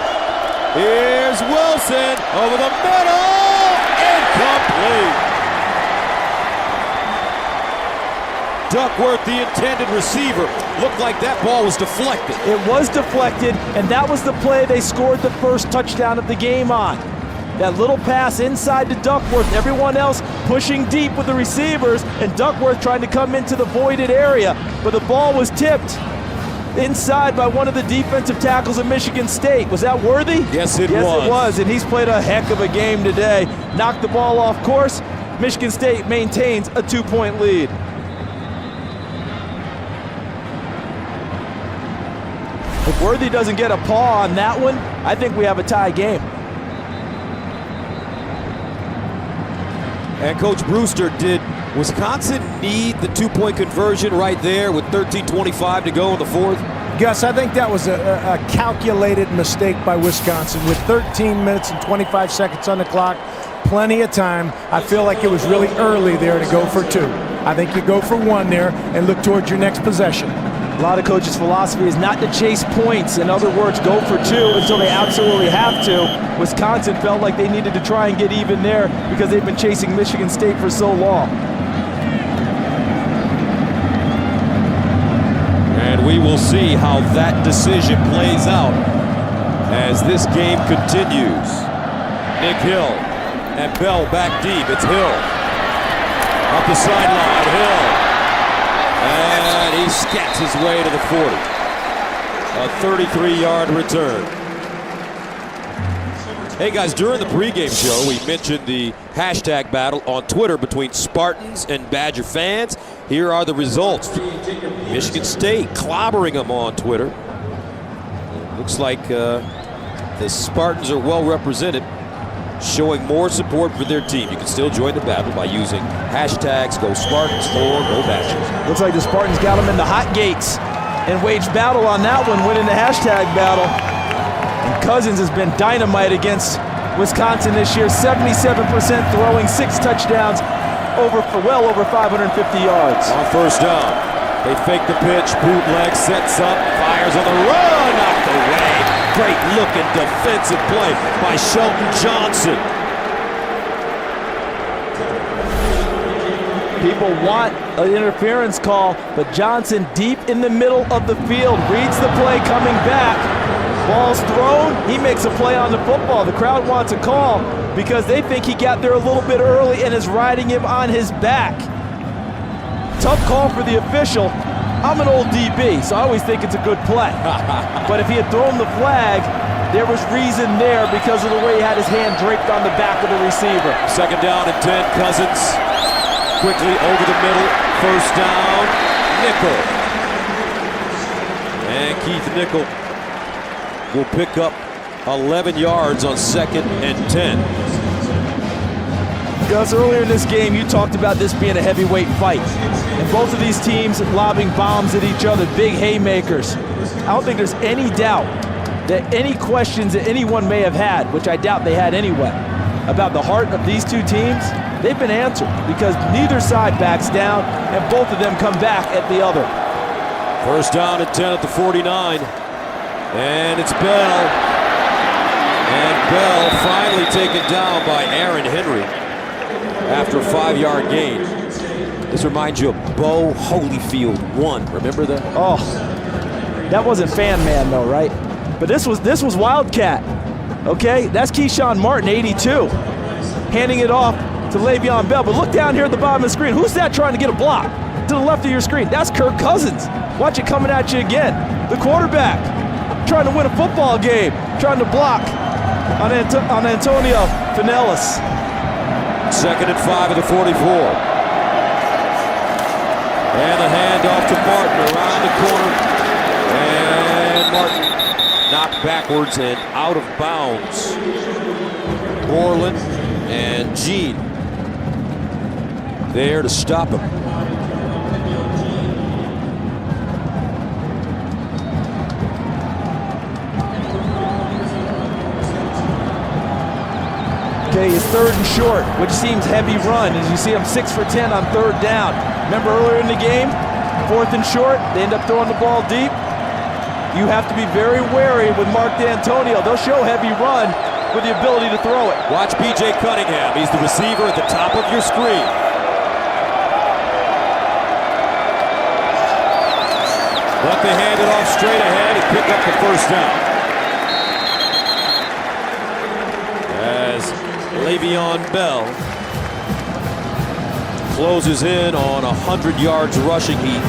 Here's Wilson over the middle. Incomplete. Duckworth, the intended receiver, looked like that ball was deflected. It was deflected, and that was the play they scored the first touchdown of the game on. That little pass inside to Duckworth, everyone else pushing deep with the receivers, and Duckworth trying to come into the voided area, but the ball was tipped inside by one of the defensive tackles of Michigan State. Was that Worthy? Yes, it was. Yes, it was, and he's played a heck of a game today. Knocked the ball off course. Michigan State maintains a 2-point lead. If Worthy doesn't get a paw on that one, I think we have a tie game. And Coach Brewster, did Wisconsin need the 2-point conversion right there with 13:25 to go in the 4th? Gus, I think that was a calculated mistake by Wisconsin. With 13 minutes and 25 seconds on the clock, plenty of time, I feel like it was really early there to go for 2. I think you go for 1 there and look towards your next possession. A lot of coaches' philosophy is not to chase points. In other words, go for 2 until they absolutely have to. Wisconsin felt like they needed to try and get even there because they've been chasing Michigan State for so long. And we will see how that decision plays out as this game continues. Nick Hill and Bell back deep. It's Hill. Up the sideline, Hill. And he scats his way to the 40. A 33-yard return. Hey guys, during the pregame show, we mentioned the hashtag battle on Twitter between Spartans and Badger fans. Here are the results. Michigan State clobbering them on Twitter. Looks like the Spartans are well represented, showing more support for their team. You can still join the battle by using hashtags Go Spartans or Go Badgers. Looks like the Spartans got them in the hot gates and waged battle on that one, winning the hashtag battle. And Cousins has been dynamite against Wisconsin this year. 77% throwing, 6 touchdowns, well over 550 yards. On first down, they fake the pitch, bootleg, sets up, fires on the run, knocked away. Great looking defensive play by Shelton Johnson. People want an interference call, but Johnson deep in the middle of the field, reads the play coming back. Ball's thrown, he makes a play on the football. The crowd wants a call because they think he got there a little bit early and is riding him on his back. Tough call for the official. I'm an old DB, so I always think it's a good play. But if he had thrown the flag, there was reason there because of the way he had his hand draped on the back of the receiver. 2nd down and 10, Cousins quickly over the middle, first down, Nickel. And Keith Nickel will pick up 11 yards on 2nd and 10. Gus, earlier in this game, you talked about this being a heavyweight fight. And both of these teams lobbing bombs at each other, big haymakers. I don't think there's any doubt that any questions that anyone may have had, which I doubt they had anyway, about the heart of these two teams, they've been answered because neither side backs down and both of them come back at the other. First down and 10 at the 49. And it's Bell. And Bell finally taken down by Aaron Henry after a 5-yard gain. This reminds you of Bo Holyfield 1. Remember that? Oh, that wasn't Fan Man though, right? But this was Wildcat. Okay, that's Keyshawn Martin, 82, handing it off to Le'Veon Bell. But look down here at the bottom of the screen. Who's that trying to get a block? To the left of your screen. That's Kirk Cousins. Watch it coming at you again. The quarterback trying to win a football game, trying to block on Antonio Pinellas. 2nd and 5 at the 44. And the handoff to Martin around the corner. And Martin knocked backwards and out of bounds. Borland and Gene there to stop him. Okay, it's 3rd and short, which seems heavy run. As you see, I'm 6 for 10 on 3rd down. Remember earlier in the game, 4th and short, they end up throwing the ball deep. You have to be very wary with Mark D'Antonio. They'll show heavy run with the ability to throw it. Watch B.J. Cunningham. He's the receiver at the top of your screen. But they hand it off straight ahead and pick up the 1st down. As Le'Veon Bell closes in on 100 yards rushing. He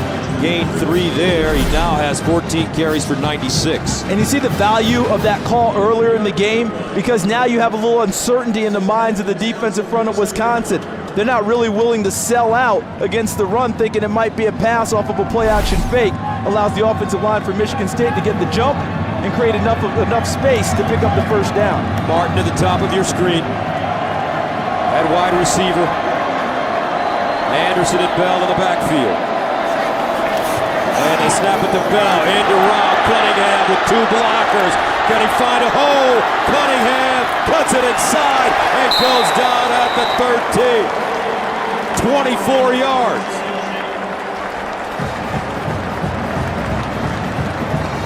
gained 3 there. He now has 14 carries for 96. And you see the value of that call earlier in the game, because now you have a little uncertainty in the minds of the defensive front of Wisconsin. They're not really willing to sell out against the run, thinking it might be a pass off of a play-action fake. Allows the offensive line for Michigan State to get the jump and create enough space to pick up the 1st down. Martin at the top of your screen. At wide receiver. Anderson and Bell in the backfield. And they snap it to Bell. Into route. Cunningham with 2 blockers. Can he find a hole? Cunningham puts it inside and goes down at the 13. 24 yards.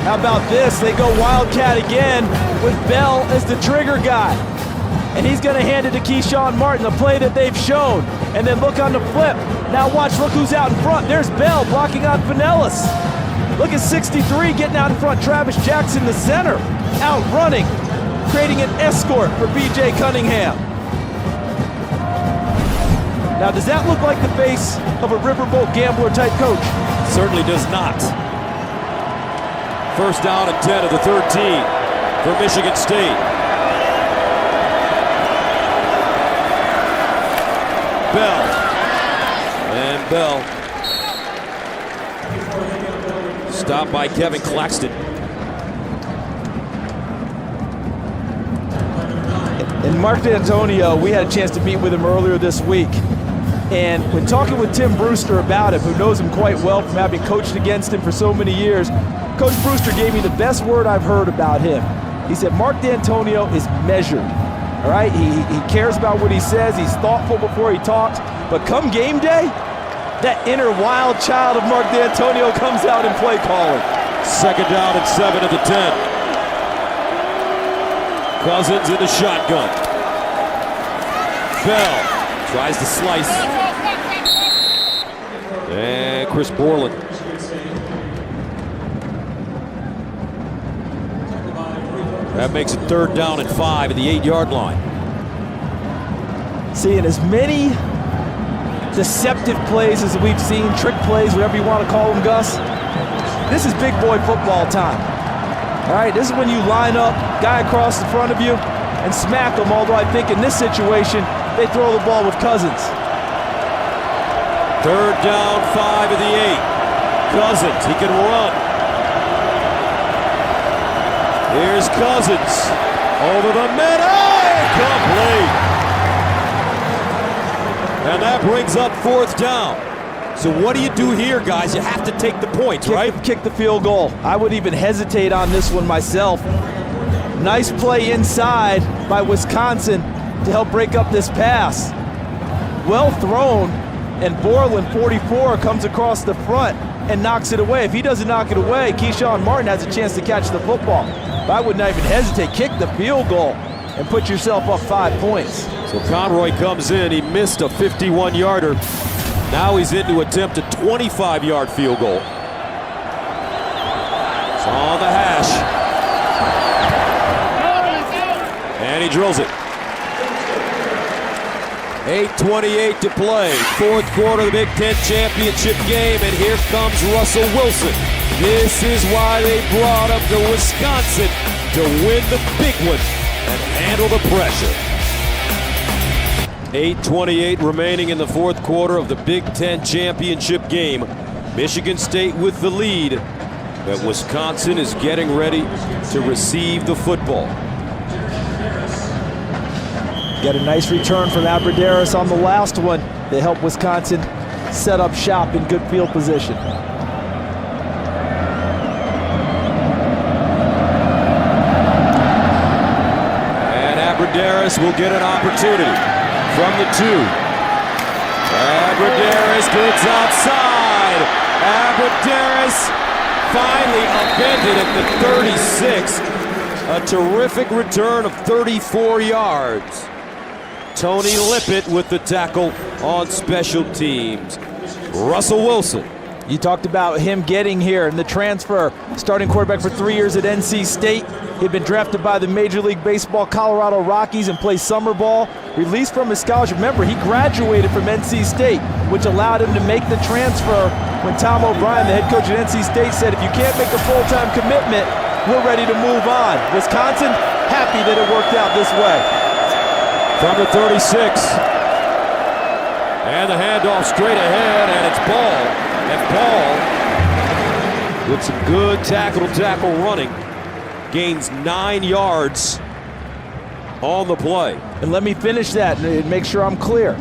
How about this? They go Wildcat again with Bell as the trigger guy. And he's going to hand it to Keyshawn Martin, the play that they've shown. And then look on the flip. Now watch, look who's out in front. There's Bell blocking on Pinellas. Look at 63 getting out in front. Travis Jackson, the center, out running, creating an escort for B.J. Cunningham. Now, does that look like the face of a riverboat gambler type coach? Certainly does not. 1st down and 10 of the 13 for Michigan State. Bell. And Bell. Stopped by Kevin Claxton. And Mark D'Antonio, we had a chance to meet with him earlier this week. And when talking with Tim Brewster about him, who knows him quite well from having coached against him for so many years, Coach Brewster gave me the best word I've heard about him. He said Mark D'Antonio is measured. All right, he cares about what he says. He's thoughtful before he talks. But come game day, that inner wild child of Mark D'Antonio comes out in play calling. 2nd down and 7 of the 10. Cousins in the shotgun. Bell tries to slice. And Chris Borland. That makes it 3rd down and 5 at the 8-yard line. Seeing as many deceptive plays as we've seen, trick plays, whatever you want to call them, Gus, this is big boy football time. All right, this is when you line up, guy across the front of you, and smack them, although I think in this situation, they throw the ball with Cousins. 3rd down, 5 of the 8. Cousins, he can run. Here's Cousins. Over the middle, incomplete. And that brings up 4th down. So what do you do here, guys? You have to take the points, right? Kick the field goal. I would even hesitate on this one myself. Nice play inside by Wisconsin to help break up this pass. Well thrown, and Borland, 44, comes across the front and knocks it away. If he doesn't knock it away, Keyshawn Martin has a chance to catch the football. I would not even hesitate. Kick the field goal and put yourself up 5 points. So Conroy comes in. He missed a 51-yarder. Now he's in to attempt a 25-yard field goal. It's on the hash. And he drills it. 8:28 to play. Fourth quarter of the Big Ten championship game, and here comes Russell Wilson. This is why they brought him to Wisconsin, to win the big one and handle the pressure. 8:28 remaining in the fourth quarter of the Big Ten championship game. Michigan State with the lead, but Wisconsin is getting ready to receive the football. Got a nice return from Abbrederis on the last one. They help Wisconsin set up shop in good field position. And Abbrederis will get an opportunity from the 2. Abbrederis gets outside. Abbrederis finally upended at the 36. A terrific return of 34 yards. Tony Lippett with the tackle on special teams. Russell Wilson. You talked about him getting here and the transfer. Starting quarterback for 3 years at NC State. He'd been drafted by the Major League Baseball Colorado Rockies and plays summer ball. Released from his scholarship. Remember, he graduated from NC State, which allowed him to make the transfer when Tom O'Brien, the head coach at NC State, said, if you can't make a full-time commitment, we're ready to move on. Wisconsin, happy that it worked out this way. From the 36. And the handoff straight ahead, and it's Ball. And Ball, with some good tackle running, gains 9 yards on the play. And let me finish that and make sure I'm clear.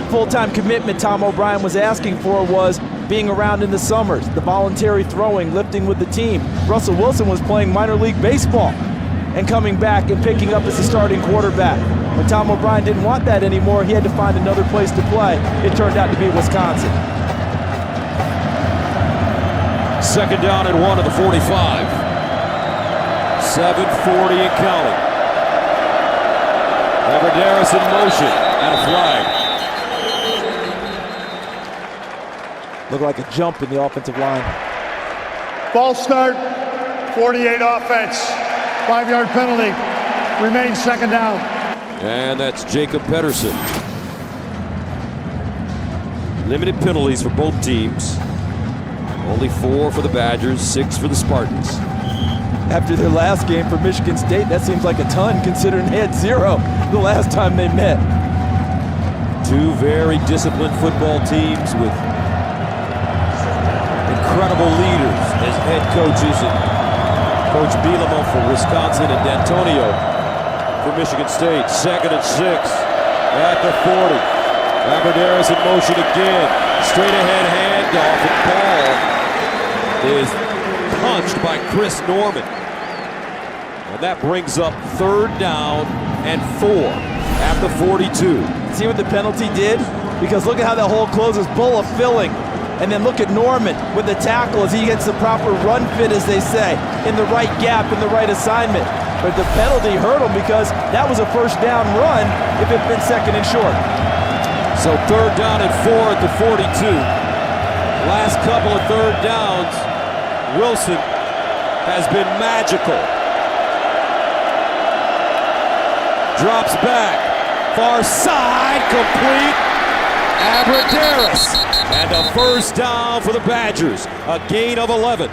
Full-time commitment Tom O'Brien was asking for was being around in the summers, the voluntary throwing, lifting with the team. Russell Wilson was playing minor league baseball and coming back and picking up as a starting quarterback. When Tom O'Brien didn't want that anymore, he had to find another place to play. It turned out to be Wisconsin. Second down and 1 at the 45. 7:40 and counting. Abbrederis in motion and a flag. Looked like a jump in the offensive line. False start, 48 offense, 5-yard penalty, remains second down. And that's Jacob Pedersen. Limited penalties for both teams. Only 4 for the Badgers, 6 for the Spartans. After their last game for Michigan State, that seems like a ton considering they had 0 the last time they met. 2 very disciplined football teams with incredible leaders as head coaches, and Coach Bielema for Wisconsin and D'Antonio for Michigan State. 2nd and 6 at the 40. Abbrederis in motion again. Straight ahead handoff, and Ball is punched by Chris Norman. And that brings up 3rd down and 4 at the 42. See what the penalty did? Because look at how that hole closes. Bulla filling. And then look at Norman with the tackle as he gets the proper run fit, as they say, in the right gap, in the right assignment. But the penalty hurt him because that was a 1st down run if it had been 2nd and short. So 3rd down and 4 at the 42. Last couple of 3rd downs, Wilson has been magical. Drops back, far side, complete. Abbrederis, and a 1st down for the Badgers, a gain of 11.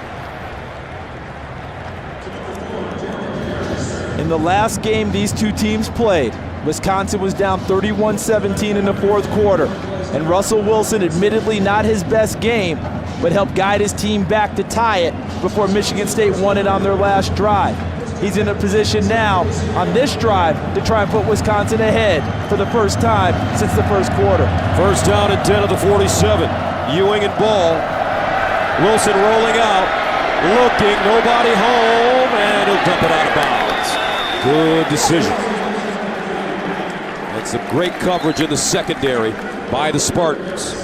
In the last game these two teams played, Wisconsin was down 31-17 in the 4th quarter, and Russell Wilson, admittedly not his best game, but helped guide his team back to tie it before Michigan State won it on their last drive. He's in a position now on this drive to try and put Wisconsin ahead for the first time since the 1st quarter. 1st down and 10 of the 47. Ewing and Ball. Wilson rolling out, looking, nobody home, and he'll dump it out of bounds. Good decision. That's some great coverage in the secondary by the Spartans.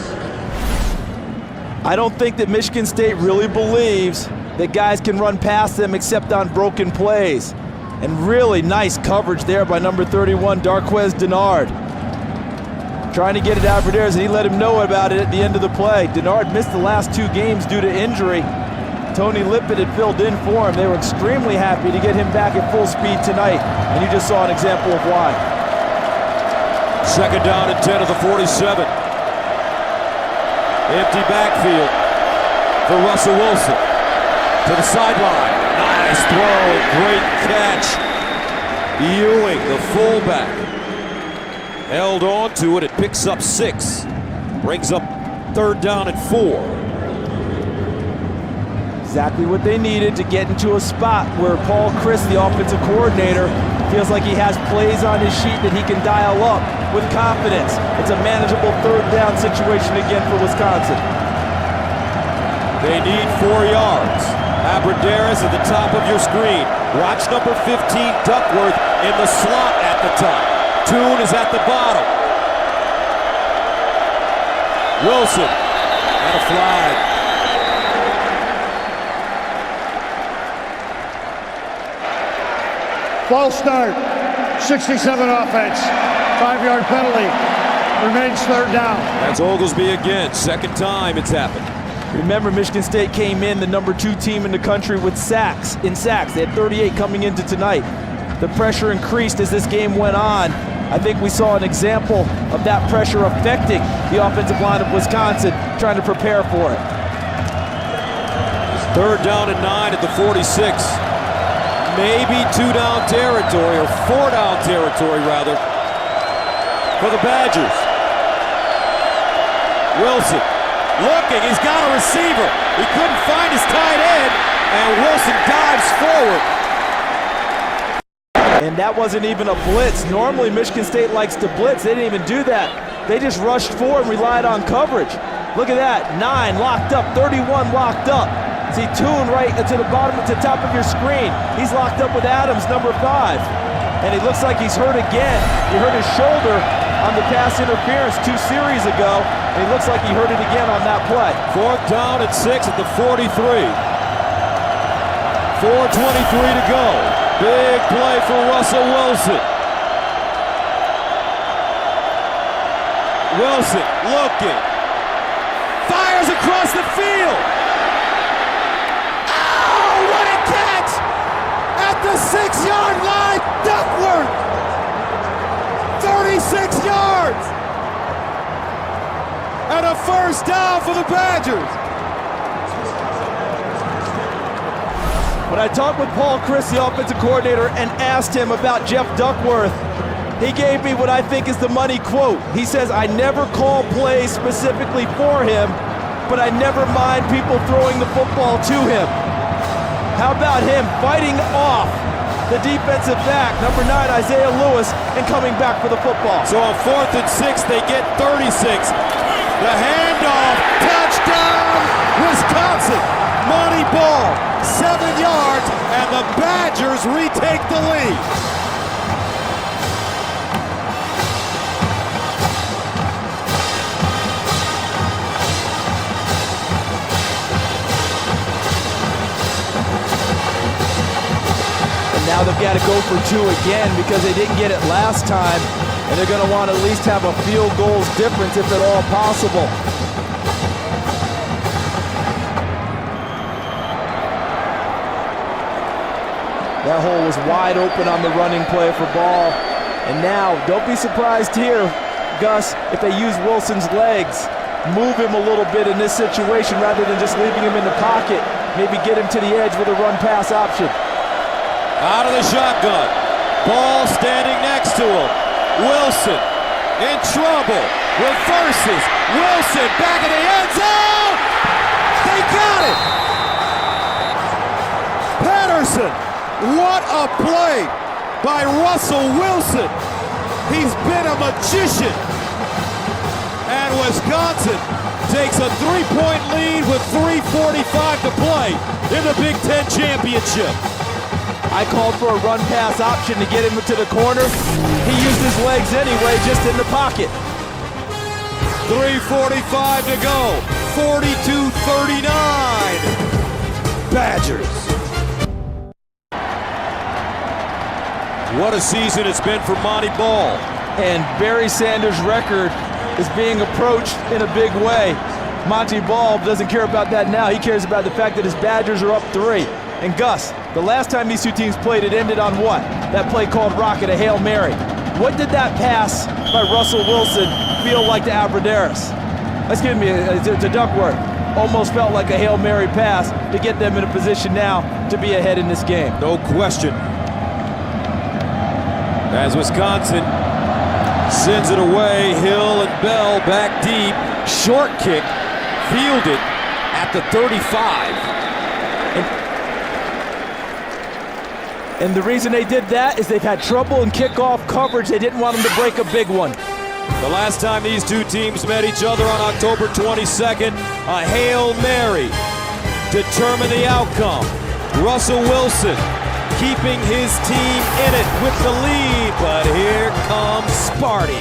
I don't think that Michigan State really believes that guys can run past them except on broken plays. And really nice coverage there by number 31, Darqueze Dennard. Trying to get it out for Darius, and he let him know about it at the end of the play. Dennard missed the last 2 games due to injury. Tony Lippett had filled in for him. They were extremely happy to get him back at full speed tonight, and you just saw an example of why. Second down and 10 of the 47. Empty backfield for Russell Wilson. To the sideline. Nice throw, great catch. Ewing, the fullback, held on to it. It picks up 6. Brings up 3rd down and 4. Exactly what they needed to get into a spot where Paul Chryst, the offensive coordinator, feels like he has plays on his sheet that he can dial up with confidence. It's a manageable 3rd down situation again for Wisconsin. They need 4 yards. Abbrederis at the top of your screen. Watch number 15, Duckworth, in the slot at the top. Toon is at the bottom. Wilson and a flag. False start, 67 offense, 5-yard penalty, remains 3rd down. That's Oglesby again, 2nd time it's happened. Remember, Michigan State came in the number 2 team in the country with sacks. They had 38 coming into tonight. The pressure increased as this game went on. I think we saw an example of that pressure affecting the offensive line of Wisconsin, trying to prepare for it. 3rd down and 9 at the 46. Maybe 2-down territory, or 4-down territory rather, for the Badgers. Wilson looking, he's got a receiver. He couldn't find his tight end, and Wilson dives forward. And that wasn't even a blitz. Normally Michigan State likes to blitz. They didn't even do that. They just rushed forward and relied on coverage. Look at that, 9 locked up, 31 locked up. See Toon right to the bottom, to the top of your screen. He's locked up with Adams, number 5. And he looks like he's hurt again. He hurt his shoulder on the pass interference 2 series ago, and he looks like he hurt it again on that play. 4th down and 6 at the 43. 4:23 to go. Big play for Russell Wilson. Wilson looking. Fires across the field. What a catch! At the 6-yard line, Duckworth! 36 yards! And a 1st down for the Badgers! When I talked with Paul Chryst, the offensive coordinator, and asked him about Jeff Duckworth, he gave me what I think is the money quote. He says, I never call plays specifically for him, but I never mind people throwing the football to him. How about him fighting off the defensive back, number 9, Isaiah Lewis, and coming back for the football. So on 4th and 6, they get 36. The handoff, touchdown, Wisconsin. Money ball, 7 yards, and the Badgers retake the lead. Now they've got to go for 2 again because they didn't get it last time, and they're going to want to at least have a field goals difference if at all possible. That hole was wide open on the running play for Ball. And now, don't be surprised here, Gus, if they use Wilson's legs. Move him a little bit in this situation rather than just leaving him in the pocket. Maybe get him to the edge with a run-pass option. Out of the shotgun. Ball standing next to him. Wilson in trouble. Reverses. Wilson back in the end zone. They got it. Patterson. What a play by Russell Wilson. He's been a magician. And Wisconsin takes a 3-point lead with 3:45 to play in the Big Ten Championship. I called for a run-pass option to get him to the corner. He used his legs anyway, just in the pocket. 3:45 to go. 42-39. Badgers. What a season it's been for Monty Ball. And Barry Sanders' record is being approached in a big way. Monty Ball doesn't care about that now. He cares about the fact that his Badgers are up 3. And Gus, the last time these two teams played, it ended on what? That play called Rocket, a Hail Mary. What did that pass by Russell Wilson feel like to Abradaris? Excuse me, to Duckworth. Almost felt like a Hail Mary pass to get them in a position now to be ahead in this game. No question. As Wisconsin sends it away, Hill and Bell back deep. Short kick, fielded at the 35. And the reason they did that is they've had trouble in kickoff coverage. They didn't want them to break a big one. The last time these two teams met each other on October 22nd, a Hail Mary determined the outcome. Russell Wilson keeping his team in it with the lead, but here comes Sparty.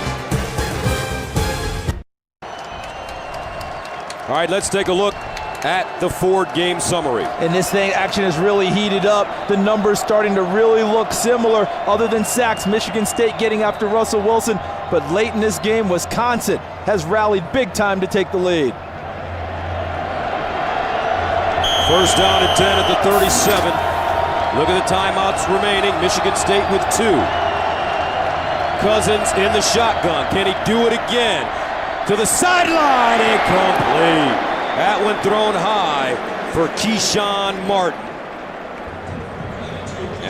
All right, let's take a look at the Ford game summary. And this thing action is really heated up. The numbers starting to really look similar, other than sacks. Michigan State getting after Russell Wilson, but late in this game, Wisconsin has rallied big time to take the lead. First down and 10 at the 37. Look at the timeouts remaining. Michigan State with 2. Cousins in the shotgun. Can he do it again? To the sideline, incomplete. That one thrown high for Keyshawn Martin.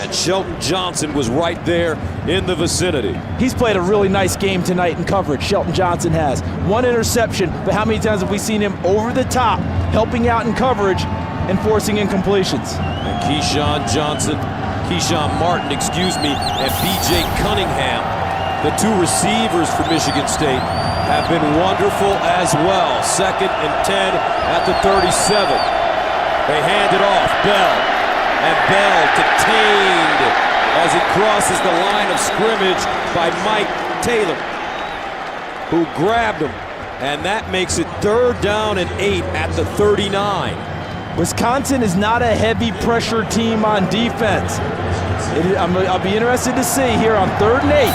And Shelton Johnson was right there in the vicinity. He's played a really nice game tonight in coverage, Shelton Johnson has. 1 interception, but how many times have we seen him over the top, helping out in coverage and forcing incompletions? And Keyshawn Martin, and B.J. Cunningham, the 2 receivers for Michigan State, have been wonderful as well. 2nd and 10 at the 37. They hand it off, Bell. And Bell detained as he crosses the line of scrimmage by Mike Taylor, who grabbed him. And that makes it 3rd down and 8 at the 39. Wisconsin is not a heavy pressure team on defense. I'll be interested to see here on 3rd and 8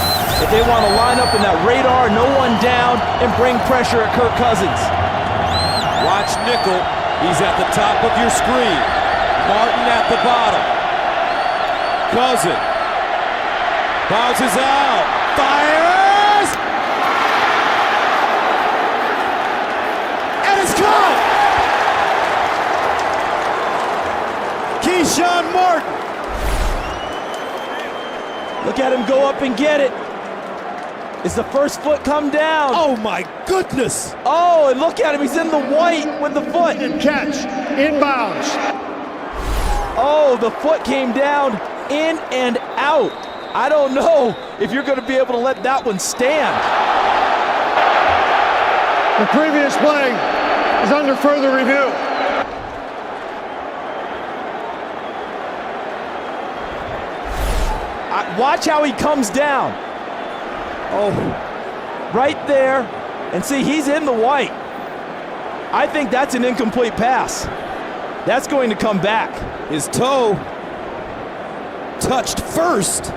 if they want to line up in that radar, no one down, and bring pressure at Kirk Cousins. Watch nickel. He's at the top of your screen. Martin at the bottom. Cousin bounces out. Fires! And it's caught! Keyshawn Martin. Look at him go up and get it. Is the first foot come down? Oh my goodness! Oh, and look at him, he's in the white with the foot. And catch, inbounds. Oh, the foot came down, in and out. I don't know if you're going to be able to let that one stand. The previous play is under further review. Watch how he comes down. Oh, right there. And see, he's in the white. I think that's an incomplete pass. That's going to come back. His toe touched first.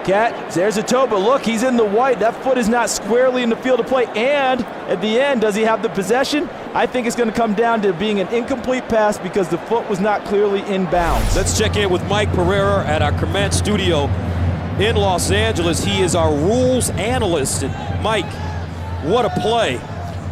Cat, there's a toe, but look, he's in the white. That foot is not squarely in the field of play. And at the end, does he have the possession? I think it's going to come down to being an incomplete pass because the foot was not clearly in bounds. Let's check in with Mike Pereira at our command studio in Los Angeles. He is our rules analyst. And Mike, what a play.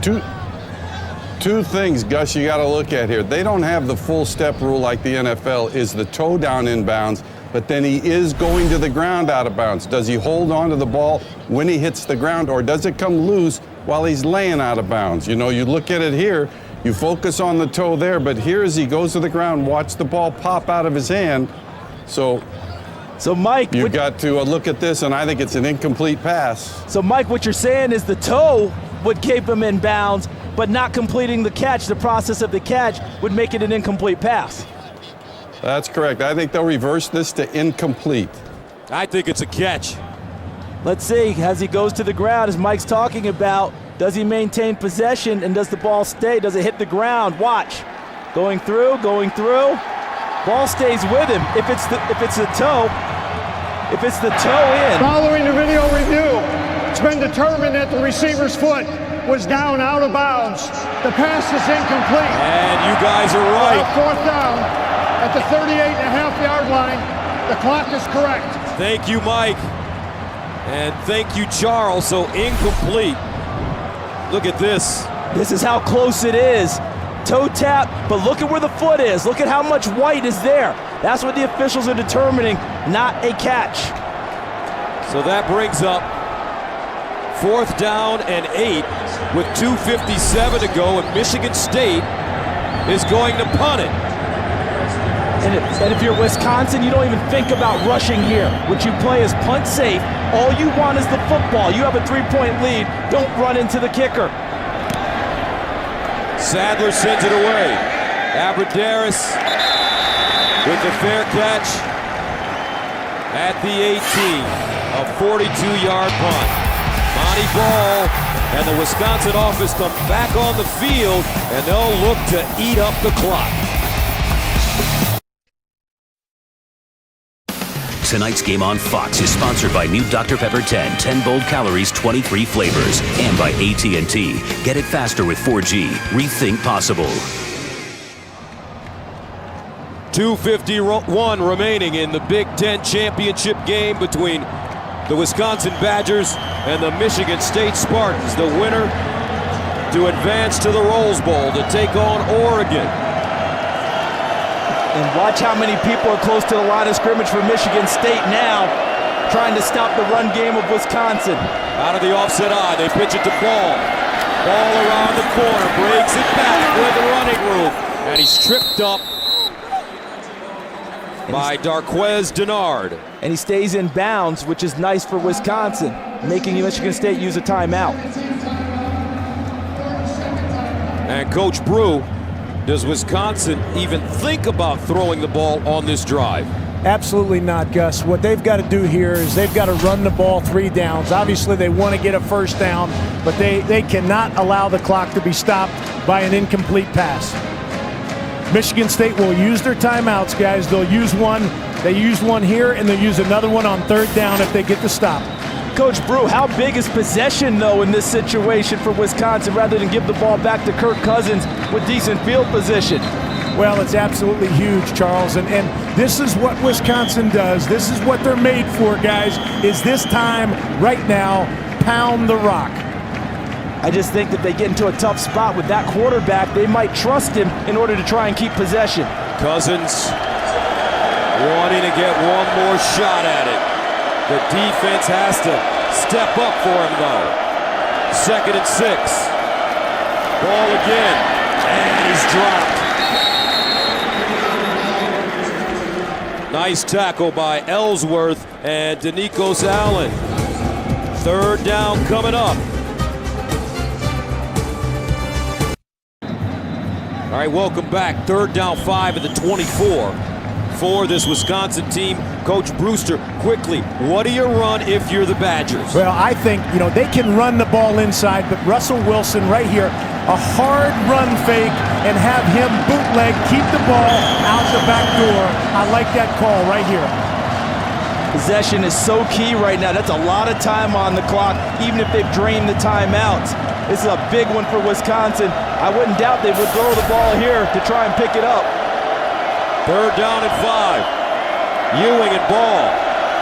Two things, Gus, you got to look at here. They don't have the full step rule like the NFL. Is the toe down in bounds, but then he is going to the ground out of bounds. Does he hold on to the ball when he hits the ground, or does it come loose while he's laying out of bounds? You know, you look at it here, you focus on the toe there, but here as he goes to the ground, watch the ball pop out of his hand. So Mike, you've got to look at this, and I think it's an incomplete pass. So Mike, what you're saying is the toe would keep him in bounds, but not completing the catch, the process of the catch, would make it an incomplete pass. That's correct. I think they'll reverse this to incomplete. I think it's a catch. Let's see, as he goes to the ground, as Mike's talking about, does he maintain possession and does the ball stay? Does it hit the ground? Watch. Going through. Ball stays with him. If it's a toe, If it's the toe in. Following the video review, it's been determined that the receiver's foot was down out of bounds. The pass is incomplete. And you guys are right. Fourth down at the 38.5-yard line. The clock is correct. Thank you, Mike. And thank you, Charles. So incomplete. Look at this. This is how close it is. Toe tap, but look at where the foot is. Look at how much white is there. That's what the officials are determining, not a catch. So that brings up 4th down and 8 with 2:57 to go, and Michigan State is going to punt it. And if you're Wisconsin, you don't even think about rushing here. What you play is punt safe. All you want is the football. You have a 3-point lead. Don't run into the kicker. Sadler sends it away. Abradaris with the fair catch at the 18. A 42-yard punt. Monty Ball and the Wisconsin offense come back on the field, and they'll look to eat up the clock. Tonight's game on Fox is sponsored by new Dr. Pepper 10 bold calories, 23 flavors, and by AT&T. Get it faster with 4G. Rethink possible. 2:51 remaining in the Big Ten championship game between the Wisconsin Badgers and the Michigan State Spartans. The winner to advance to the Rose Bowl to take on Oregon. And watch how many people are close to the line of scrimmage for Michigan State now, trying to stop the run game of Wisconsin. Out of the offset eye, they pitch it to Ball. Ball around the corner, breaks it back with the running room. And he's tripped up by Darquez Dennard. And he stays in bounds, which is nice for Wisconsin, making Michigan State use a timeout. And Coach Brew, does Wisconsin even think about throwing the ball on this drive? Absolutely not, Gus. What they've got to do here is they've got to run the ball 3 downs. Obviously, they want to get a first down, but they cannot allow the clock to be stopped by an incomplete pass. Michigan State will use their timeouts, guys. They'll use one. They use one here, and they'll use another one on 3rd down if they get the stop. Coach Brew, how big is possession, though, in this situation for Wisconsin, rather than give the ball back to Kirk Cousins with decent field position? Well, it's absolutely huge, Charles, and this is what Wisconsin does. This is what they're made for, guys, is this time, right now, pound the rock. I just think that they get into a tough spot with that quarterback. They might trust him in order to try and keep possession. Cousins wanting to get one more shot at it. The defense has to step up for him, though. 2nd and 6. Ball again, and he's dropped. Nice tackle by Ellsworth and Denikos Allen. 3rd down coming up. All right, welcome back. 3rd down 5 at the 24 for this Wisconsin team. Coach Brewster, quickly, what do you run if you're the Badgers? Well, I think, they can run the ball inside, but Russell Wilson right here, a hard run fake and have him bootleg, keep the ball out the back door. I like that call right here. Possession is so key right now. That's a lot of time on the clock, even if they've drained the timeouts. This is a big one for Wisconsin. I wouldn't doubt they would throw the ball here to try and pick it up. 3rd down and 5. Ewing and Ball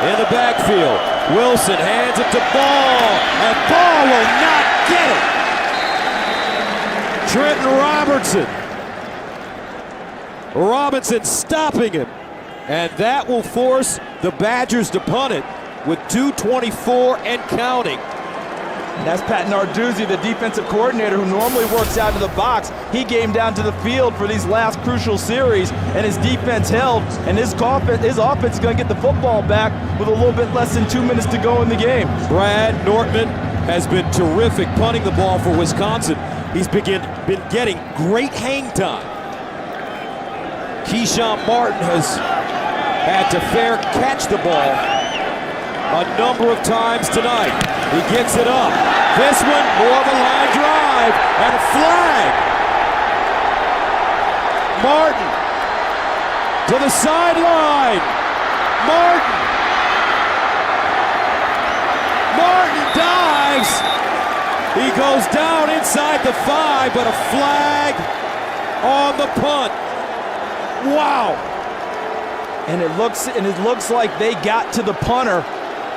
in the backfield. Wilson hands it to Ball, and Ball will not get it. Trenton Robinson stopping him, and that will force the Badgers to punt it with 2:24 and counting. That's Pat Narduzzi, the defensive coordinator, who normally works out of the box. He came down to the field for these last crucial series, and his defense held, and his offense is going to get the football back with a little bit less than 2 minutes to go in the game. Brad Nortman has been terrific punting the ball for Wisconsin. He's been getting great hang time. Keyshawn Martin has had to fair catch the ball a number of times tonight. He gets it up. This one, more of a line drive, and a flag. Martin to the sideline. Martin drives. He goes down inside the 5, but a flag on the punt. Wow. And it looks like they got to the punter.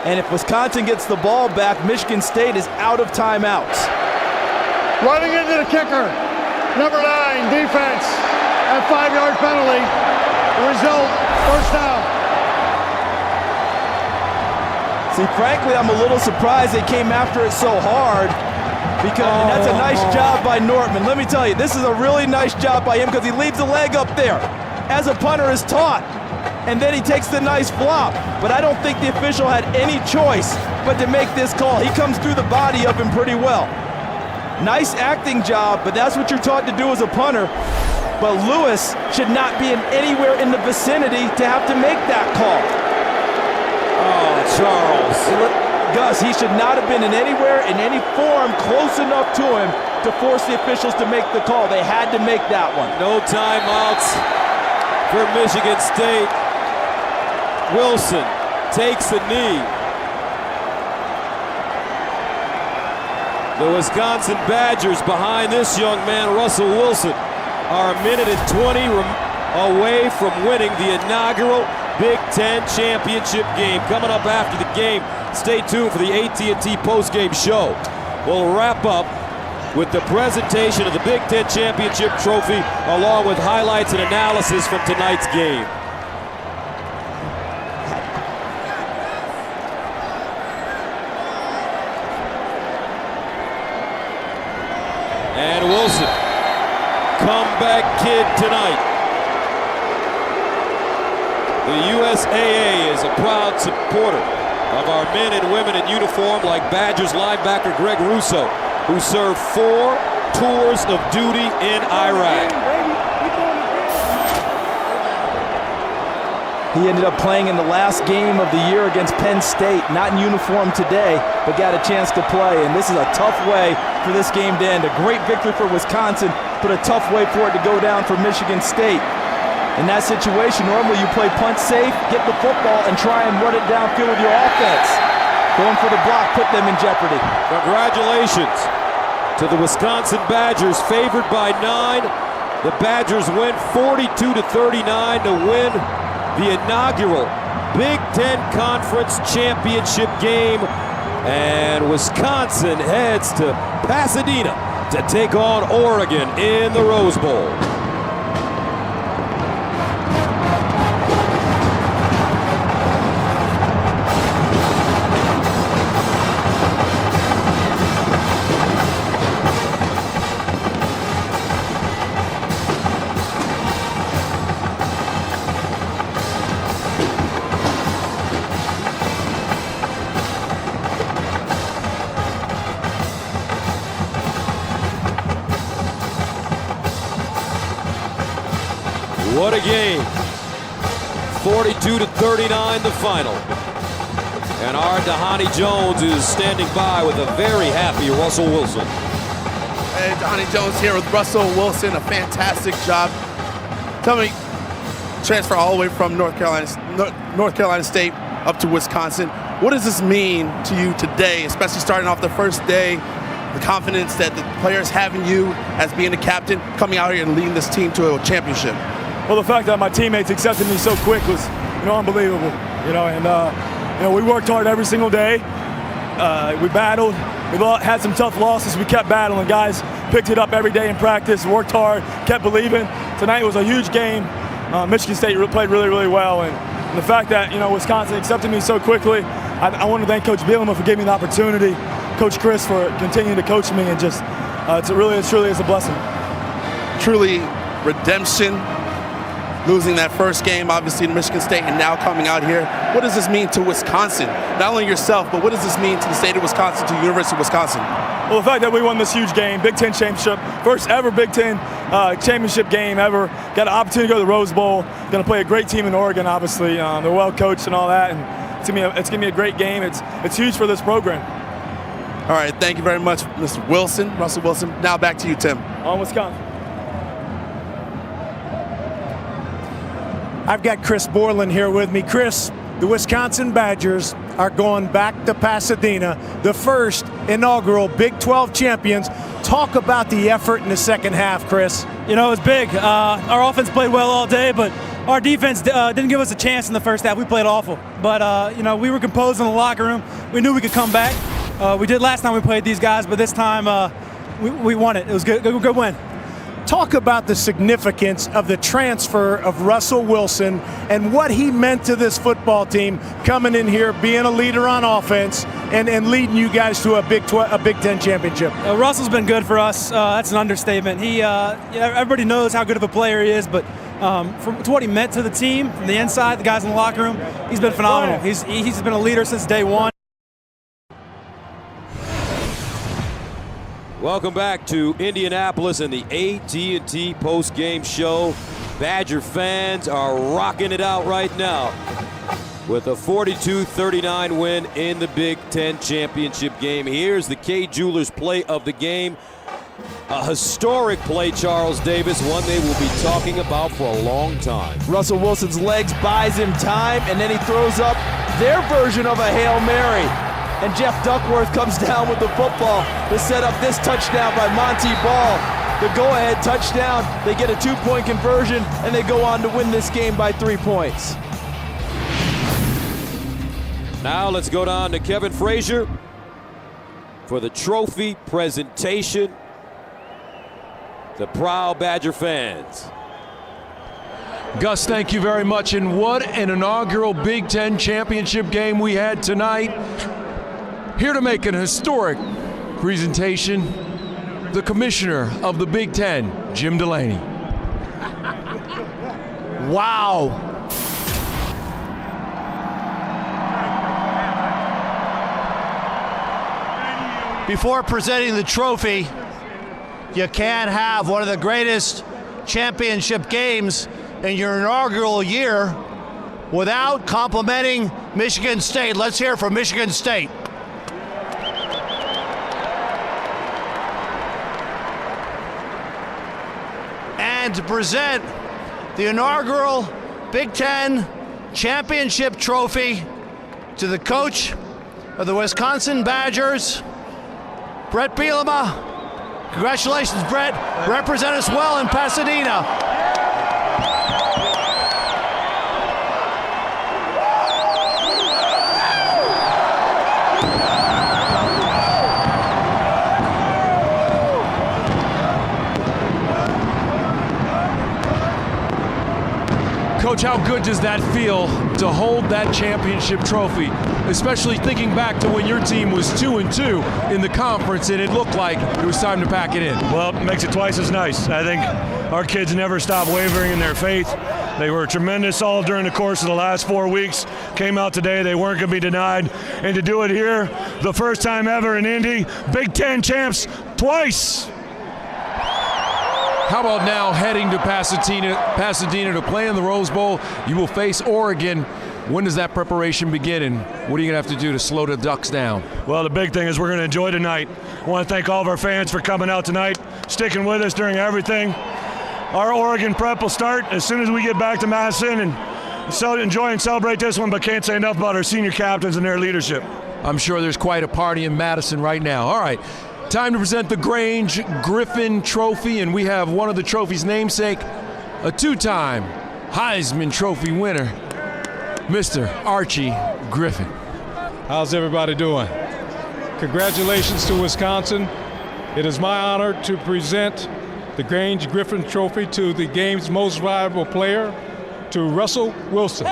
And if Wisconsin gets the ball back, Michigan State is out of timeouts. Running into the kicker, number 9, defense, at 5-yard penalty. The result, first down. See, frankly, I'm a little surprised they came after it so hard, because and that's a nice job by Nortman. Let me tell you, this is a really nice job by him because he leaves the leg up there, as a punter is taught. And then he takes the nice flop. But I don't think the official had any choice but to make this call. He comes through the body of him pretty well. Nice acting job, but that's what you're taught to do as a punter. But Lewis should not be anywhere in the vicinity to have to make that call. Oh, Charles. Gus, he should not have been in anywhere, in any form, close enough to him to force the officials to make the call. They had to make that one. No timeouts for Michigan State. Wilson takes a knee. The Wisconsin Badgers behind this young man, Russell Wilson, are a minute and 20 away from winning the inaugural Big Ten championship game. Coming up after the game, stay tuned for the AT&T postgame show. We'll wrap up with the presentation of the Big Ten championship trophy, along with highlights and analysis from tonight's game. And Wilson, comeback kid tonight. The USAA is a proud supporter of our men and women in uniform, like Badgers linebacker Greg Russo, who served 4 tours of duty in Iraq. He ended up playing in the last game of the year against Penn State, not in uniform today, but got a chance to play. And this is a tough way for this game to end. A great victory for Wisconsin, but a tough way for it to go down for Michigan State. In that situation, normally you play punt safe, get the football, and try and run it downfield with your offense. Going for the block put them in jeopardy. Congratulations to the Wisconsin Badgers, favored by 9. The Badgers win 42-39 to win the inaugural Big Ten Conference Championship game. And Wisconsin heads to Pasadena to take on Oregon in the Rose Bowl. What a game. 42-39 the final. And our Dhani Jones is standing by with a very happy Russell Wilson. Hey, Dhani Jones here with Russell Wilson. A fantastic job. Tell me, transfer all the way from North Carolina State up to Wisconsin. What does this mean to you today, especially starting off the first day? The confidence that the players have in you as being the captain, coming out here and leading this team to a championship. Well, the fact that my teammates accepted me so quick was, unbelievable. And we worked hard every single day. We battled. We had some tough losses. We kept battling. Guys picked it up every day in practice, worked hard, kept believing. Tonight was a huge game. Michigan State played really, really well. And the fact that, Wisconsin accepted me so quickly, I want to thank Coach Bielema for giving me the opportunity, Coach Chris for continuing to coach me, and just, it truly is a blessing. Truly redemption. Losing that first game, obviously, to Michigan State, and now coming out here. What does this mean to Wisconsin? Not only yourself, but what does this mean to the state of Wisconsin, to the University of Wisconsin? Well, the fact that we won this huge game, Big Ten championship, first ever Big Ten championship game ever. Got an opportunity to go to the Rose Bowl. Going to play a great team in Oregon, obviously. They're well coached and all that, and it's gonna be a great game. It's huge for this program. All right, thank you very much, Mr. Wilson, Russell Wilson. Now back to you, Tim. On Wisconsin. I've got Chris Borland here with me. Chris, The Wisconsin Badgers are going back to Pasadena, the first inaugural Big 12 champions. Talk about the effort in the second half, Chris. You know, it was big. Our offense played well all day, but our defense didn't give us a chance in the first half. We played awful. But, you know, we were composed in the locker room. We knew we could come back. We did last time we played these guys, but this time we won it. It was good win. Talk about the significance of the transfer of Russell Wilson and what he meant to this football team coming in here, being a leader on offense, and leading you guys to a Big Ten championship. Russell's been good for us. That's an understatement. Everybody knows how good of a player he is, but to what he meant to the team, from the inside, the guys in the locker room, he's been phenomenal. He's been a leader since day one. Welcome back to Indianapolis and the AT&T post-game show. Badger fans are rocking it out right now with a 42-39 win in the Big Ten championship game. Here's the Kay Jewelers play of the game. A historic play, Charles Davis, one they will be talking about for a long time. Russell Wilson's legs buys him time, and then he throws up their version of a Hail Mary. And Jeff Duckworth comes down with the football to set up this touchdown by Monty Ball. The go-ahead touchdown. They get a 2-point conversion, and they go on to win this game by 3 points. Now let's go down to Kevin Frazier for the trophy presentation. The proud Badger fans. Gus, thank you very much. And what an inaugural Big Ten championship game we had tonight. Here to make an historic presentation, the commissioner of the Big Ten, Jim Delaney. Wow. Before presenting the trophy, you can't have one of the greatest championship games in your inaugural year without complimenting Michigan State. Let's hear from Michigan State. And to present the inaugural Big Ten championship trophy to the coach of the Wisconsin Badgers, Bret Bielema. Congratulations, Bret. Represent us well in Pasadena. Coach, how good does that feel to hold that championship trophy, especially thinking back to when your team was 2-2 in the conference and it looked like it was time to pack it in? Well, it makes it twice as nice. I think our kids never stopped wavering in their faith. They were tremendous all during the course of the last 4 weeks. Came out today, they weren't going to be denied. And to do it here, the first time ever in Indy, Big Ten champs twice. How about now heading to Pasadena to play in the Rose Bowl? You will face Oregon. When does that preparation begin, and what are you going to have to do to slow the Ducks down? Well, the big thing is we're going to enjoy tonight. I want to thank all of our fans for coming out tonight, sticking with us during everything. Our Oregon prep will start as soon as we get back to Madison, and enjoy and celebrate this one, but can't say enough about our senior captains and their leadership. I'm sure there's quite a party in Madison right now. All right. Time to present the Grange Griffin Trophy, and we have one of the trophy's namesake, a two-time Heisman Trophy winner, Mr. Archie Griffin. How's everybody doing? Congratulations to Wisconsin. It is my honor to present the Grange Griffin Trophy to the game's most valuable player, to Russell Wilson.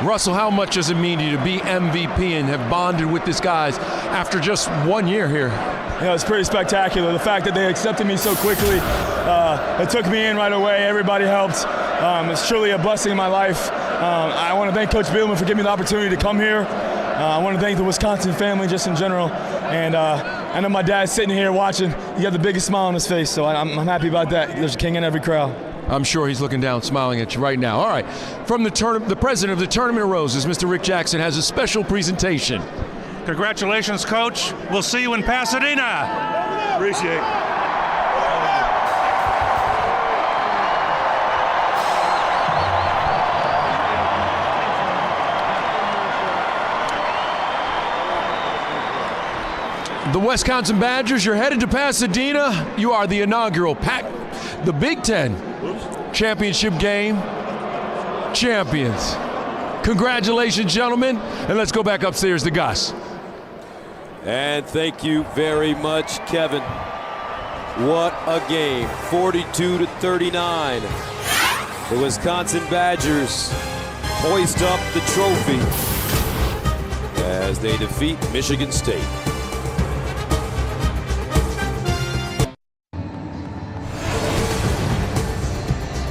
Russell, how much does it mean to you to be MVP and have bonded with these guys after just 1 year here? You know, it's pretty spectacular. The fact that they accepted me so quickly, it took me in right away. Everybody helped. It's truly a blessing in my life. I want to thank Coach Bielema for giving me the opportunity to come here. I want to thank the Wisconsin family just in general. And I know my dad's sitting here watching. He got the biggest smile on his face, so I'm happy about that. There's a king in every crowd. I'm sure he's looking down, smiling at you right now. All right, from the president of the Tournament of Roses, Mr. Rick Jackson, has a special presentation. Congratulations, Coach. We'll see you in Pasadena. Appreciate it. The Wisconsin Badgers, you're headed to Pasadena. You are the inaugural the Big Ten championship game champions. Congratulations, gentlemen, and let's go back upstairs to Gus. And thank you very much, Kevin. What a game, 42-39. The Wisconsin Badgers hoist up the trophy as they defeat Michigan State.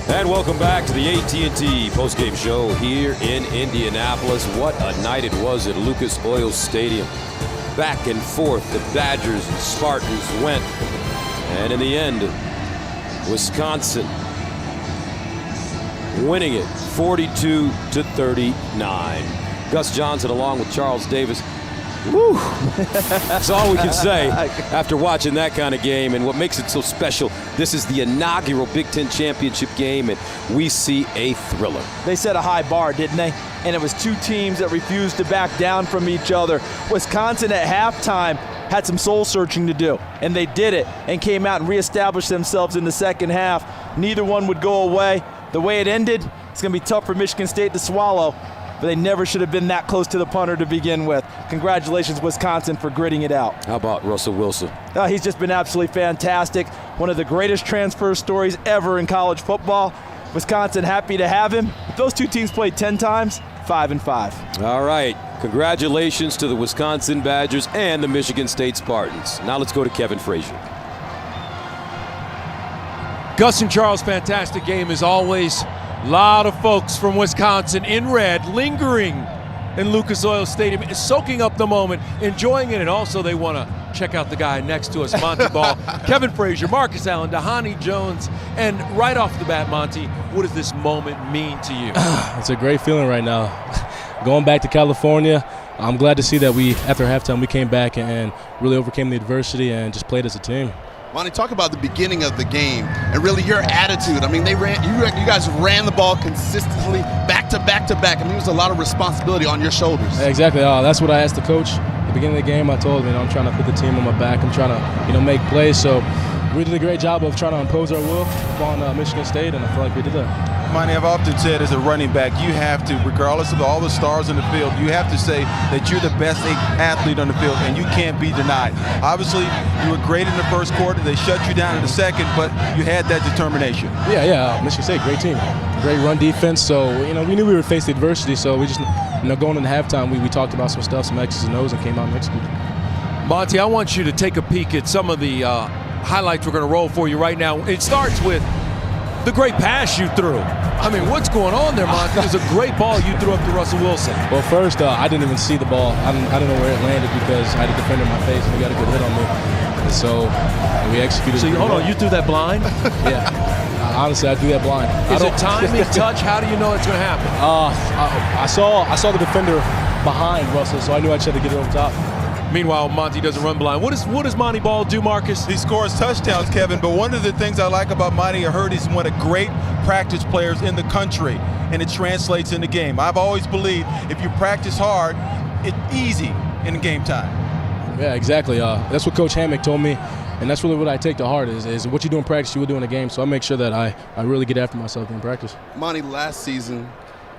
And welcome back to the AT&T postgame show here in Indianapolis. What a night it was at Lucas Oil Stadium. Back and forth, the Badgers and Spartans went. And in the end, Wisconsin winning it 42-39. Gus Johnson along with Charles Davis. Woo! That's all we can say after watching that kind of game. And what makes it so special, this is the inaugural Big Ten championship game, and we see a thriller. They set a high bar, didn't they? And it was two teams that refused to back down from each other. Wisconsin at halftime had some soul searching to do, and they did it and came out and reestablished themselves in the second half. Neither one would go away. The way it ended, it's going to be tough for Michigan State to swallow, but they never should have been that close to the punter to begin with. Congratulations, Wisconsin, for gritting it out. How about Russell Wilson? He's just been absolutely fantastic. One of the greatest transfer stories ever in college football. Wisconsin happy to have him. If those two teams played 10 times, 5-5. All right. Congratulations to the Wisconsin Badgers and the Michigan State Spartans. Now let's go to Kevin Frazier. Gus and Charles, fantastic game as always. A lot of folks from Wisconsin in red, lingering in Lucas Oil Stadium, soaking up the moment, enjoying it, and also they want to check out the guy next to us, Monty Ball, Kevin Frazier, Marcus Allen, Dhani Jones, and right off the bat, Monty, what does this moment mean to you? It's a great feeling right now. Going back to California, I'm glad to see that after halftime, we came back and really overcame the adversity and just played as a team. Monty, talk about the beginning of the game and really your attitude. I mean, you guys ran the ball consistently, back to back to back. I mean, there was a lot of responsibility on your shoulders. Exactly. That's what I asked the coach at the beginning of the game. I told him, I'm trying to put the team on my back. I'm trying to, make plays. So we did a great job of trying to impose our will upon Michigan State, and I feel like we did that. Monty, I've often said as a running back, you have to, regardless of all the stars in the field, you have to say that you're the best athlete on the field, and you can't be denied. Obviously, you were great in the first quarter. They shut you down in the second, but you had that determination. Yeah. Michigan State, great team. Great run defense. So, we knew we would face the adversity, so we just, going into halftime, we talked about some stuff, some X's and O's, and came out and executed. Monty, I want you to take a peek at some of the highlights we're going to roll for you right now. It starts with the great pass you threw. I mean, what's going on there, Monty? It was a great ball you threw up to Russell Wilson. Well, first, I didn't even see the ball. I didn't know where it landed because I had a defender in my face and he got a good hit on me. And so we executed. So, hold on, you threw that blind? Yeah. Honestly, I threw that blind. Is it timing, touch? How do you know it's going to happen? I saw the defender behind Russell, so I knew I just had to get it over top. Meanwhile, Monty doesn't run blind. What does Monty Ball do, Marcus? He scores touchdowns, Kevin, but one of the things I like about Monty, I heard he's one of the great practice players in the country, and it translates in the game. I've always believed if you practice hard, it's easy in game time. Yeah, exactly. That's what Coach Hammock told me, and that's really what I take to heart is what you do in practice, you will do in a game. So I make sure that I really get after myself in practice. Monty, last season,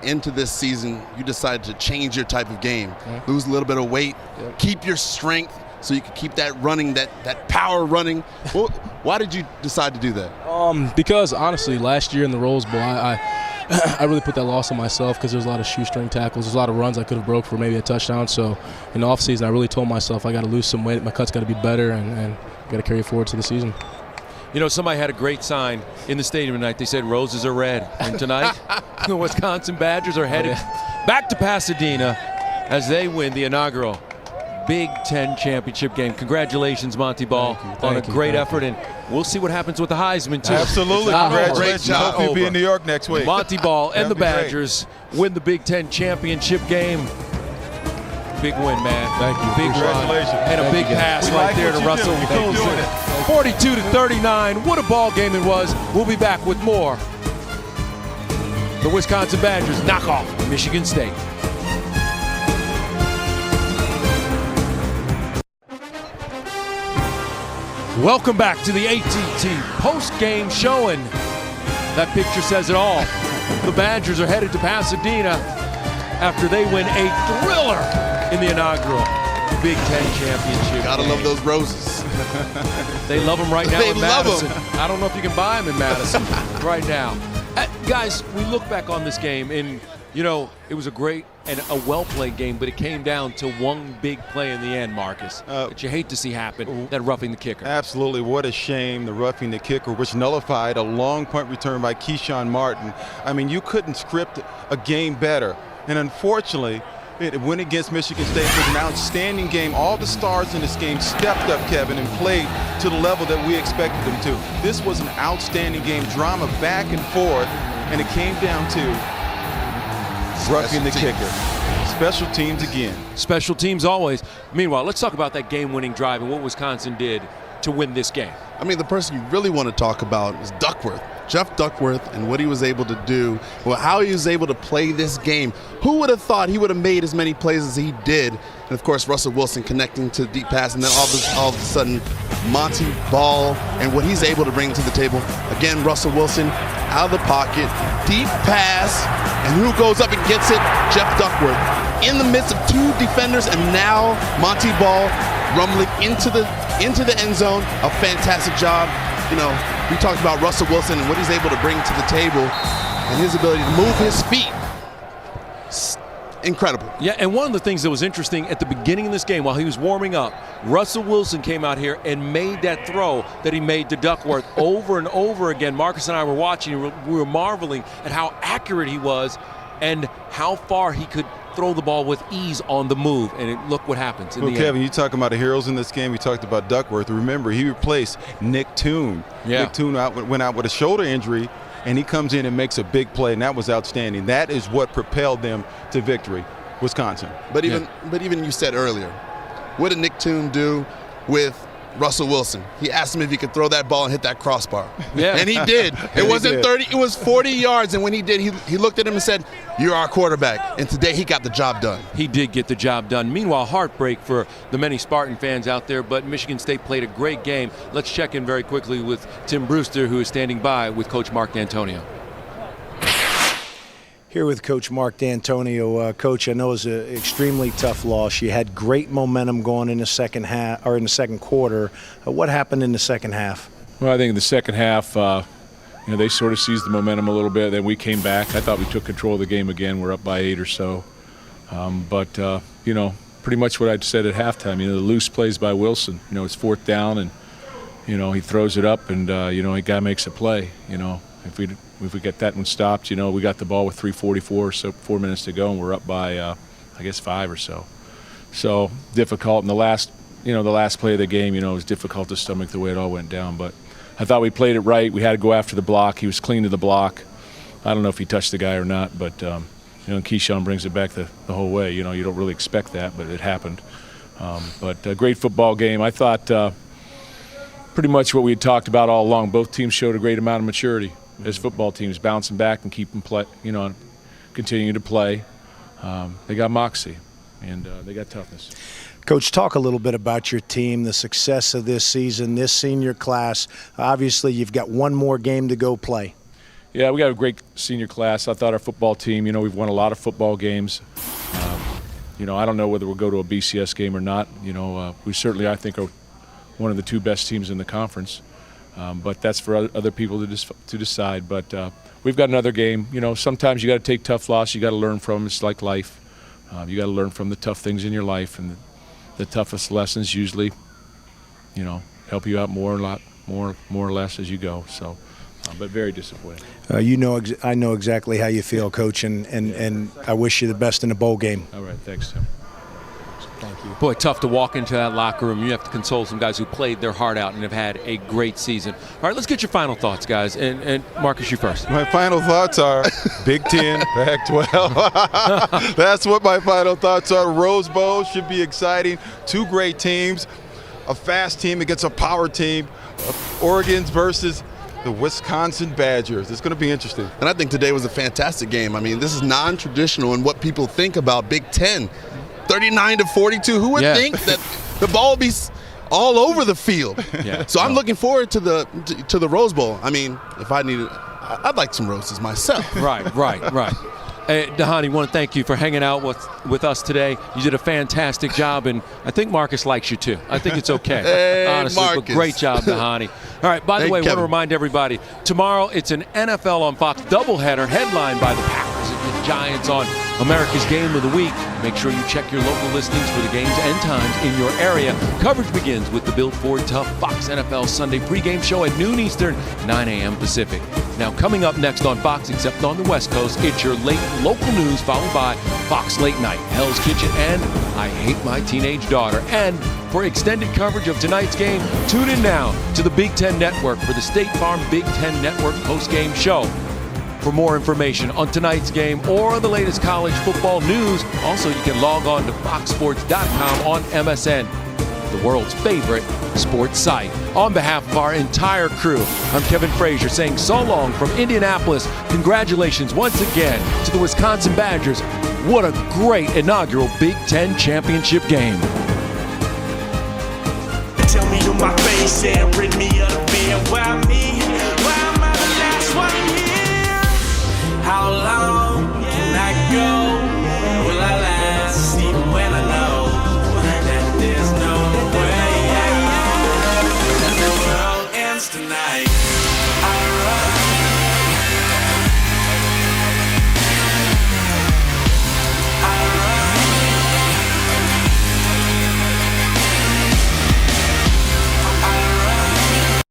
into this season, you decided to change your type of game, lose a little bit of weight, keep your strength so you can keep that running, that power running. Well, why did you decide to do that? Because honestly, last year in the Rose Bowl, I really put that loss on myself because there's a lot of shoestring tackles. There's a lot of runs I could have broke for maybe a touchdown. So in the offseason, I really told myself I got to lose some weight. My cut's got to be better and got to carry it forward to the season. Somebody had a great sign in the stadium tonight. They said roses are red. And tonight, the Wisconsin Badgers are headed back to Pasadena as they win the inaugural Big Ten championship game. Congratulations, Monty Ball, on a great effort, and we'll see what happens with the Heisman, too. Absolutely. Congratulations. Hope you'll be in New York next week. Monty Ball and the Badgers win the Big Ten championship game. Big win, man. Thank you. Big run. And a big pass right there to Russell Wilson. 42-39. What a ball game it was. We'll be back with more. The Wisconsin Badgers knock off Michigan State. Welcome back to the AT&T post-game showing. That picture says it all. The Badgers are headed to Pasadena after they win a thriller in the inaugural Big Ten championship. Gotta love those roses. They love them right now They in love Madison. 'em. I don't know if you can buy them in Madison right now. Guys, we look back on this game, and, you know, it was a great and a well-played game, but it came down to one big play in the end, Marcus, that you hate to see happen, that roughing the kicker. Absolutely. What a shame, the roughing the kicker, which nullified a long punt return by Keyshawn Martin. I mean, you couldn't script a game better. And unfortunately, it went against Michigan State. It was an outstanding game. All the stars in this game stepped up, Kevin, and played to the level that we expected them to. This was an outstanding game, drama back and forth, and it came down to roughing the kicker. Special teams again. Special teams always. Meanwhile, let's talk about that game-winning drive and what Wisconsin did to win this game. I mean, the person you really want to talk about is Duckworth. Jeff Duckworth and what he was able to do, well, how he was able to play this game. Who would have thought he would have made as many plays as he did? And of course, Russell Wilson connecting to the deep pass, and then all of a sudden, Monty Ball and what he's able to bring to the table. Again, Russell Wilson out of the pocket, deep pass, and who goes up and gets it? Jeff Duckworth. In the midst of two defenders, and now Monty Ball rumbling into the end zone. A fantastic job. You know, we talked about Russell Wilson and what he's able to bring to the table and his ability to move his feet. Incredible. Yeah, and one of the things that was interesting at the beginning of this game, while he was warming up, Russell Wilson came out here and made that throw that he made to Duckworth over and over again. Marcus and I were watching, we were marveling at how accurate he was and how far he could throw the ball with ease on the move, and look what happens in the Kevin, end. you talking about the heroes in this game. We talked about Duckworth. Remember, he replaced Nick Toon. Yeah. Nick Toon went out with a shoulder injury, and he comes in and makes a big play, and that was outstanding. That is what propelled them to victory, Wisconsin. But even you said earlier, what did Nick Toon do with Russell Wilson? He asked him if he could throw that ball and hit that crossbar. Yeah. And he did. It wasn't 30, it was 40 yards. And when he did, he looked at him and said, "You're our quarterback." And today he got the job done. He did get the job done. Meanwhile, heartbreak for the many Spartan fans out there, but Michigan State played a great game. Let's check in very quickly with Tim Brewster, who is standing by with Coach Mark D'Antonio. Here with Coach Mark D'Antonio. Coach, I know it was an extremely tough loss. You had great momentum going in the second half or in the second quarter. What happened in the second half? Well, I think in the second half, they sort of seized the momentum a little bit. Then we came back. I thought we took control of the game again. We're up by 8 or so. Pretty much what I'd said at halftime. The loose plays by Wilson. It's fourth down, and he throws it up, and a guy makes a play. If we get that one stopped, we got the ball with 3:44, so 4 minutes to go, and we're up by, 5 or so. So difficult. And the last play of the game, it was difficult to stomach the way it all went down. But I thought we played it right. We had to go after the block. He was clean to the block. I don't know if he touched the guy or not, but Keyshawn brings it back the whole way. You don't really expect that, but it happened. But a great football game. I thought pretty much what we had talked about all along. Both teams showed a great amount of maturity as football teams, bouncing back and keeping play, continuing to play. They got moxie, and they got toughness. Coach, talk a little bit about your team, the success of this season, this senior class. Obviously, you've got one more game to go play. Yeah, we got a great senior class. I thought our football team, we've won a lot of football games. I don't know whether we'll go to a BCS game or not. We certainly, I think, are one of the two best teams in the conference. But that's for other people to decide. But we've got another game. Sometimes you got to take tough loss. You got to learn from them. It's like life. You got to learn from the tough things in your life, and the toughest lessons usually, help you out more or less as you go. So, but very disappointing. I know exactly how you feel, Coach, and I wish you the best in the bowl game. All right, thanks, Tim. Thank you. Boy, tough to walk into that locker room. You have to console some guys who played their heart out and have had a great season. All right, let's get your final thoughts, guys. And Marcus, you first. My final thoughts are Big Ten, Pac-12. That's what my final thoughts are. Rose Bowl should be exciting. Two great teams, a fast team against a power team. Oregon's versus the Wisconsin Badgers. It's going to be interesting. And I think today was a fantastic game. I mean, this is non-traditional in what people think about Big Ten. 39-42. Who would think that the ball would be all over the field? So I'm looking forward to the Rose Bowl. I mean, if I needed, I'd like some roses myself. Right. Hey, Dhani, want to thank you for hanging out with us today. You did a fantastic job, and I think Marcus likes you too. I think it's okay. Hey, honestly, Marcus. But great job, Dhani. All right, by the way, I want to remind everybody, tomorrow it's an NFL on Fox doubleheader headlined by the Packers and the Giants on America's Game of the Week. Make sure you check your local listings for the games and times in your area. Coverage begins with the Bill Ford Tough Fox NFL Sunday pregame show at noon Eastern, 9 a.m. Pacific. Now, coming up next on Fox, except on the West Coast, it's your late local news, followed by Fox Late Night, Hell's Kitchen, and I Hate My Teenage Daughter. And for extended coverage of tonight's game, tune in now to the Big Ten Network for the State Farm Big Ten Network postgame show. For more information on tonight's game or the latest college football news, also you can log on to foxsports.com on MSN, the world's favorite sports site. On behalf of our entire crew, I'm Kevin Frazier saying so long from Indianapolis. Congratulations once again to the Wisconsin Badgers. What a great inaugural Big Ten championship game. Tell me to my face and rid me of the fear. Why me? Why am I the last one here? How long can I go?